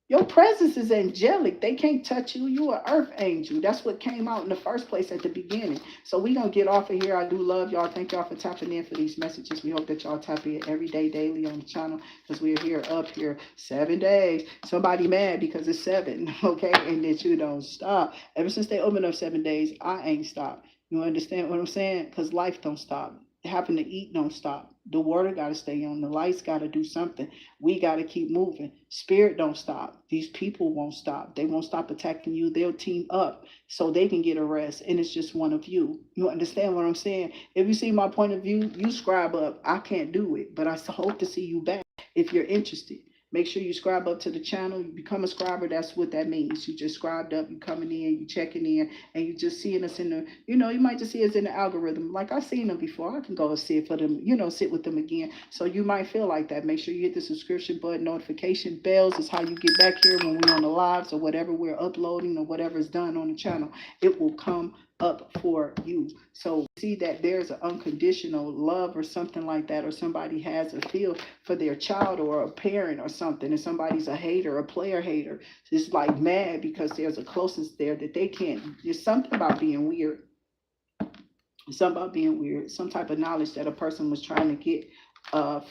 [SPEAKER 1] Your presence is angelic. They can't touch you. You are earth angel. That's what came out in the first place at the beginning. So we going to get off of here. I do love y'all. Thank y'all for tapping in for these messages. We hope that y'all tap in every day, daily on the channel, because we're here, up here, 7 days. Somebody mad because it's 7, okay? And that you don't stop. Ever since they opened up 7 days, I ain't stopped. You understand what I'm saying? Because life don't stop. Having to eat don't stop. The water got to stay on. The lights got to do something. We got to keep moving. Spirit don't stop. These people won't stop. They won't stop attacking you. They'll team up so they can get a rest. And it's just one of you. You understand what I'm saying? If you see my point of view, you scribe up. I can't do it, but I hope to see you back if you're interested. Make sure you subscribe up to the channel. You become a subscriber. That's what that means. You just subscribed up. You coming in. You checking in, and you just seeing us in the. You might just see us in the algorithm. Like I've seen them before. I can go and see it for them. Sit with them again. So you might feel like that. Make sure you hit the subscription button. Notification bells is how you get back here when we're on the lives or whatever we're uploading or whatever is done on the channel. It will come up for you. So see that there's an unconditional love or something like that, or somebody has a feel for their child or a parent or something, and somebody's a hater, a player hater. It's like mad because there's a closeness there that they can't. There's something about being weird. Something about being weird. Some type of knowledge that a person was trying to get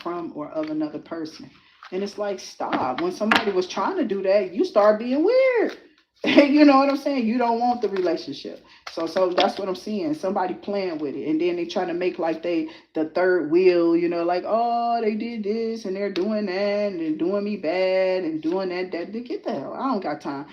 [SPEAKER 1] from or of another person. And it's like, stop. When somebody was trying to do that, you start being weird. You know what I'm saying? You don't want the relationship. So that's what I'm seeing. Somebody playing with it. And then they trying to make like they the third wheel, like, oh, they did this and they're doing that and they're doing me bad and doing that. Get the hell. I don't got time.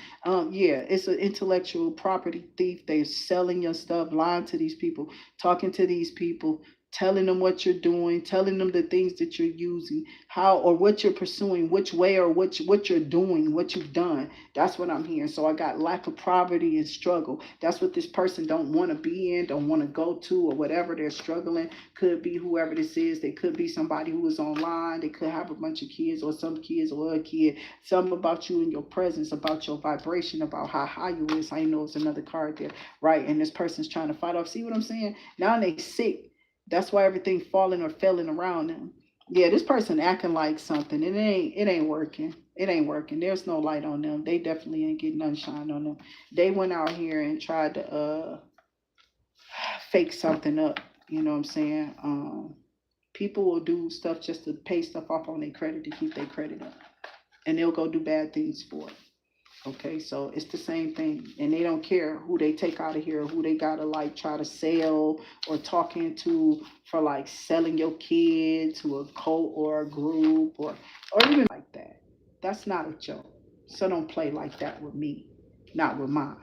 [SPEAKER 1] Yeah, it's an intellectual property thief. They're selling your stuff, lying to these people, talking to these people, telling them what you're doing, telling them the things that you're using, how or what you're pursuing, which way or what you're doing, what you've done. That's what I'm hearing. So I got lack of poverty and struggle. That's what this person don't want to be in, don't want to go to, or whatever they're struggling. Could be whoever this is. They could be somebody who is online. They could have a bunch of kids or some kids or a kid. Something about you and your presence, about your vibration, about how high you is. I know it's another card there, right? And this person's trying to fight off. See what I'm saying? Now they sick. That's why everything falling or failing around them. Yeah, this person acting like something. It ain't working. It ain't working. There's no light on them. They definitely ain't getting none shine on them. They went out here and tried to fake something up. You know what I'm saying? People will do stuff just to pay stuff off on their credit to keep their credit up. And they'll go do bad things for it. Okay, so it's the same thing, and they don't care who they take out of here, who they gotta like try to sell or talking to for like selling your kid to a cult or a group or even like that. That's not a joke. So don't play like that with me, not with mine.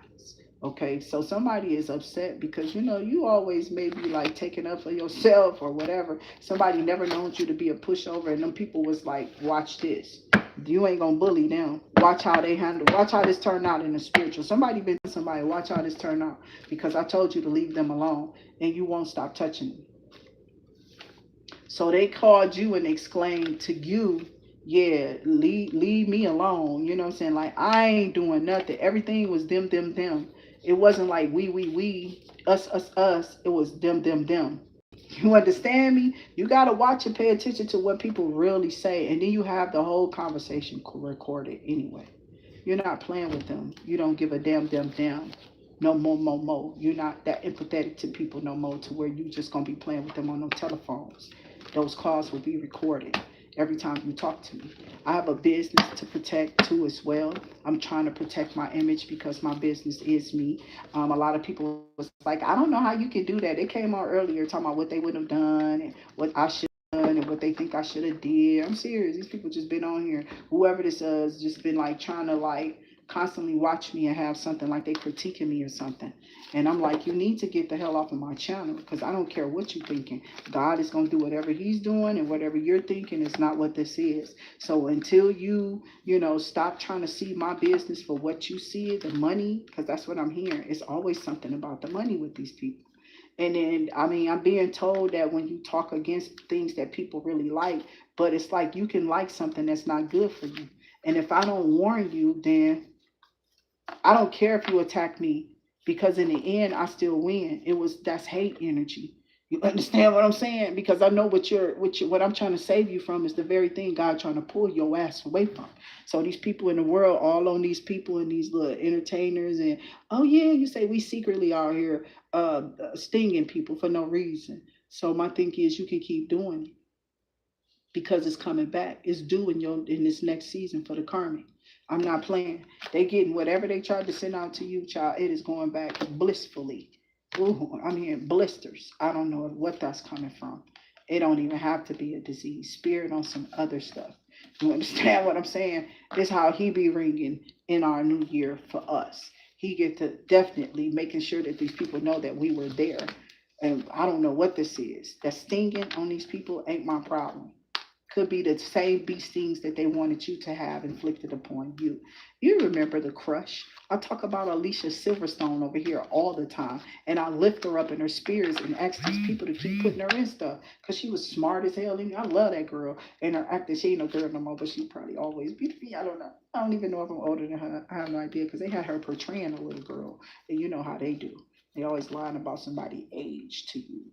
[SPEAKER 1] Okay, so somebody is upset because you always maybe like taking up for yourself or whatever. Somebody never known you to be a pushover, and them people was like, watch this. You ain't gonna bully them. Watch how they handle. Watch how this turn out in the spiritual. Somebody been to somebody. Watch how this turn out because I told you to leave them alone, and you won't stop touching them. So they called you and exclaimed to you, yeah, leave me alone. You know what I'm saying? Like, I ain't doing nothing. Everything was them, them, them. It wasn't like we, us. It was them, them, them. You understand me? You got to watch and pay attention to what people really say. And then you have the whole conversation recorded anyway. You're not playing with them. You don't give a damn. No more. You're not that empathetic to people no more to where you just going to be playing with them on no telephones. Those calls will be recorded every time you talk to me. I have a business to protect too as well. I'm trying to protect my image because my business is me. A lot of people was like, I don't know how you can do that. They came out earlier talking about what they would have done and what I should have done and what they think I should have did. I'm serious. These people just been on here. Whoever this is, just been like trying to like constantly watch me and have something like they critiquing me or something. And I'm like, you need to get the hell off of my channel because I don't care what you're thinking. God is going to do whatever he's doing, and whatever you're thinking is not what this is. So until stop trying to see my business for what you see, the money, because that's what I'm hearing. It's always something about the money with these people. And then, I mean, I'm being told that when you talk against things that people really like, but it's like you can like something that's not good for you. And if I don't warn you, then I don't care if you attack me because in the end I still win. That's hate energy. You understand what I'm saying? Because I know what I'm trying to save you from is the very thing God trying to pull your ass away from. So these people in the world, all on these people and these little entertainers, and oh yeah, you say we secretly are here stinging people for no reason. So my thing is you can keep doing it because it's coming back. It's due in this next season for the karmic. I'm not playing. They getting whatever they tried to send out to you, child. It is going back blissfully. Ooh, I'm hearing blisters. I don't know what that's coming from. It don't even have to be a disease. Spirit on some other stuff. You understand what I'm saying? This how he be ringing in our new year for us. He get to definitely making sure that these people know that we were there. And I don't know what this is. That stinging on these people ain't my problem. Could be the same bee stings that they wanted you to have inflicted upon you. You remember the crush. I talk about Alicia Silverstone over here all the time, and I lift her up in her spirits and ask these people to keep putting her in stuff because she was smart as hell. And I love that girl and her acting. She ain't no girl no more, but she probably always be to me. I don't know. I don't even know if I'm older than her. I have no idea because they had her portraying a little girl, and you know how they do. They always lying about somebody's age to you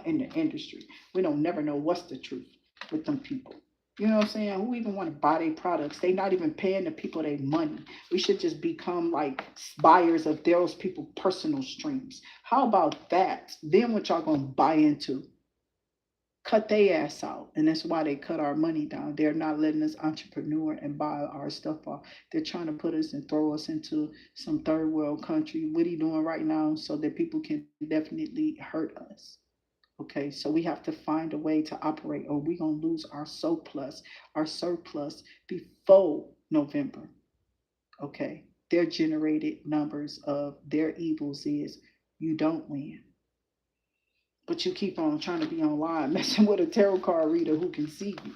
[SPEAKER 1] in the industry. We don't never know what's the truth with them people. You know what I'm saying? Who even want to buy their products? They not even paying the people their money. We should just become like buyers of those people personal streams. How about that? Then what y'all gonna buy into? Cut their ass out. And that's why they cut our money down. They're not letting us entrepreneur and buy our stuff off. They're trying to put us and throw us into some third world country. What are you doing right now so that people can definitely hurt us? Okay, so we have to find a way to operate, or we're gonna lose our surplus before November. Okay, their generated numbers of their evils is you don't win, but you keep on trying to be online messing with a tarot card reader who can see you.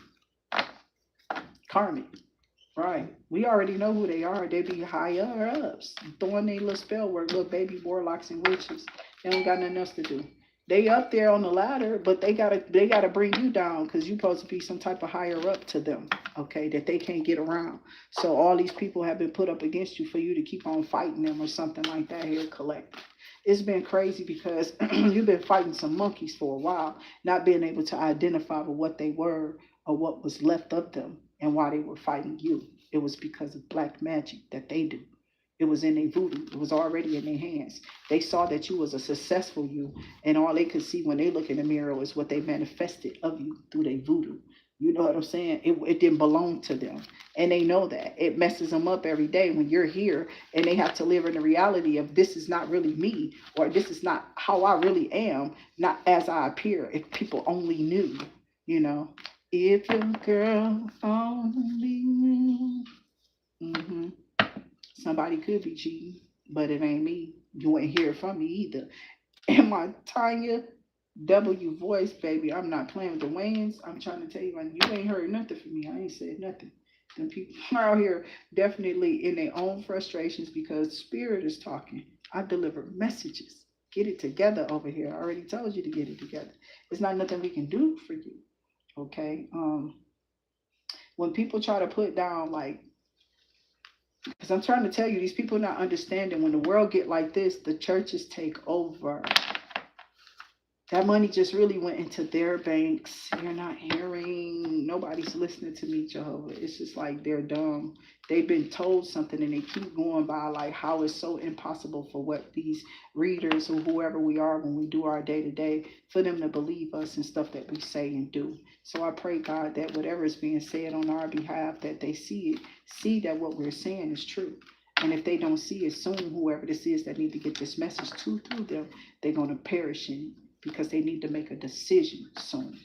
[SPEAKER 1] Karmic, right? We already know who they are. They be higher ups, throwing their little spell work, little baby warlocks and witches. They don't got nothing else to do. They up there on the ladder, but they gotta bring you down because you're supposed to be some type of higher up to them, okay, that they can't get around. So all these people have been put up against you for you to keep on fighting them or something like that here collective. It's been crazy because you've been fighting some monkeys for a while, not being able to identify what they were or what was left of them and why they were fighting you. It was because of black magic that they do. It was in their voodoo. It was already in their hands. They saw that you was a successful you, and all they could see when they look in the mirror was what they manifested of you through their voodoo. You know what I'm saying? It didn't belong to them. And they know that. It messes them up every day when you're here and they have to live in the reality of this is not really me, or this is not how I really am, not as I appear. If people only knew, you know. If your girl only knew. hmm Somebody could be cheating, but it ain't me. You ain't hear from me either. And my Tanya W voice, baby, I'm not playing with the Wayans. I'm trying to tell you, like, you ain't heard nothing from me. I ain't said nothing. And people are out here definitely in their own frustrations because spirit is talking. I deliver messages. Get it together over here. I already told you to get it together. It's not nothing we can do for you. Okay. When people try to put down like, because I'm trying to tell you, these people not understanding when the world get like this, the churches take over. That money just really went into their banks. You're not hearing, nobody's listening to me, Jehovah. It's just like they're dumb. They've been told something and they keep going by like how it's so impossible for what these readers or whoever we are when we do our day to day, for them to believe us and stuff that we say and do. So I pray, God, that whatever is being said on our behalf, that they see it, see that what we're saying is true. And if they don't see it soon, whoever this is that need to get this message to through them, they're going to perish in it because they need to make a decision soon.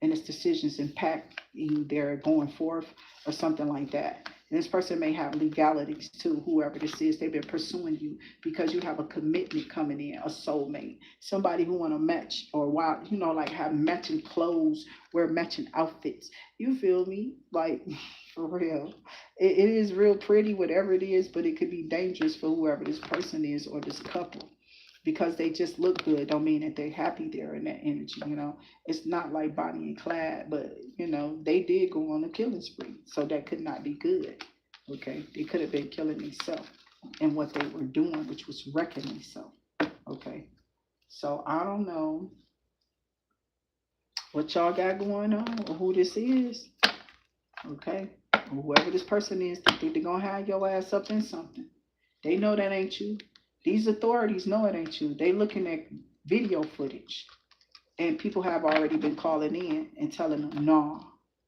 [SPEAKER 1] And this decision's impacting their going forth or something like that. And this person may have legalities too, whoever this is. They've been pursuing you because you have a commitment coming in, a soulmate, somebody who want to match or like have matching clothes, wear matching outfits. You feel me? Like, for real. It is real pretty, whatever it is, but it could be dangerous for whoever this person is or this couple because they just look good don't mean that they're happy there in that energy. It's not like Bonnie and Clyde, but they did go on a killing spree, so that could not be good. Okay, they could have been killing themselves and what they were doing, which was wrecking themselves. Okay, so I don't know what y'all got going on or who this is. Okay, whoever this person is, they think they're gonna have your ass up in something. They know that ain't you. These authorities know it ain't you. They looking at video footage, and people have already been calling in and telling them, no,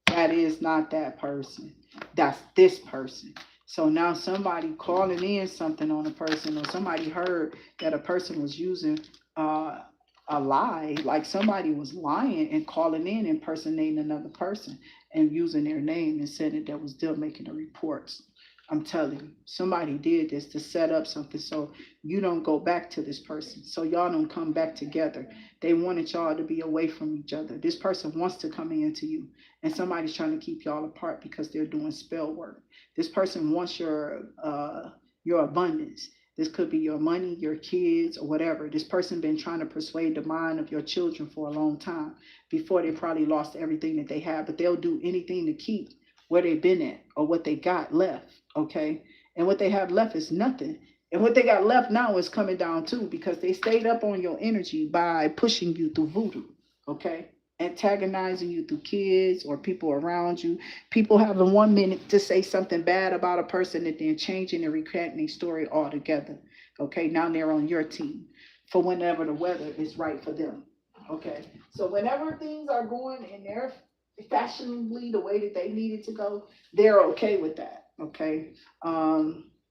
[SPEAKER 1] that is not that person. That's this person. So now somebody calling in something on a person, or somebody heard that a person was using uh, a lie, like somebody was lying and calling in impersonating another person and using their name and saying that was them making the reports. I'm telling you, somebody did this to set up something so you don't go back to this person, so y'all don't come back together. They wanted y'all to be away from each other. This person wants to come into you, and somebody's trying to keep y'all apart because they're doing spell work. This person wants your abundance. This could be your money, your kids, or whatever. This person been trying to persuade the mind of your children for a long time before they probably lost everything that they have, but they'll do anything to keep where they've been at or what they got left. Okay, and what they have left is nothing. And what they got left now is coming down too because they stayed up on your energy by pushing you through voodoo. Okay, antagonizing you through kids or people around you. People having 1 minute to say something bad about a person and then changing and recanting their story altogether. Okay, now they're on your team for whenever the weather is right for them. Okay, so whenever things are going in their fashionably the way that they need it to go, they're okay with that. Okay.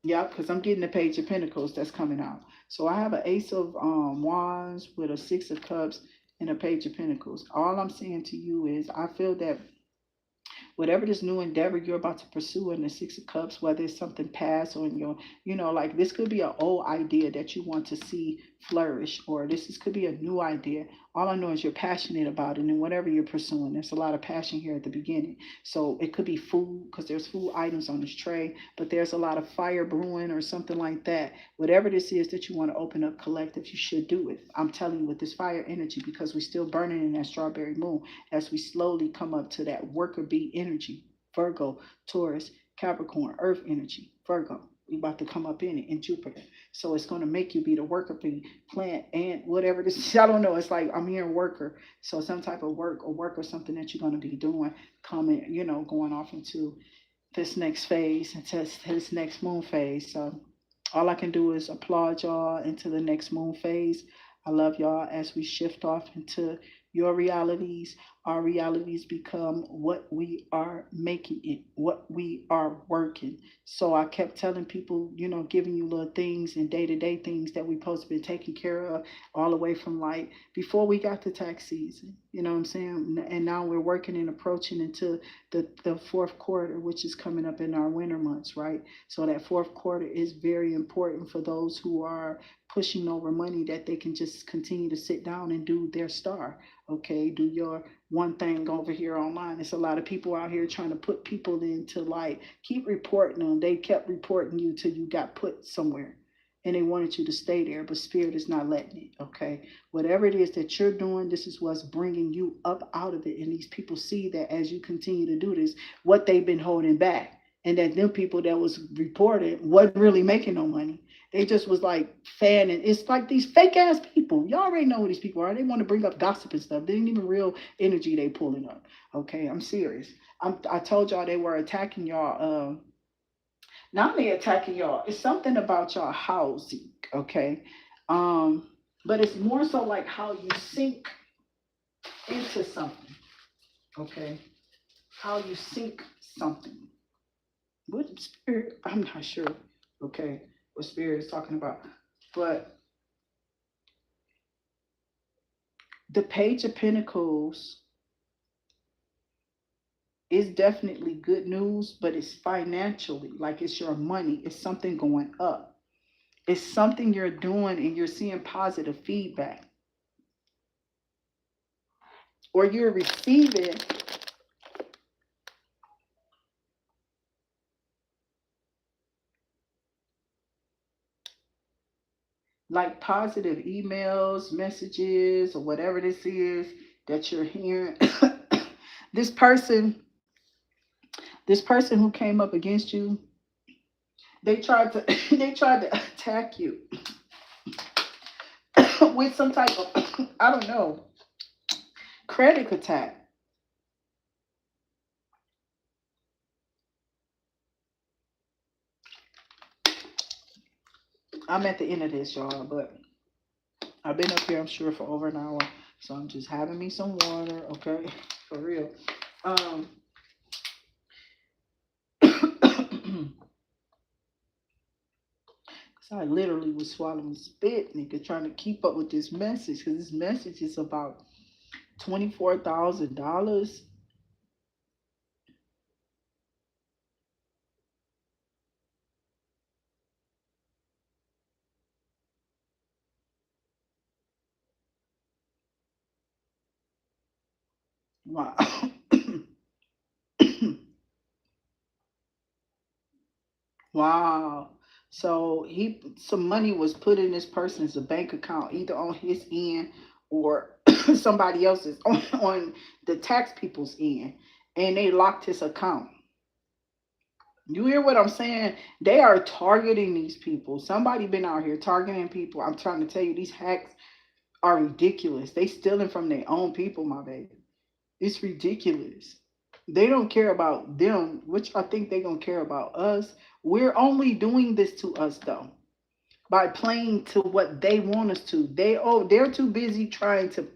[SPEAKER 1] Yeah, because I'm getting the Page of Pentacles that's coming out. So I have an Ace of Wands with a Six of Cups and a Page of Pentacles. All I'm saying to you is I feel that whatever this new endeavor you're about to pursue in the Six of Cups, whether it's something past or in your, like this could be an old idea that you want to see flourish, or could be a new idea. All I know is you're passionate about it, and whatever you're pursuing, there's a lot of passion here at the beginning. So it could be food, because there's food items on this tray, but there's a lot of fire brewing or something like that. Whatever this is that you want to open up collective, you should do it. I'm telling you, with this fire energy, because we're still burning in that strawberry moon as we slowly come up to that worker bee energy. Virgo, Taurus, Capricorn, Earth energy, Virgo. We about to come up in it in Jupiter. So it's going to make you be the worker bee, plant, and whatever this is. I don't know. It's like I'm hearing worker. So some type of work or something that you're going to be doing, coming, going off into this next phase, into this next moon phase. So all I can do is applaud y'all into the next moon phase. I love y'all as we shift off into your realities. Our realities become what we are making it, what we are working. So I kept telling people, giving you little things and day-to-day things that we supposed to be taking care of all the way from like before we got to tax season. You know what I'm saying? And now we're working and approaching into the fourth quarter, which is coming up in our winter months, right? So that fourth quarter is very important for those who are pushing over money that they can just continue to sit down and do their star. Okay, do your one thing over here online. There's a lot of people out here trying to put people into, like, keep reporting them. They kept reporting you till you got put somewhere, and they wanted you to stay there, but spirit is not letting it. Okay, whatever it is that you're doing, this is what's bringing you up out of it. And these people see that as you continue to do this, what they've been holding back, and that them people that was reported wasn't really making no money. They just was like fanning. It's like these fake ass people. Y'all already know who these people are. They want to bring up gossip and stuff. They ain't even real energy they pulling up. Okay, I'm serious. I told y'all they were attacking y'all. Not only attacking y'all, it's something about y'all housing. Okay, but it's more so like how you sink into something. Okay, how you sink something. What spirit? I'm not sure. Okay, what spirit is talking about, but the Page of Pentacles is definitely good news, but it's financially, like it's your money. It's something going up. It's something you're doing and you're seeing positive feedback, or you're receiving like positive emails, messages, or whatever this is that you're hearing. this person, this person who came up against you, they tried to they tried to attack you with some type of I don't know, credit attack. I'm at the end of this, y'all, but I've been up here, I'm sure, for over an hour. So I'm just having me some water, okay? For real. Um I literally was swallowing spit, nigga, trying to keep up with this message, because this message is about $24,000. Wow. Wow. So some money was put in this person's bank account, either on his end or somebody else's on the tax people's end, and they locked his account. You hear what I'm saying? They are targeting these people. Somebody been out here targeting people. I'm trying to tell you, these hacks are ridiculous. They stealing from their own people, my baby. It's ridiculous. They don't care about them, which I think they gonna care about us. We're only doing this to us though, by playing to what they want us to. They're too busy trying to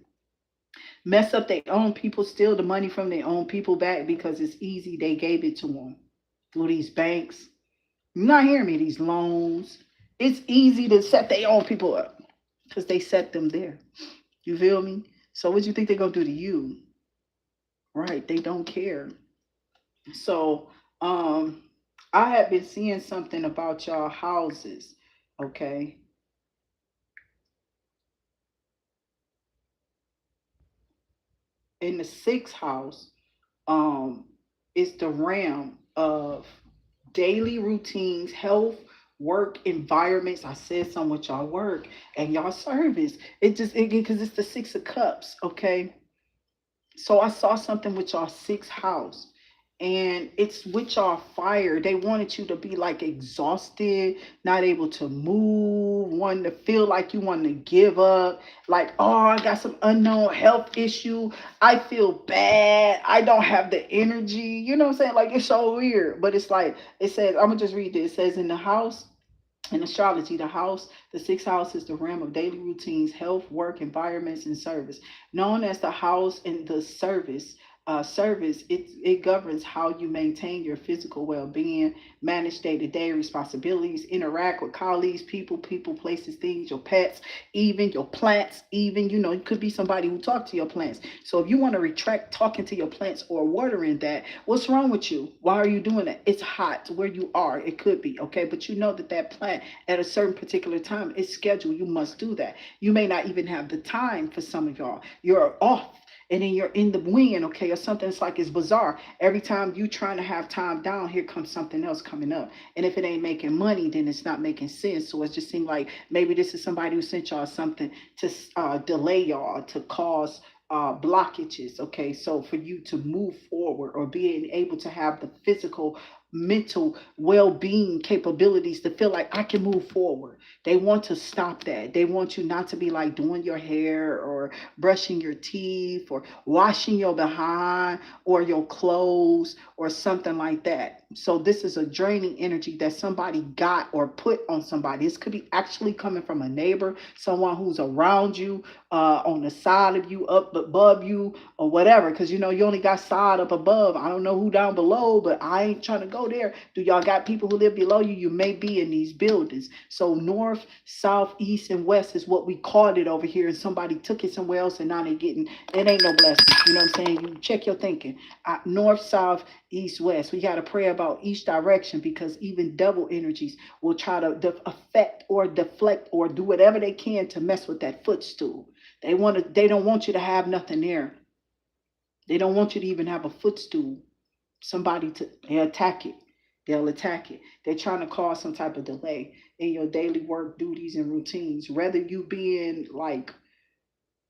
[SPEAKER 1] mess up their own people, steal the money from their own people back because it's easy. They gave it to them through these banks. You're not hearing me? These loans. It's easy to set their own people up because they set them there. You feel me? So what you think they're gonna do to you? Right? They don't care. So, I had been seeing something about y'all houses. Okay, in the sixth house, um, is the realm of daily routines, health, work environments. I said something with y'all work and y'all service. It just because it's the Six of Cups. Okay, so I saw something with y'all sixth house, and it's with y'all fire. They wanted you to be like exhausted, not able to move, wanting to feel like you want to give up, like, oh, I got some unknown health issue, I feel bad, I don't have the energy, you know what I'm saying? Like, it's so weird, but it's like, it says, I'm gonna just read this. It says, in the house, in astrology, the sixth house is the realm of daily routines, health, work, environments, and service. Known as the house in the service, service, it governs how you maintain your physical well-being, manage day-to-day responsibilities, interact with colleagues, people, places, things, your pets, even your plants. Even, it could be somebody who talk to your plants. So if you want to retract talking to your plants or watering that, what's wrong with you? Why are you doing that? It's hot where you are. It could be, okay, but you know that plant at a certain particular time is scheduled. You must do that. You may not even have the time. For some of y'all, you're off, and then you're in the wind, okay, or something. It's like, it's bizarre. Every time you trying to have time down, here comes something else coming up. And if it ain't making money, then it's not making sense. So it just seemed like maybe this is somebody who sent y'all something to delay y'all, to cause blockages. Okay, so for you to move forward or being able to have the physical, mental well-being capabilities to feel like I can move forward. They want to stop that. They want you not to be like doing your hair or brushing your teeth or washing your behind or your clothes or something like that. So this is a draining energy that somebody got or put on somebody. This could be actually coming from a neighbor, someone who's around you, on the side of you, up above you, or whatever. Because you only got side up above. I don't know who down below, but I ain't trying to go there. Do y'all got people who live below you? You may be in these buildings. So north, south, east, and west is what we called it over here, and somebody took it somewhere else, and now they getting, it ain't no blessing. You know what I'm saying? You check your thinking. North, south, east, west. We got to pray about each direction, because even double energies will try to affect or deflect or do whatever they can to mess with that footstool. They don't want you to have nothing there. They don't want you to even have a footstool. They'll attack it. They'll attack it. They're trying to cause some type of delay in your daily work duties and routines. Whether you being like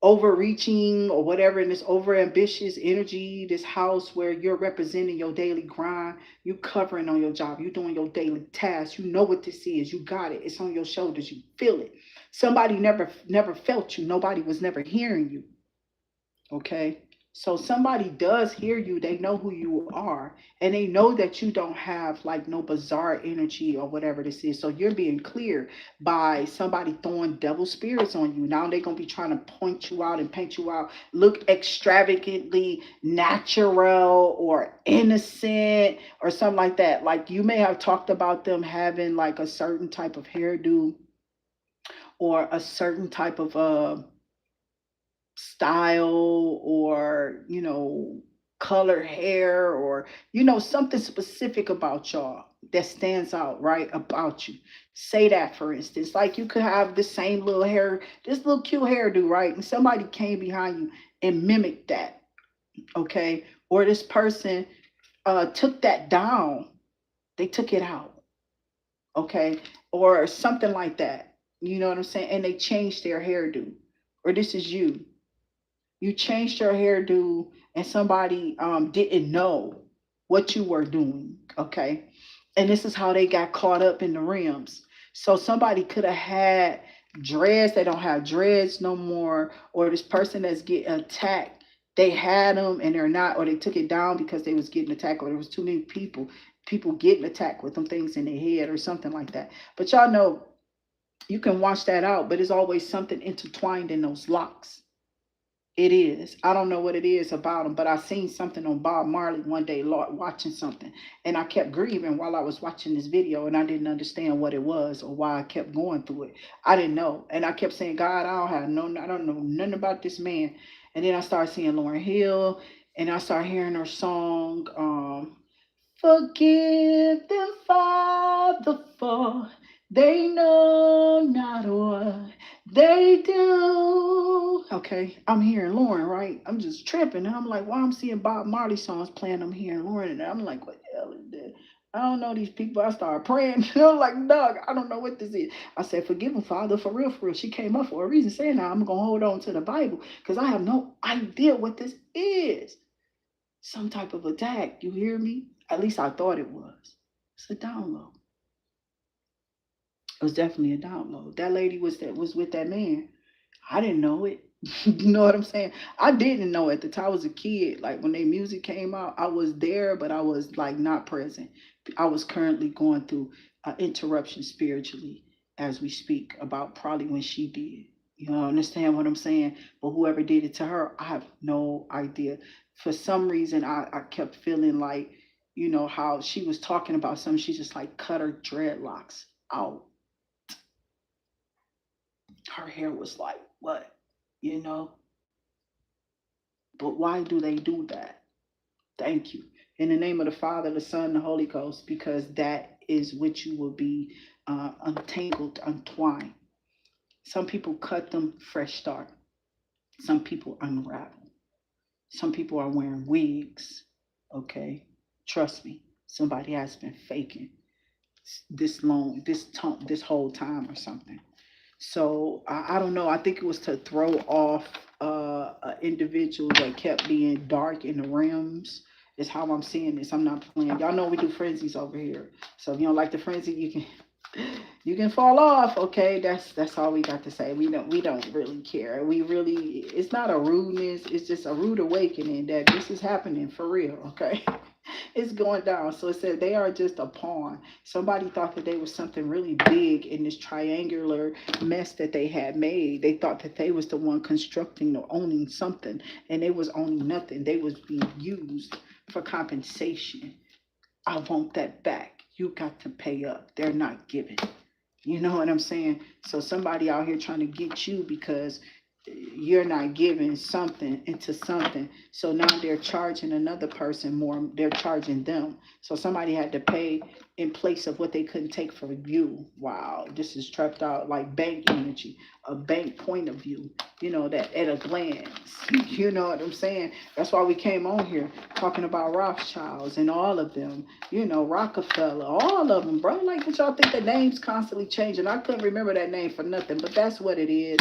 [SPEAKER 1] overreaching or whatever, in this over ambitious energy, this house where you're representing your daily grind, you covering on your job, you doing your daily tasks, you know what this is, you got it, it's on your shoulders, you feel it. Somebody never felt you, nobody was never hearing you. Okay. So somebody does hear you, they know who you are, and they know that you don't have like no bizarre energy or whatever this is. So you're being cleared by somebody throwing devil spirits on you. Now they're gonna be trying to point you out and paint you out, look extravagantly natural or innocent or something like that. Like you may have talked about them having like a certain type of hairdo or a certain type of style, or color hair, or something specific about y'all that stands out, right, about you. Say that, for instance, like you could have the same little hair, this little cute hairdo, right, and somebody came behind you and mimicked that. Okay. Or this person took that down, they took it out. Okay. Or something like that, you know what I'm saying, and they changed their hairdo. Or this is you changed your hairdo, and somebody didn't know what you were doing. Okay. And this is how they got caught up in the rims. So somebody could have had dreads, they don't have dreads no more. Or this person that's getting attacked, they had them and they're not, or they took it down because they was getting attacked, or there was too many people getting attacked with them things in their head or something like that. But y'all know, you can watch that out, but it's always something intertwined in those locks. It is. I don't know what it is about him, but I seen something on Bob Marley one day, Lord, watching something, and I kept grieving while I was watching this video, and I didn't understand what it was or why I kept going through it. I didn't know, and I kept saying, God, I don't know nothing about this man. And then I started seeing Lauryn Hill, and I started hearing her song, "Forgive them, Father, for they know not what they do." Okay, I'm hearing Lauren, right? I'm just tripping. And I'm like, why I'm seeing Bob Marley songs playing, I'm hearing Lauren. And I'm like, what the hell is that? I don't know these people. I started praying. I'm like, dog, I don't know what this is. I said, forgive them, Father, for real, for real. She came up for a reason saying that I'm going to hold on to the Bible because I have no idea what this is. Some type of attack. You hear me? At least I thought it was. It's a download. It was definitely a download. That lady was with that man. I didn't know it. You know what I'm saying? I didn't know at the time. I was a kid. Like when their music came out, I was there, but I was like not present. I was currently going through an interruption spiritually as we speak about probably when she did. You know, understand what I'm saying? But whoever did it to her, I have no idea. For some reason, I kept feeling like, you know, how she was talking about something. She just like cut her dreadlocks out. Her hair was like, what? You know? But why do they do that? Thank you. In the name of the Father, the Son, and the Holy Ghost, because that is what you will be untangled, untwined. Some people cut them fresh start. Some people unravel. Some people are wearing wigs. Okay, trust me. Somebody has been faking this long, this whole time or something. So I don't know. I think it was to throw off an individual that kept being dark in the rims. Is how I'm seeing this. I'm not playing. Y'all know we do frenzies over here. So if you don't like the frenzy, you can fall off. Okay, that's all we got to say. We don't really care. We really, it's not a rudeness. It's just a rude awakening that this is happening for real. Okay. It's going down. So it said they are just a pawn. Somebody thought that they was something really big in this triangular mess that they had made. They thought that they was the one constructing or owning something, and they was owning nothing. They was being used for compensation. I want that back. You got to pay up. They're not giving. You know what I'm saying? So somebody out here trying to get you because you're not giving something into something. So now they're charging another person more. They're charging them. So somebody had to pay in place of what they couldn't take from you. Wow, this is trapped out like bank energy, a bank point of view, you know, that at a glance. You know what I'm saying? That's why we came on here talking about Rothschilds and all of them, you know, Rockefeller, all of them, bro. Like, what y'all think the names constantly changing? I couldn't remember that name for nothing, but that's what it is.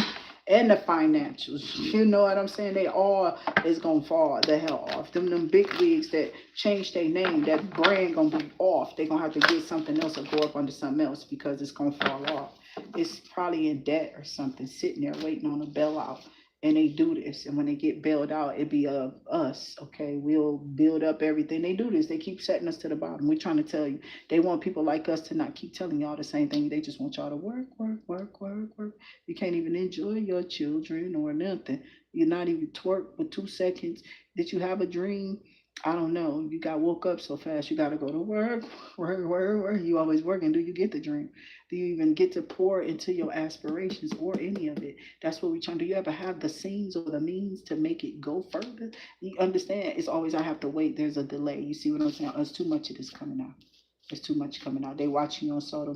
[SPEAKER 1] And the financials, you know what I'm saying? They all is gonna fall the hell off. Them big wigs that change their name, that brand gonna be off. They gonna have to get something else or go up under something else because it's gonna fall off. It's probably in debt or something, sitting there waiting on a bailout. And they do this, and when they get bailed out, it be us. Okay, we'll build up everything. They do this. They keep setting us to the bottom. We're trying to tell you. They want people like us to not keep telling y'all the same thing. They just want y'all to work, work, work, work, work. You can't even enjoy your children or nothing. You're not even twerk for 2 seconds. Did you have a dream? I don't know. You got woke up so fast. You got to go to work, work, work, work. You always working. Do you get the dream? Do you even get to pour into your aspirations or any of it? That's what we're trying to do. You ever have the scenes or the means to make it go further? You understand? It's always I have to wait. There's a delay. You see what I'm saying? There's too much of this coming out. There's too much coming out. They watching you on social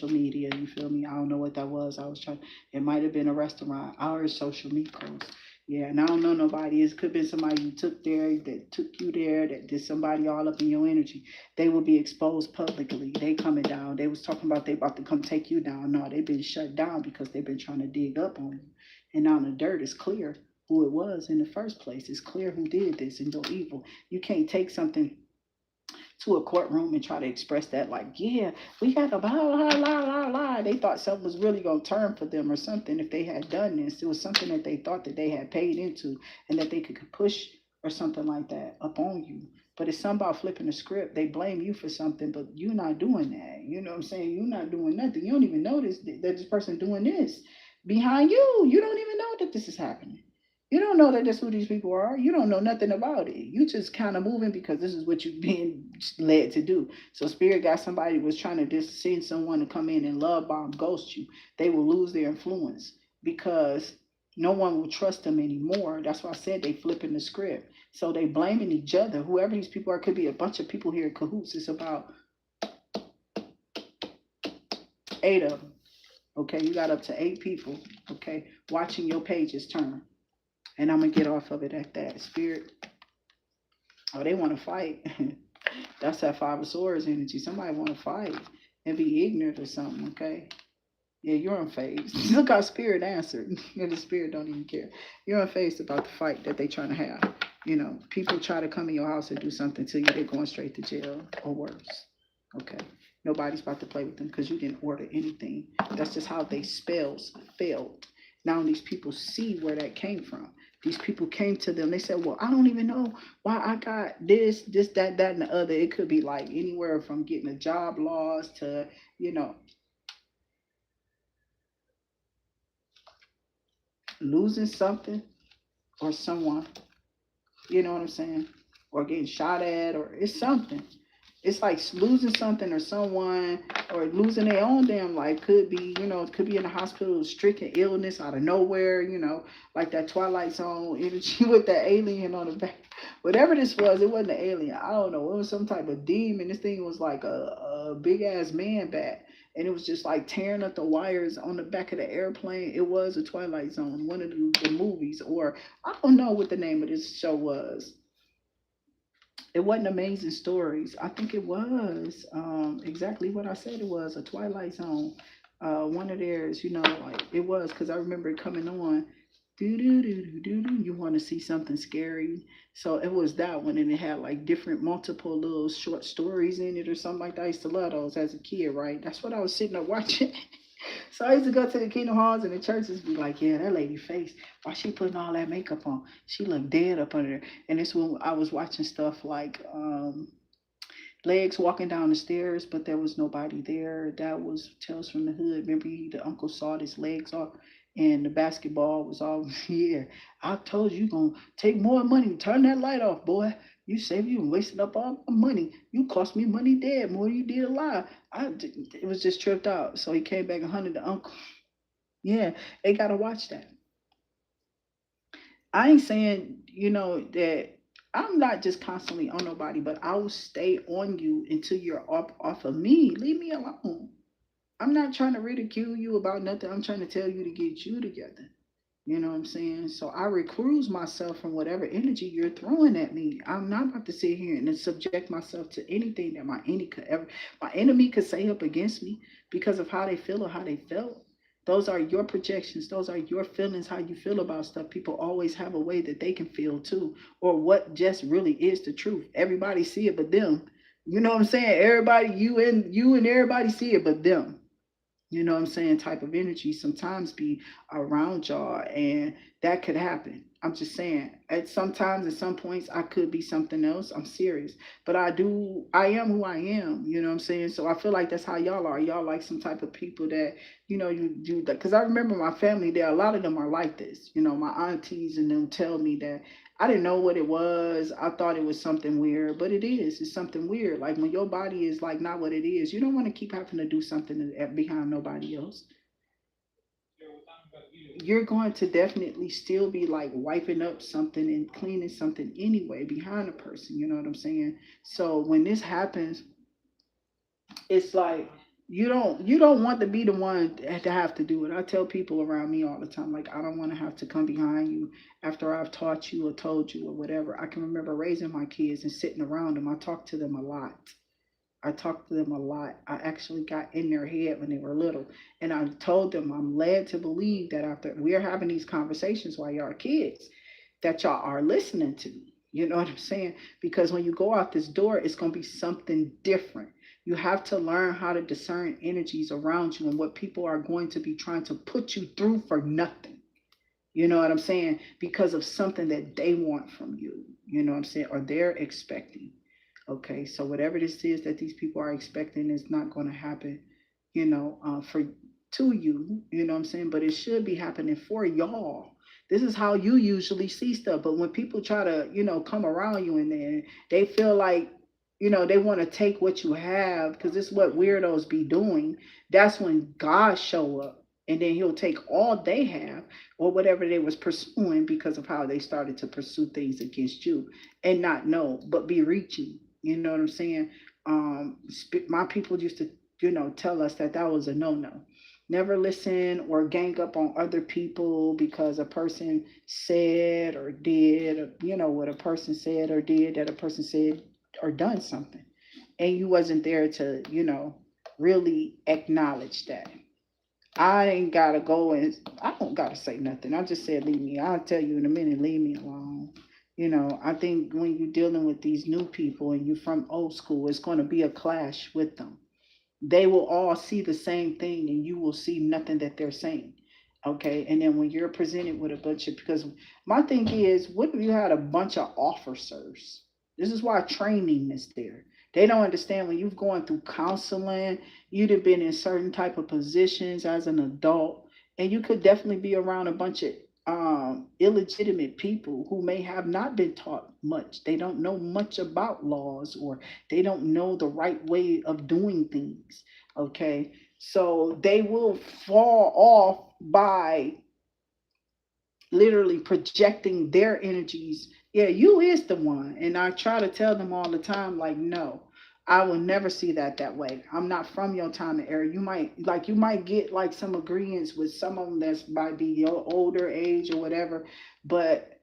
[SPEAKER 1] media. You feel me? I don't know what that was. I was trying. It might have been a restaurant. Ours social media post. Yeah, and I don't know nobody. It could have been somebody you took there that took you there, that did somebody all up in your energy. They will be exposed publicly. They coming down. They was talking about they about to come take you down. No, they've been shut down because they've been trying to dig up on you. And now the dirt is clear who it was in the first place. It's clear who did this and your evil. You can't take something to a courtroom and try to express that like, yeah, we got a blah, blah, blah, blah, blah. They thought something was really going to turn for them or something if they had done this. It was something that they thought that they had paid into and that they could push or something like that up on you. But it's something about flipping the script. They blame you for something, but you're not doing that. You know what I'm saying? You're not doing nothing. You don't even notice that this person doing this behind you. You don't even know that this is happening. You don't know that that's who these people are. You don't know nothing about it. You just kind of moving because this is what you're being led to do. So spirit got somebody was trying to just send someone to come in and love bomb ghost you. They will lose their influence because no one will trust them anymore. That's why I said they flipping the script. So they blaming each other. Whoever these people are, could be a bunch of people here in cahoots. It's about 8 of them. Okay, you got up to 8 people. Okay, watching your pages turn. And I'm going to get off of it at that. Spirit, oh, they want to fight. That's that 5 of Swords energy. Somebody want to fight and be ignorant or something, okay? Yeah, you're on phase. Look how Spirit answered. The Spirit don't even care. You're on phase about the fight that they trying to have. You know, people try to come in your house and do something to you. They're going straight to jail or worse. Okay? Nobody's about to play with them because you didn't order anything. That's just how they spells failed. Now these people see where that came from. These people came to them. They said, well, I don't even know why I got this, that, and the other. It could be like anywhere from getting a job loss to, you know, losing something or someone. You know what I'm saying? Or getting shot at, or it's something. It's like losing something or someone, or losing their own damn life. Could be, it could be in the hospital, stricken illness out of nowhere, like that Twilight Zone energy with that alien on the back. Whatever this was, it wasn't an alien. I don't know. It was some type of demon. This thing was like a big ass man bat. And it was just like tearing up the wires on the back of the airplane. It was a Twilight Zone, one of the movies, or I don't know what the name of this show was. It wasn't Amazing Stories. I think it was exactly what I said it was, a Twilight Zone. One of theirs, like it was, because I remember it coming on. Do do do do do do. You want to see something scary? So it was that one, and it had like different, multiple little short stories in it or something like that. I used to love those as a kid, right? That's what I was sitting there watching. So I used to go to the Kingdom Halls and the churches, be like, yeah, that lady face, why she putting all that makeup on? She looked dead up under there. And it's when I was watching stuff like legs walking down the stairs, but there was nobody there. That was Tales from the Hood. Remember, the uncle sawed his legs off, and the basketball was all, yeah. I told you, gonna take more money. Turn that light off, boy. You saved you wasting up all my money. You cost me money dead more than you did alive. It was just tripped out. So he came back and hunted the uncle. Yeah, they gotta watch that. I ain't saying, that I'm not just constantly on nobody, but I will stay on you until you're off of me. Leave me alone. I'm not trying to ridicule you about nothing. I'm trying to tell you to get you together. You know what I'm saying? So I recruit myself from whatever energy you're throwing at me. I'm not about to sit here and subject myself to anything that my enemy could say up against me because of how they feel or how they felt. Those are your projections. Those are your feelings, how you feel about stuff. People always have a way that they can feel too, or what just really is the truth. Everybody see it but them. You know what I'm saying? Everybody, you and everybody see it but them. You know what I'm saying, type of energy sometimes be around y'all, and that could happen. I'm just saying, at sometimes, at some points, I could be something else. I'm serious, but I am who I am. You know what I'm saying? So I feel like that's how y'all are. Y'all like some type of people that, you do that. Because I remember my family there, a lot of them are like this. My aunties and them tell me that I didn't know what it was. I thought it was something weird, but it is. It's something weird. Like when your body is like not what it is, you don't want to keep having to do something behind nobody else. You're going to definitely still be like wiping up something and cleaning something anyway behind a person. You know what I'm saying? So when this happens, it's like you don't want to be the one to have to do it. I tell people around me all the time, like I don't want to have to come behind you after I've taught you or told you or whatever. I can remember raising my kids and sitting around them. I talked to them a lot. I talked to them a lot. I actually got in their head when they were little. And I told them I'm led to believe that after we're having these conversations while y'all are kids, that y'all are listening to. You know what I'm saying? Because when you go out this door, it's going to be something different. You have to learn how to discern energies around you and what people are going to be trying to put you through for nothing. You know what I'm saying? Because of something that they want from you. You know what I'm saying? Or they're expecting. Okay, so whatever this is that these people are expecting is not going to happen, for to you. You know what I'm saying? But it should be happening for y'all. This is how you usually see stuff. But when people try to, come around you and then they feel like, they want to take what you have because this is what weirdos be doing. That's when God show up. And then he'll take all they have or whatever they was pursuing because of how they started to pursue things against you and not know, but be reaching. You know what I'm saying? My people used to, tell us that that was a no-no. Never listen or gang up on other people because a person said or did, or, what a person said or did that a person said or done something. And you wasn't there to, really acknowledge that. I ain't gotta go and I don't gotta say nothing. I just said leave me. I'll tell you in a minute, leave me alone. I think when you're dealing with these new people and you're from old school, it's going to be a clash with them. They will all see the same thing and you will see nothing that they're saying. Okay. And then when you're presented with a bunch of, because my thing is, what if you had a bunch of officers? This is why training is there. They don't understand when you've gone through counseling, you'd have been in certain type of positions as an adult, and you could definitely be around a bunch of illegitimate people who may have not been taught much. They don't know much about laws, or they don't know the right way of doing things. Okay. So they will fall off by literally projecting their energies. Yeah, you is the one. And I try to tell them all the time, like, no, I will never see that way. I'm not from your time and era. You might get like some agreements with some of them that's might be your older age or whatever, but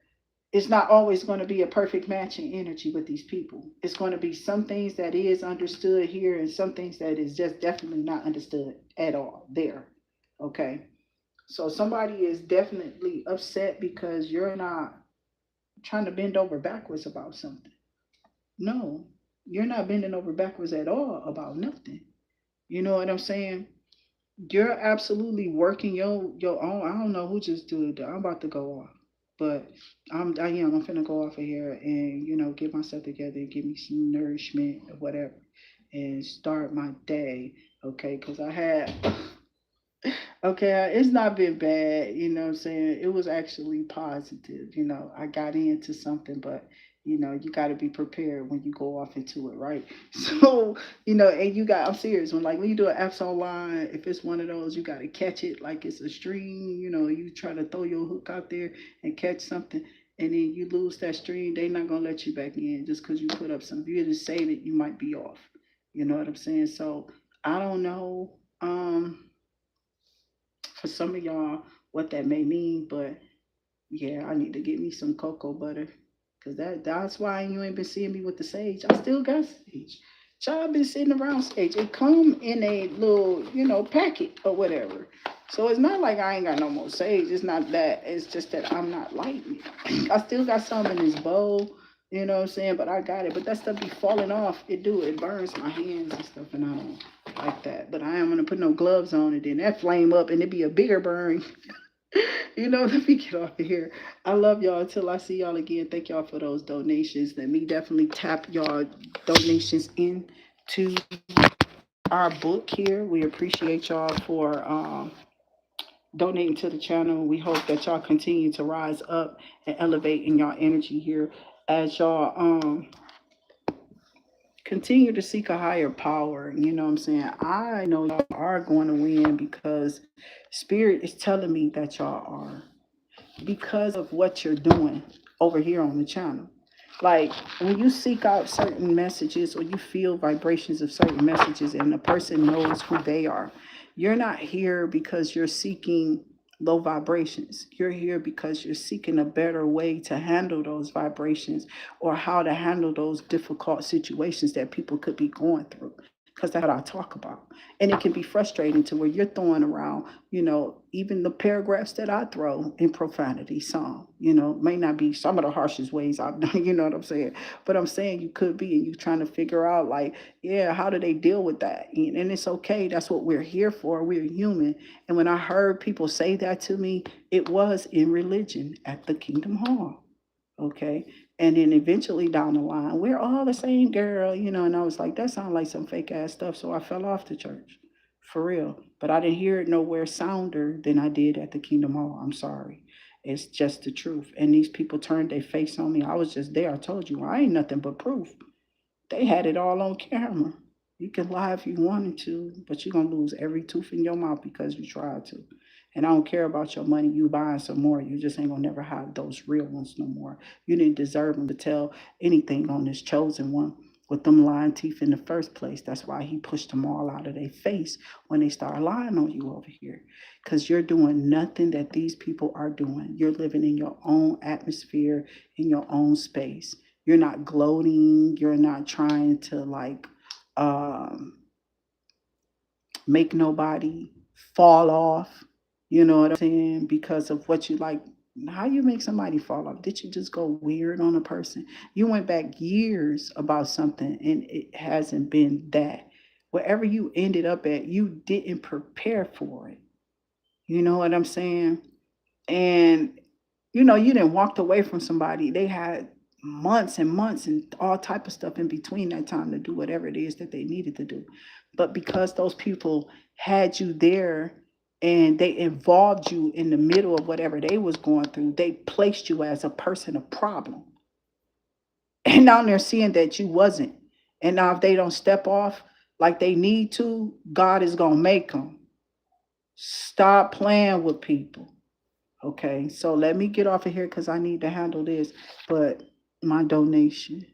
[SPEAKER 1] it's not always going to be a perfect matching energy with these people. It's going to be some things that is understood here and some things that is just definitely not understood at all there. Okay. So somebody is definitely upset because you're not trying to bend over backwards about something. No, you're not bending over backwards at all about nothing. You know what I'm saying? You're absolutely working your own. I don't know who just do it. I'm about to go off, but I am. I'm finna go off of here and get myself together and give me some nourishment or whatever, and start my day. Okay, because I had okay, it's not been bad, what I'm saying? It was actually positive. I got into something, but you got to be prepared when you go off into it, right? So, and I'm serious. When you do an apps online, if it's one of those, you got to catch it like it's a stream. You try to throw your hook out there and catch something, and then you lose that stream. They not gonna let you back in just because you put up something. You just save it, you might be off. You know what I'm saying? So I don't know. For some of y'all what that may mean, but yeah, I need to get me some cocoa butter. Cause that's why you ain't been seeing me with the sage. I still got sage. Y'all been sitting around sage. It come in a little, packet or whatever. So it's not like I ain't got no more sage. It's not that. It's just that I'm not lighting it. I still got some in this bowl. You know what I'm saying? But I got it. But that stuff be falling off. It burns my hands and stuff, and I don't like that. But I am gonna put no gloves on it, then that flame up, and it be a bigger burn. Let me get off of here. I love y'all. Until I see y'all again. Thank y'all for those donations. Let me definitely tap y'all donations into our book here. We appreciate y'all for donating to the channel. We hope that y'all continue to rise up and elevate in y'all energy here as y'all continue to seek a higher power. You know what I'm saying? I know y'all are going to win because spirit is telling me that y'all are, because of what you're doing over here on the channel. Like when you seek out certain messages or you feel vibrations of certain messages and the person knows who they are, you're not here because you're seeking low vibrations. You're here because you're seeking a better way to handle those vibrations or how to handle those difficult situations that people could be going through. Because that's what I talk about. And it can be frustrating to where you're throwing around, even the paragraphs that I throw in profanity, may not be some of the harshest ways I've done, you know what I'm saying? But I'm saying you could be, and you're trying to figure out, like, yeah, how do they deal with that? And it's okay. That's what we're here for. We're human. And when I heard people say that to me, it was in religion at the Kingdom Hall. Okay. And then eventually down the line, we're all the same girl, and I was like, that sounds like some fake ass stuff. So I fell off the church for real. But I didn't hear it nowhere sounder than I did at the Kingdom Hall. I'm sorry. It's just the truth. And these people turned their face on me. I was just there. I told you, I ain't nothing but proof. They had it all on camera. You can lie if you wanted to, but you're going to lose every tooth in your mouth because you tried to. And I don't care about your money. You buying some more. You just ain't going to never have those real ones no more. You didn't deserve them to tell anything on this chosen one with them lying teeth in the first place. That's why he pushed them all out of their face when they start lying on you over here. Because you're doing nothing that these people are doing. You're living in your own atmosphere, in your own space. You're not gloating. You're not trying to make nobody fall off. You know what I'm saying? Because of what you like. How you make somebody fall off? Did you just go weird on a person? You went back years about something and it hasn't been that. Wherever you ended up at, you didn't prepare for it. You know what I'm saying? And you didn't walked away from somebody. They had months and months and all type of stuff in between that time to do whatever it is that they needed to do. But because those people had you there, and they involved you in the middle of whatever they was going through. They placed you as a person of problem. And now they're seeing that you wasn't. And now if they don't step off like they need to, God is going to make them. Stop playing with people. Okay, so let me get off of here because I need to handle this. But my donation.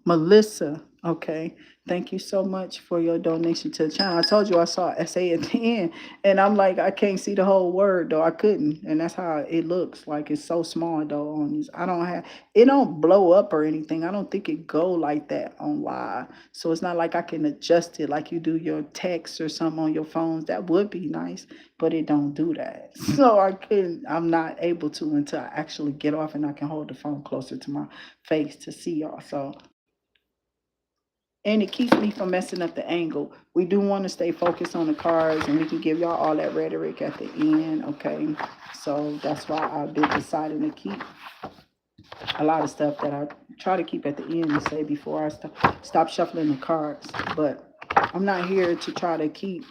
[SPEAKER 1] Melissa, okay. Thank you so much for your donation to the channel. I told you I saw SA at the end, and I'm like, I can't see the whole word though. I couldn't, and that's how it looks. Like it's so small though on these. I don't have it. Don't blow up or anything. I don't think it go like that on live. So it's not like I can adjust it like you do your text or something on your phones. That would be nice, but it don't do that. So I couldn't. I'm not able to until I actually get off and I can hold the phone closer to my face to see y'all. So and it keeps me from messing up the angle. We do want to stay focused on the cards, and we can give y'all all that rhetoric at the end, okay? So that's why I've been deciding to keep a lot of stuff that I try to keep at the end and say before I stop shuffling the cards. But I'm not here to try to keep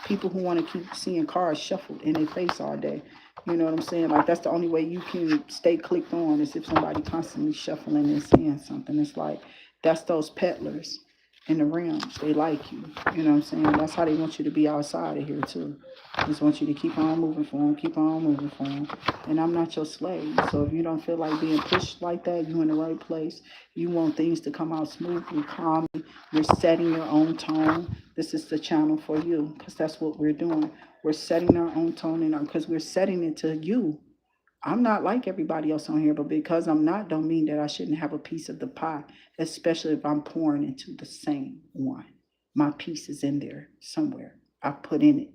[SPEAKER 1] people who want to keep seeing cards shuffled in their face all day. You know what I'm saying? Like that's the only way you can stay clicked on is if somebody constantly shuffling and saying something. It's like that's those peddlers in the realms. They like you. You know what I'm saying? That's how they want you to be outside of here too. They just want you to keep on moving for them, keep on moving for them. And I'm not your slave. So if you don't feel like being pushed like that, you're in the right place. You want things to come out smoothly, calmly. You're setting your own tone. This is the channel for you because that's what we're doing. We're setting our own tone in our because we're setting it to you. I'm not like everybody else on here, but because I'm not, don't mean that I shouldn't have a piece of the pie, especially if I'm pouring into the same one. My piece is in there somewhere. I put in it,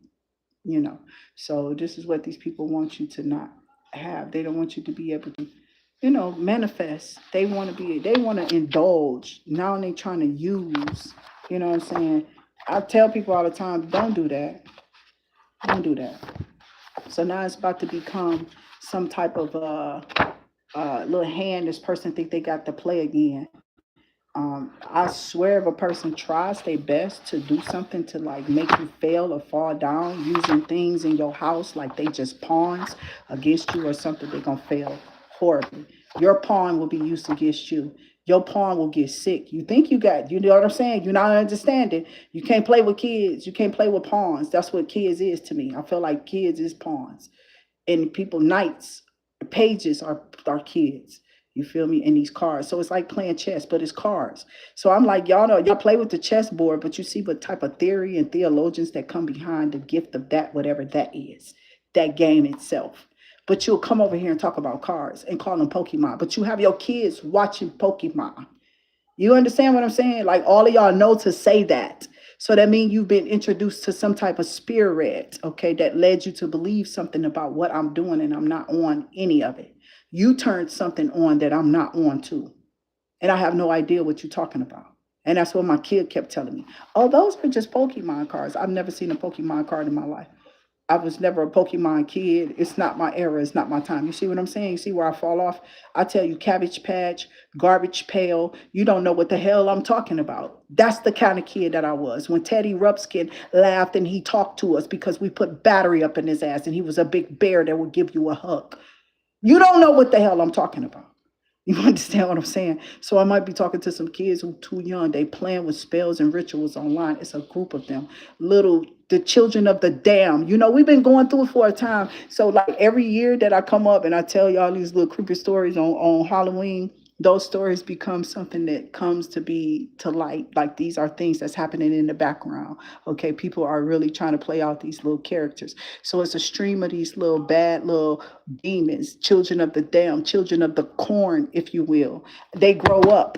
[SPEAKER 1] you know. So this is what these people want you to not have. They don't want you to be able to, manifest. They want to indulge. Now they trying to use, you know what I'm saying? I tell people all the time, don't do that. Don't do that. So now it's about to become some type of little hand this person think they got to play again. I swear if a person tries their best to do something to like make you fail or fall down using things in your house like they just pawns against you or something, they're gonna fail horribly. Your pawn will be used against you. Your pawn will get sick. You know what I'm saying? You're not understanding. You can't play with kids. You can't play with pawns. That's what kids is to me. I feel like kids is pawns and people knights pages are kids, you feel me, in these cards. So it's like playing chess, but it's cards. So I'm like, y'all know, y'all play with the chessboard, but you see what type of theory and theologians that come behind the gift of that, whatever that is, that game itself. But you'll come over here and talk about cards and call them Pokemon, but you have your kids watching Pokemon. You understand what I'm saying? Like all of y'all know to say that. So that means you've been introduced to some type of spirit, okay, that led you to believe something about what I'm doing and I'm not on any of it. You turned something on that I'm not on too. And I have no idea what you're talking about. And that's what my kid kept telling me. Oh, those are just Pokemon cards. I've never seen a Pokemon card in my life. I was never a Pokemon kid. It's not my era. It's not my time. You see what I'm saying? You see where I fall off? I tell you, Cabbage Patch, Garbage Pail, you don't know what the hell I'm talking about. That's the kind of kid that I was. When Teddy Ruxpin laughed and he talked to us because we put battery up in his ass and he was a big bear that would give you a hug. You don't know what the hell I'm talking about. You understand what I'm saying? So I might be talking to some kids who are too young. They playing with spells and rituals online. It's a group of them. The children of the damn. You know, we've been going through it for a time. So like every year that I come up and I tell y'all these little creepy stories on Halloween, those stories become something that comes to be to light. Like these are things that's happening in the background. Okay, people are really trying to play out these little characters. So it's a stream of these little bad little demons, children of the damn, children of the corn, if you will. They grow up.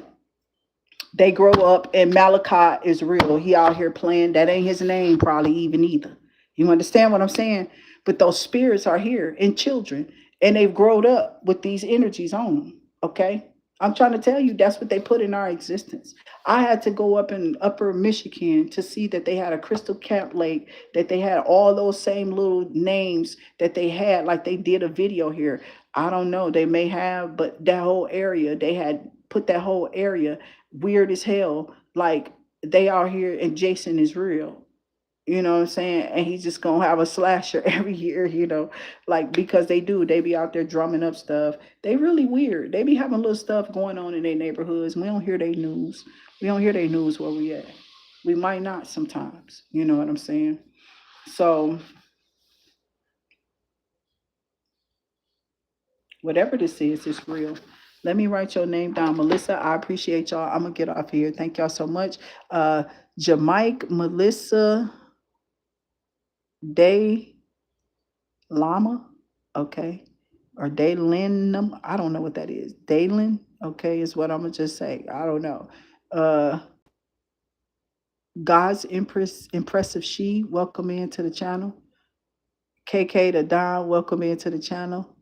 [SPEAKER 1] They grow up, and Malachi is real. He out here playing. That ain't his name, probably even either. You understand what I'm saying? But those spirits are here in children, and they've grown up with these energies on them. Okay, I'm trying to tell you that's what they put in our existence. I had to go up in Upper Michigan to see that they had a Crystal Camp Lake, that they had all those same little names that they had, like they did a video here. I don't know, they may have, but that whole area, they had put that whole area weird as hell. Like they out here and Jason is real. You know what I'm saying? And he's just gonna have a slasher every year, like because they be out there drumming up stuff. They really weird. They be having little stuff going on in their neighborhoods. We don't hear their news. We don't hear their news where we at. We might not sometimes. You know what I'm saying? So whatever this is, it's real. Let me write your name down, Melissa. I appreciate y'all. I'm gonna get off here. Thank y'all so much. Jamaica, Melissa, Day Lama, okay, or Daylinum. I don't know what that is. Daylin, okay, is what I'm gonna just say. I don't know. Uh, God's impressive she, welcome into the channel. KK the Don, welcome into the channel.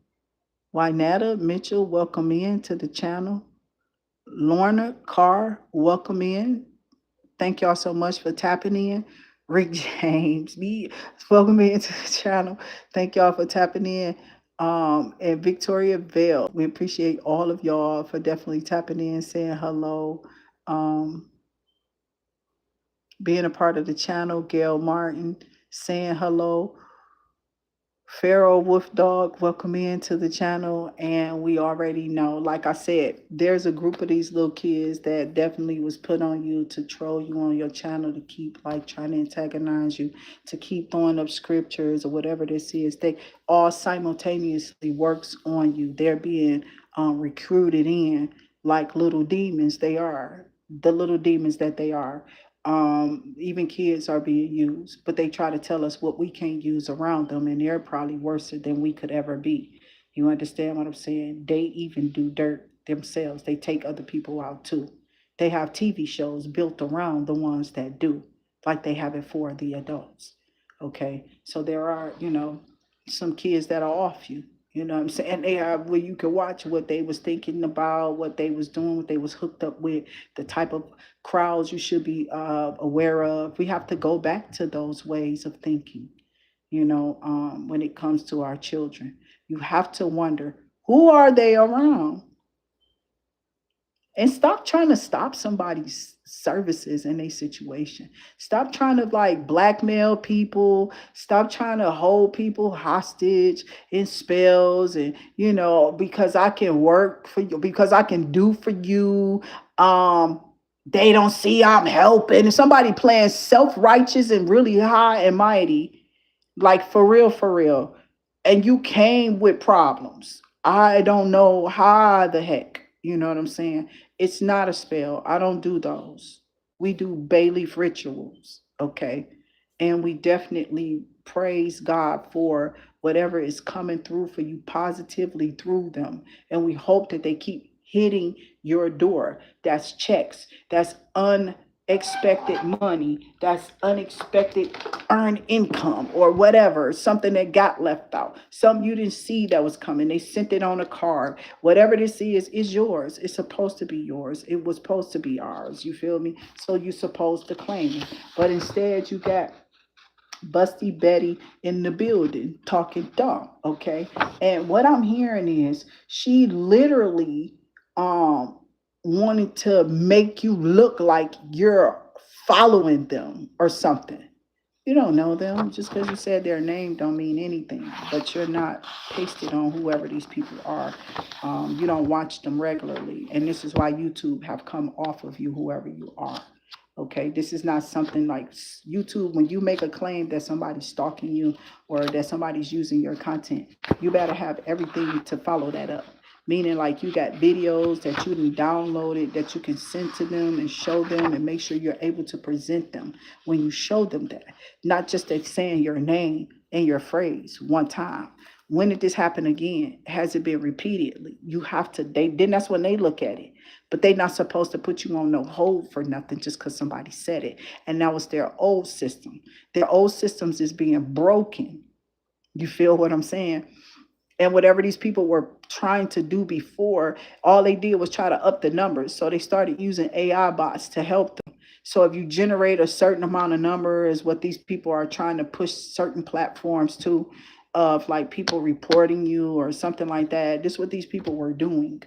[SPEAKER 1] Wynetta Mitchell, welcome into the channel. Lorna Carr, welcome in. Thank y'all so much for tapping in. Rick James, me, welcome into the channel. Thank y'all for tapping in. And Victoria Vale, we appreciate all of y'all for definitely tapping in, saying hello, being a part of the channel. Gail Martin saying hello. Pharaoh Wolf Dog, welcome into the channel. And we already know, like I said, there's a group of these little kids that definitely was put on you to troll you on your channel, to keep like trying to antagonize you, to keep throwing up scriptures or whatever this is. They all simultaneously works on you. They're being recruited in like little demons. They are the little demons that they are. Even kids are being used, but they try to tell us what we can't use around them, and they're probably worse than we could ever be. You understand what I'm saying? They even do dirt themselves. They take other people out too. They have TV shows built around the ones that do, like they have it for the adults. Okay, so there are, some kids that are off you. You know what I'm saying? And they have where you can watch what they was thinking about, what they was doing, what they was hooked up with, the type of crowds you should be aware of. We have to go back to those ways of thinking, when it comes to our children. You have to wonder, who are they around? And stop trying to stop somebody's services in a situation. Stop trying to like blackmail people. Stop trying to hold people hostage in spells, and because I can work for you, because I can do for you. They don't see I'm helping. If somebody playing self-righteous and really high and mighty, like for real, and you came with problems. I don't know how the heck, you know what I'm saying? It's not a spell. I don't do those. We do Bayleaf rituals, okay? And we definitely praise God for whatever is coming through for you positively through them. And we hope that they keep hitting your door. That's checks. That's unexpected money. That's unexpected earned income or whatever, something that got left out, something you didn't see that was coming. They sent it on a card. Whatever this is yours. It's supposed to be yours. It was supposed to be ours. You feel me? So you're supposed to claim it. But instead you got Busty Betty in the building talking dumb, okay? And what I'm hearing is she literally wanted to make you look like you're following them or something. You don't know them. Just because you said their name don't mean anything. But you're not pasted on whoever these people are. You don't watch them regularly. And this is why YouTube have come off of you, whoever you are. Okay, this is not something like YouTube. When you make a claim that somebody's stalking you or that somebody's using your content, you better have everything to follow that up. Meaning like you got videos that you can download it, that you can send to them and show them and make sure you're able to present them when you show them that. Not just that saying your name and your phrase one time. When did this happen again? Has it been repeatedly? You have to, then that's when they look at it. But they're not supposed to put you on no hold for nothing just because somebody said it. And that was their old system. Their old systems is being broken. You feel what I'm saying? And whatever these people were trying to do before, all they did was try to up the numbers. So they started using AI bots to help them. So if you generate a certain amount of number is what these people are trying to push certain platforms to, of like people reporting you or something like that. This is what these people were doing.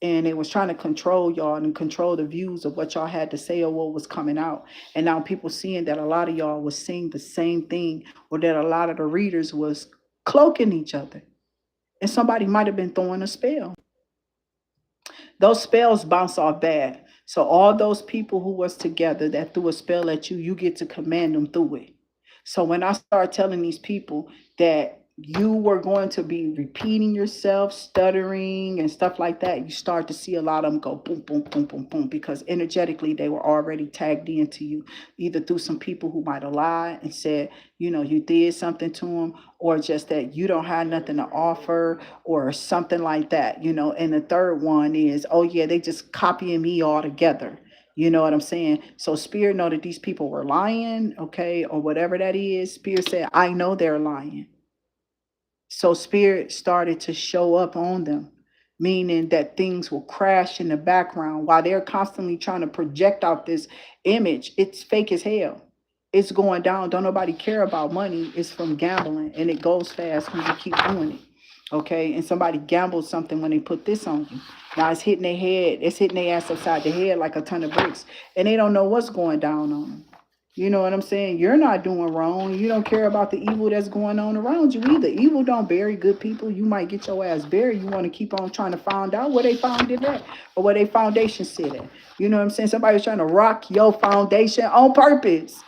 [SPEAKER 1] and they was trying to control y'all and control the views of what y'all had to say or what was coming out. And now people seeing that a lot of y'all was saying the same thing, or that a lot of the readers was cloaking each other. And somebody might have been throwing a spell. Those spells bounce off bad. So all those people who was together that threw a spell at you, you get to command them through it. So when I start telling these people that you were going to be repeating yourself, stuttering and stuff like that, you start to see a lot of them go boom, boom, boom, boom, boom, because energetically they were already tagged into you, either through some people who might have lied and said, you did something to them, or just that you don't have nothing to offer, or something like that, And the third one is, oh yeah, they just copying me altogether. You know what I'm saying? So Spirit know that these people were lying, okay, or whatever that is. Spirit said, I know they're lying. So Spirit started to show up on them, meaning that things will crash in the background while they're constantly trying to project out this image. It's fake as hell. It's going down. Don't nobody care about money. It's from gambling, and it goes fast when you keep doing it. Okay, and somebody gambled something when they put this on you. Now it's hitting their head. It's hitting their ass upside the head like a ton of bricks, and they don't know what's going down on them. You know what I'm saying? You're not doing wrong. You don't care about the evil that's going on around you either. Evil don't bury good people. You might get your ass buried. You want to keep on trying to find out where they found it at, or where they foundation sit at. You know what I'm saying? Somebody was trying to rock your foundation on purpose.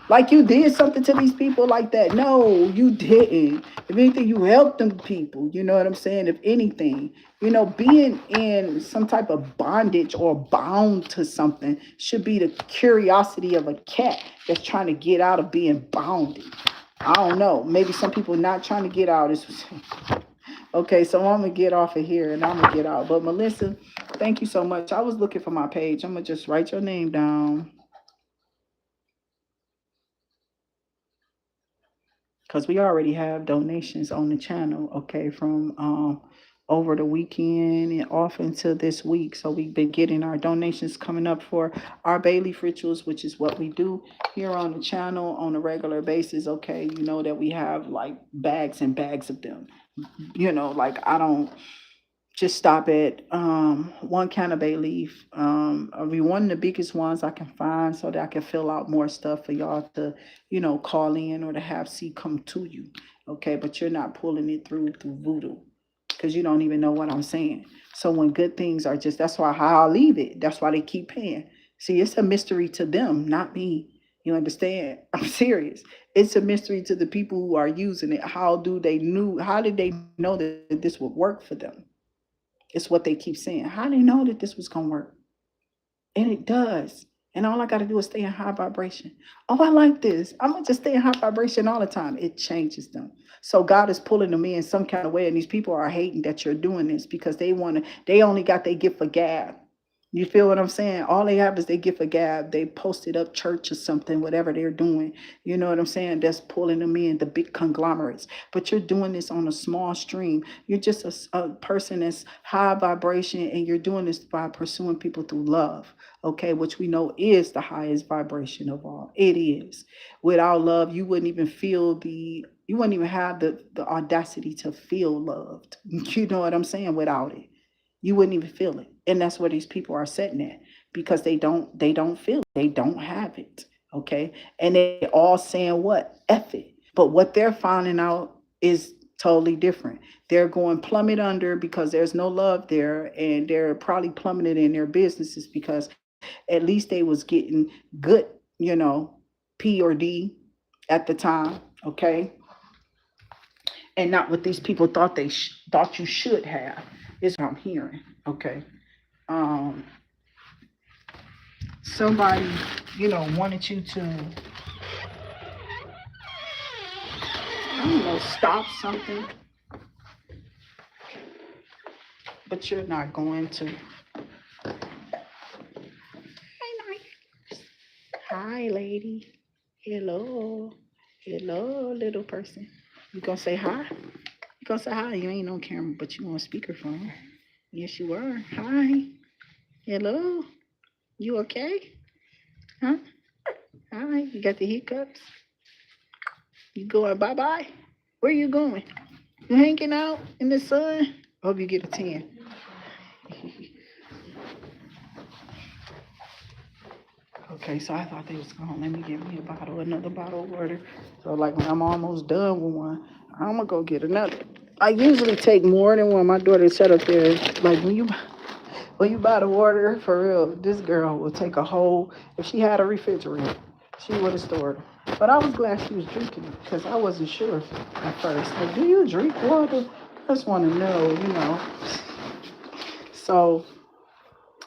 [SPEAKER 1] Like you did something to these people like that. No, you didn't. If anything, you helped them people. You know what I'm saying? If anything, being in some type of bondage or bound to something should be the curiosity of a cat that's trying to get out of being bounded. I don't know. Maybe some people not trying to get out. Okay, so I'm going to get off of here and I'm going to get out. But Melissa, thank you so much. I was looking for my page. I'm going to just write your name down, because we already have donations on the channel, okay, from over the weekend and off into this week. So we've been getting our donations coming up for our Bayleaf rituals, which is what we do here on the channel on a regular basis. Okay, you know that we have like bags and bags of them. Like I don't just stop at one kind of bay leaf. I'll be one of the biggest ones I can find so that I can fill out more stuff for y'all to, call in or to have see come to you. Okay, but you're not pulling it through voodoo, because you don't even know what I'm saying. So when good things are just, that's why how I leave it. That's why they keep paying. See, it's a mystery to them, not me. You understand? I'm serious. It's a mystery to the people who are using it. How did they know that this would work for them? It's what they keep saying. How do they know that this was going to work? And it does. And all I got to do is stay in high vibration. Oh, I like this. I'm going to just stay in high vibration all the time. It changes them. So God is pulling them in some kind of way. And these people are hating that you're doing this because they only got their gift for gab. You feel what I'm saying? All they have is they gift a gab. They posted up church or something, whatever they're doing. You know what I'm saying? That's pulling them in, the big conglomerates. But you're doing this on a small stream. You're just a person that's high vibration, and you're doing this by pursuing people through love, okay? Which we know is the highest vibration of all. It is. Without love, you wouldn't even you wouldn't even have the audacity to feel loved. You know what I'm saying? Without it. You wouldn't even feel it. And that's where these people are sitting at, because they don't feel it. They don't have it. Okay. And they all saying what? F it. But what they're finding out is totally different. They're going plummet under because there's no love there, and they're probably plummeted in their businesses because at least they was getting good, P or D at the time. Okay. And not what these people thought thought you should have, is what I'm hearing. Okay. um Somebody, wanted you to, I don't know, stop something, but you're not going to. Hi, lady. Hello. Hello, little person. You gonna say hi? You gonna say hi? You ain't on camera, but you on speakerphone. Yes, you are. Hi. Hello. You okay? Huh? Hi. You got the hiccups? You going bye-bye? Where you going? You hanging out in the sun? Hope you get a tan. Okay, so I thought they was gonna let me get me another bottle of water. So like when I'm almost done with one, I'm gonna go get another. I usually take more than one. My daughter set up there. Like when you buy the water, for real, this girl will take a whole, if she had a refrigerator, she would have stored it. But I was glad she was drinking it because I wasn't sure at first. Like, do you drink water? I just want to know, you know. So,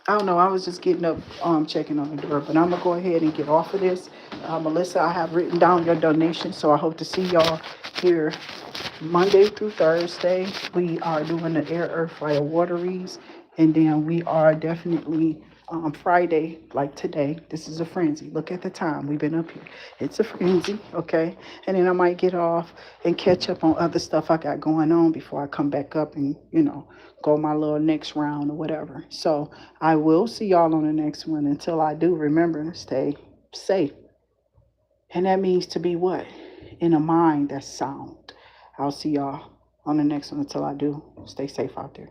[SPEAKER 1] I don't know. I was just getting up, checking on the door. But I'm going to go ahead and get off of this. Melissa, I have written down your donation. So, I hope to see y'all here Monday through Thursday. We are doing the air, earth, fire, water reads. And then we are definitely Friday, like today. This is a frenzy. Look at the time. We've been up here. It's a frenzy, okay? And then I might get off and catch up on other stuff I got going on before I come back up and, you know, go my little next round or whatever. So I will see y'all on the next one. Until I do, remember, stay safe. And that means to be what? In a mind that's sound. I'll see y'all on the next one. Until I do, stay safe out there.